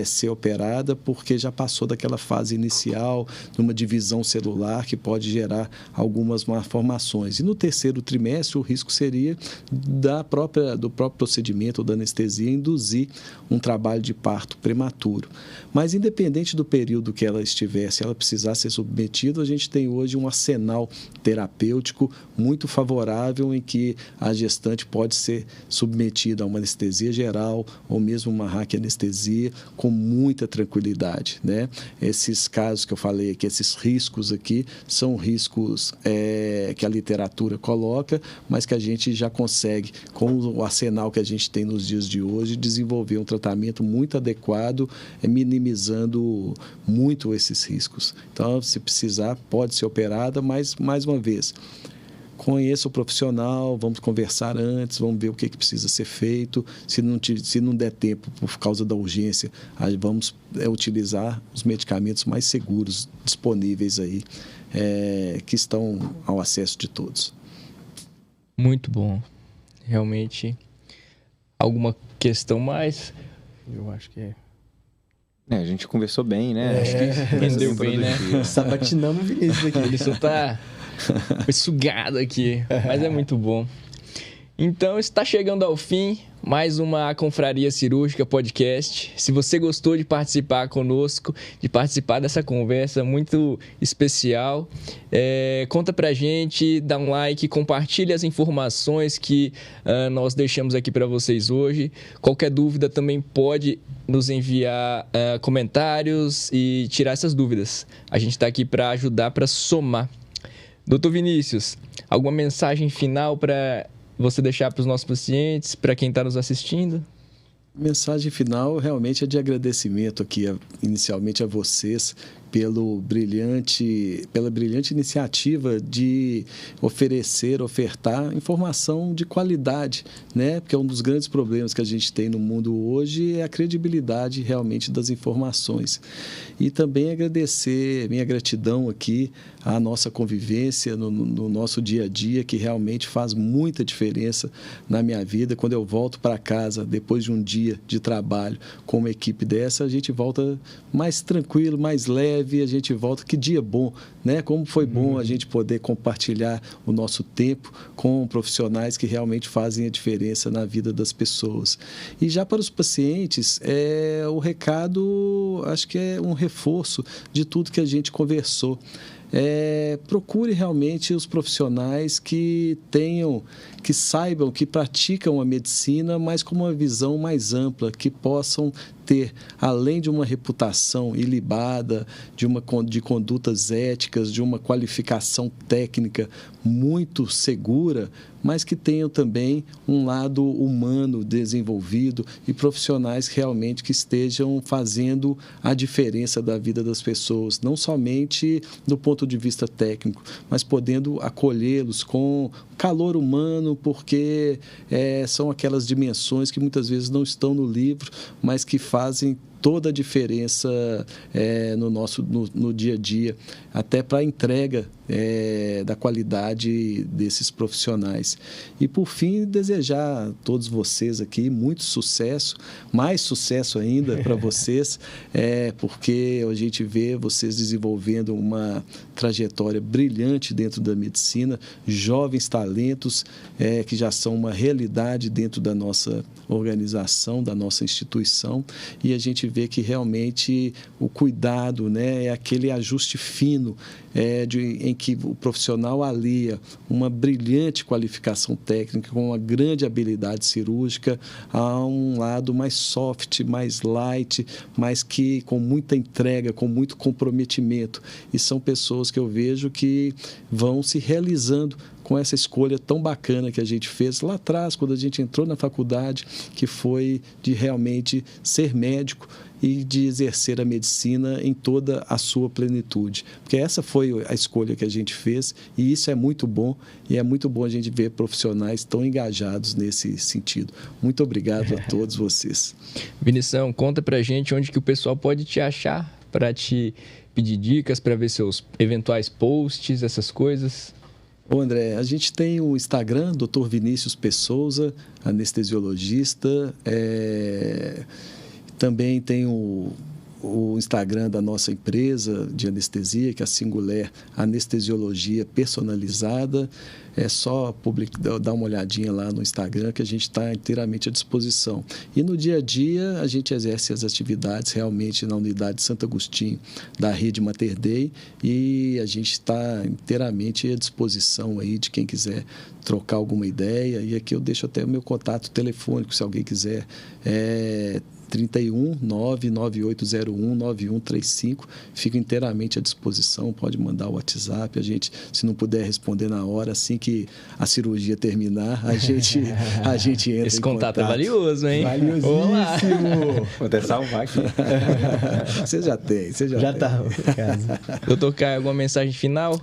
ser operada, porque já passou daquela fase inicial de uma divisão celular que pode gerar algumas malformações. E no terceiro trimestre o risco seria do próprio procedimento ou da anestesia induzir um trabalho de parto prematuro. Mas independente do período que ela estiver, se ela precisar ser submetida, a gente tem hoje um arsenal terapêutico muito favorável em que a gestante pode ser submetida a uma anestesia geral ou mesmo uma raquianestesia com muita tranquilidade, né? Esses casos que eu falei aqui, esses riscos aqui, são riscos que a literatura coloca, mas que a gente já consegue, com o arsenal que a gente tem nos dias de hoje, desenvolver um tratamento muito adequado, minimizando muito esses riscos. Então, se precisar, pode ser operada, mas, mais uma vez, conheça o profissional, vamos conversar antes, vamos ver o que precisa ser feito. Se não der tempo por causa da urgência, aí vamos utilizar os medicamentos mais seguros disponíveis aí, que estão ao acesso de todos. Muito bom. Realmente, alguma questão mais? Eu acho que a gente conversou bem, né? Acho que rendeu bem, né? Sabatinamos o Vinícius aqui. Ele só foi sugado aqui, mas é muito bom. Então, está chegando ao fim mais uma Confraria Cirúrgica Podcast. Se você gostou de participar conosco, de participar dessa conversa muito especial, conta pra gente, dá um like, compartilha as informações que nós deixamos aqui para vocês hoje. Qualquer dúvida também pode nos enviar comentários e tirar essas dúvidas. A gente está aqui para ajudar, para somar. Doutor Vinícius, alguma mensagem final para você deixar para os nossos pacientes, para quem está nos assistindo? Mensagem final realmente é de agradecimento aqui, inicialmente a vocês, pela brilhante iniciativa de ofertar informação de qualidade, né? Porque um dos grandes problemas que a gente tem no mundo hoje é a credibilidade realmente das informações. E também agradecer, minha gratidão aqui à nossa convivência no nosso dia a dia, que realmente faz muita diferença na minha vida. Quando eu volto para casa, depois de um dia de trabalho com uma equipe dessa, a gente volta mais tranquilo, mais leve, a gente volta, que dia bom, né? Como foi bom a gente poder compartilhar o nosso tempo com profissionais que realmente fazem a diferença na vida das pessoas. E já para os pacientes, o recado, acho que é um reforço de tudo que a gente conversou. Procure realmente os profissionais que saibam, que praticam a medicina, mas com uma visão mais ampla, que possam ter, além de uma reputação ilibada, de condutas éticas, de uma qualificação técnica muito segura, mas que tenham também um lado humano desenvolvido e profissionais realmente que estejam fazendo a diferença da vida das pessoas, não somente do ponto de vista técnico, mas podendo acolhê-los com calor humano, porque são aquelas dimensões que muitas vezes não estão no livro, mas que fazem toda a diferença no dia a dia, até para a entrega da qualidade desses profissionais. E, por fim, desejar a todos vocês aqui muito sucesso, mais sucesso ainda para vocês, porque a gente vê vocês desenvolvendo uma trajetória brilhante dentro da medicina, jovens talentos que já são uma realidade dentro da nossa organização, da nossa instituição, e a gente vê que realmente o cuidado, né, é aquele ajuste fino em que o profissional alia uma brilhante qualificação técnica com uma grande habilidade cirúrgica a um lado mais soft, mais light, mas que com muita entrega, com muito comprometimento. E são pessoas que eu vejo que vão se realizando com essa escolha tão bacana que a gente fez lá atrás, quando a gente entrou na faculdade, que foi de realmente ser médico e de exercer a medicina em toda a sua plenitude. Porque essa foi a escolha que a gente fez e isso é muito bom, e é muito bom a gente ver profissionais tão engajados nesse sentido. Muito obrigado a todos vocês. Vinição, conta pra gente onde que o pessoal pode te achar para te pedir dicas, para ver seus eventuais posts, essas coisas? Ô André, a gente tem o Instagram, Dr. Vinícius P. Souza, anestesiologista. Também tem o Instagram da nossa empresa de anestesia, que é a Singular Anestesiologia Personalizada. É só dar uma olhadinha lá no Instagram, que a gente está inteiramente à disposição. E no dia a dia, a gente exerce as atividades realmente na unidade Santo Agostinho da Rede Mater Dei, e a gente está inteiramente à disposição aí de quem quiser trocar alguma ideia. E aqui eu deixo até o meu contato telefônico, se alguém quiser. 31 99801 9135. Fico inteiramente à disposição, pode mandar o WhatsApp. A gente, se não puder responder na hora, assim que a cirurgia terminar, a gente entra. Esse contato é valioso, hein? Valiosíssimo! Vou até salvar aqui. Você já tem. Já tá. Doutor Caio, alguma mensagem final?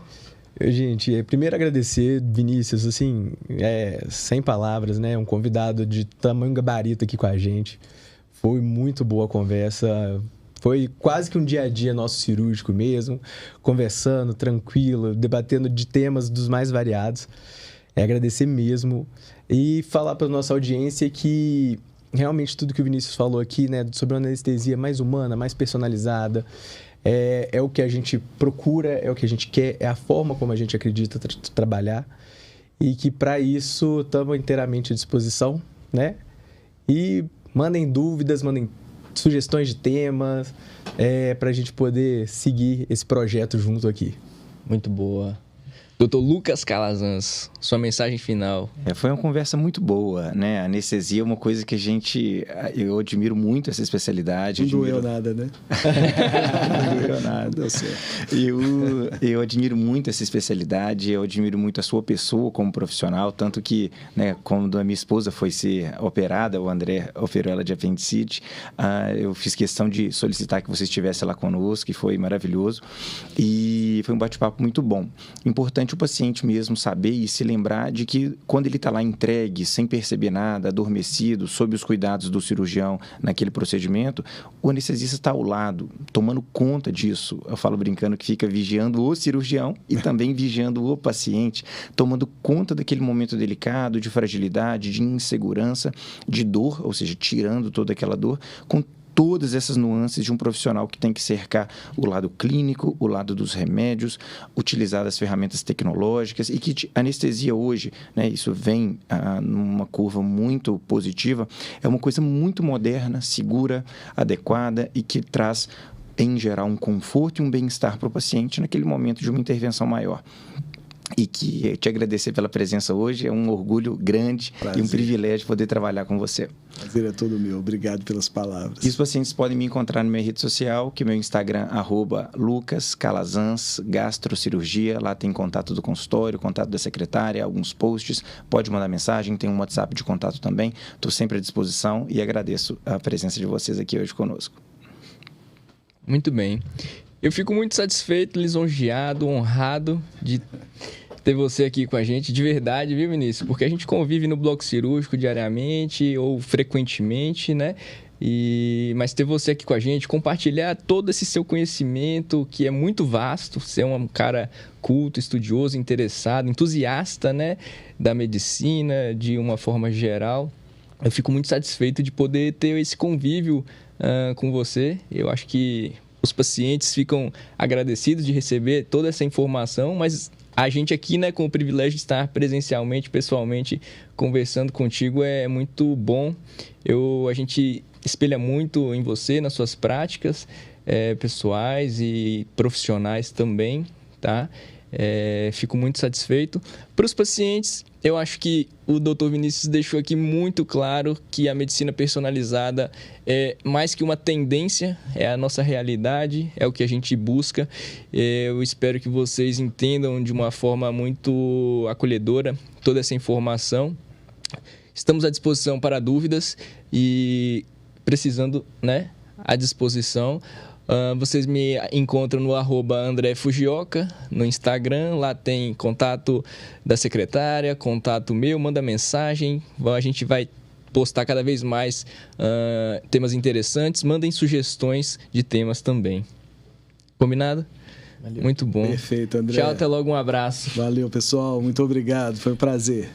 Gente, primeiro agradecer, Vinícius, assim, sem palavras, né? Um convidado de tamanho gabarito aqui com a gente. Foi muito boa a conversa, foi quase que um dia a dia nosso cirúrgico mesmo, conversando, tranquilo, debatendo de temas dos mais variados. Agradecer mesmo e falar para a nossa audiência que realmente tudo que o Vinícius falou aqui, né, sobre uma anestesia mais humana, mais personalizada, é o que a gente procura, é o que a gente quer, é a forma como a gente acredita trabalhar, e que para isso estamos inteiramente à disposição, né? E mandem dúvidas, mandem sugestões de temas, para a gente poder seguir esse projeto junto aqui. Muito boa. Dr. Lucas Calazans, sua mensagem final. Foi uma conversa muito boa, né? A anestesia é uma coisa que eu admiro muito essa especialidade. Não doeu nada, né? Não doeu nada. Deu certo. Eu admiro muito essa especialidade, eu admiro muito a sua pessoa como profissional, tanto que, né, quando a minha esposa foi ser operada, o André operou ela de apendicite, eu fiz questão de solicitar que você estivesse lá conosco, e foi maravilhoso. E foi um bate-papo muito bom. Importante o paciente mesmo saber e se lembrar de que quando ele está lá entregue, sem perceber nada, adormecido, sob os cuidados do cirurgião naquele procedimento, o anestesista está ao lado, tomando conta disso. Eu falo brincando que fica vigiando o cirurgião e também vigiando o paciente, tomando conta daquele momento delicado, de fragilidade, de insegurança, de dor, ou seja, tirando toda aquela dor, com todas essas nuances de um profissional que tem que cercar o lado clínico, o lado dos remédios, utilizar as ferramentas tecnológicas, e que a anestesia hoje, né, isso vem numa curva muito positiva, é uma coisa muito moderna, segura, adequada e que traz, em geral, um conforto e um bem-estar para o paciente naquele momento de uma intervenção maior. E que te agradecer pela presença hoje, é um orgulho grande. Prazer. E um privilégio poder trabalhar com você. Prazer é todo meu, obrigado pelas palavras. E os pacientes podem me encontrar na minha rede social, que é meu Instagram, @lucascalazans gastrocirurgia. Lá tem contato do consultório, contato da secretária, alguns posts, pode mandar mensagem, tem um WhatsApp de contato também. Estou sempre à disposição e agradeço a presença de vocês aqui hoje conosco. Muito bem. Eu fico muito satisfeito, lisonjeado, honrado de ter você aqui com a gente, de verdade, viu, Vinícius? Porque a gente convive no bloco cirúrgico diariamente ou frequentemente, né? Mas ter você aqui com a gente, compartilhar todo esse seu conhecimento, que é muito vasto, você é um cara culto, estudioso, interessado, entusiasta, né, da medicina, de uma forma geral. Eu fico muito satisfeito de poder ter esse convívio com você. Eu acho que os pacientes ficam agradecidos de receber toda essa informação, mas a gente aqui, né, com o privilégio de estar presencialmente, pessoalmente, conversando contigo é muito bom. A gente espelha muito em você, nas suas práticas pessoais e profissionais também, tá? Fico muito satisfeito. Para os pacientes, eu acho que o Dr. Vinícius deixou aqui muito claro que a medicina personalizada é mais que uma tendência, é a nossa realidade, é o que a gente busca. Eu espero que vocês entendam de uma forma muito acolhedora toda essa informação. Estamos à disposição para dúvidas e precisando, né, à disposição. Vocês me encontram no @André Fujioka no Instagram. Lá tem contato da secretária, contato meu, manda mensagem. A gente vai postar cada vez mais temas interessantes. Mandem sugestões de temas também. Combinado? Valeu. Muito bom. Perfeito, André. Tchau, até logo, um abraço. Valeu, pessoal. Muito obrigado. Foi um prazer.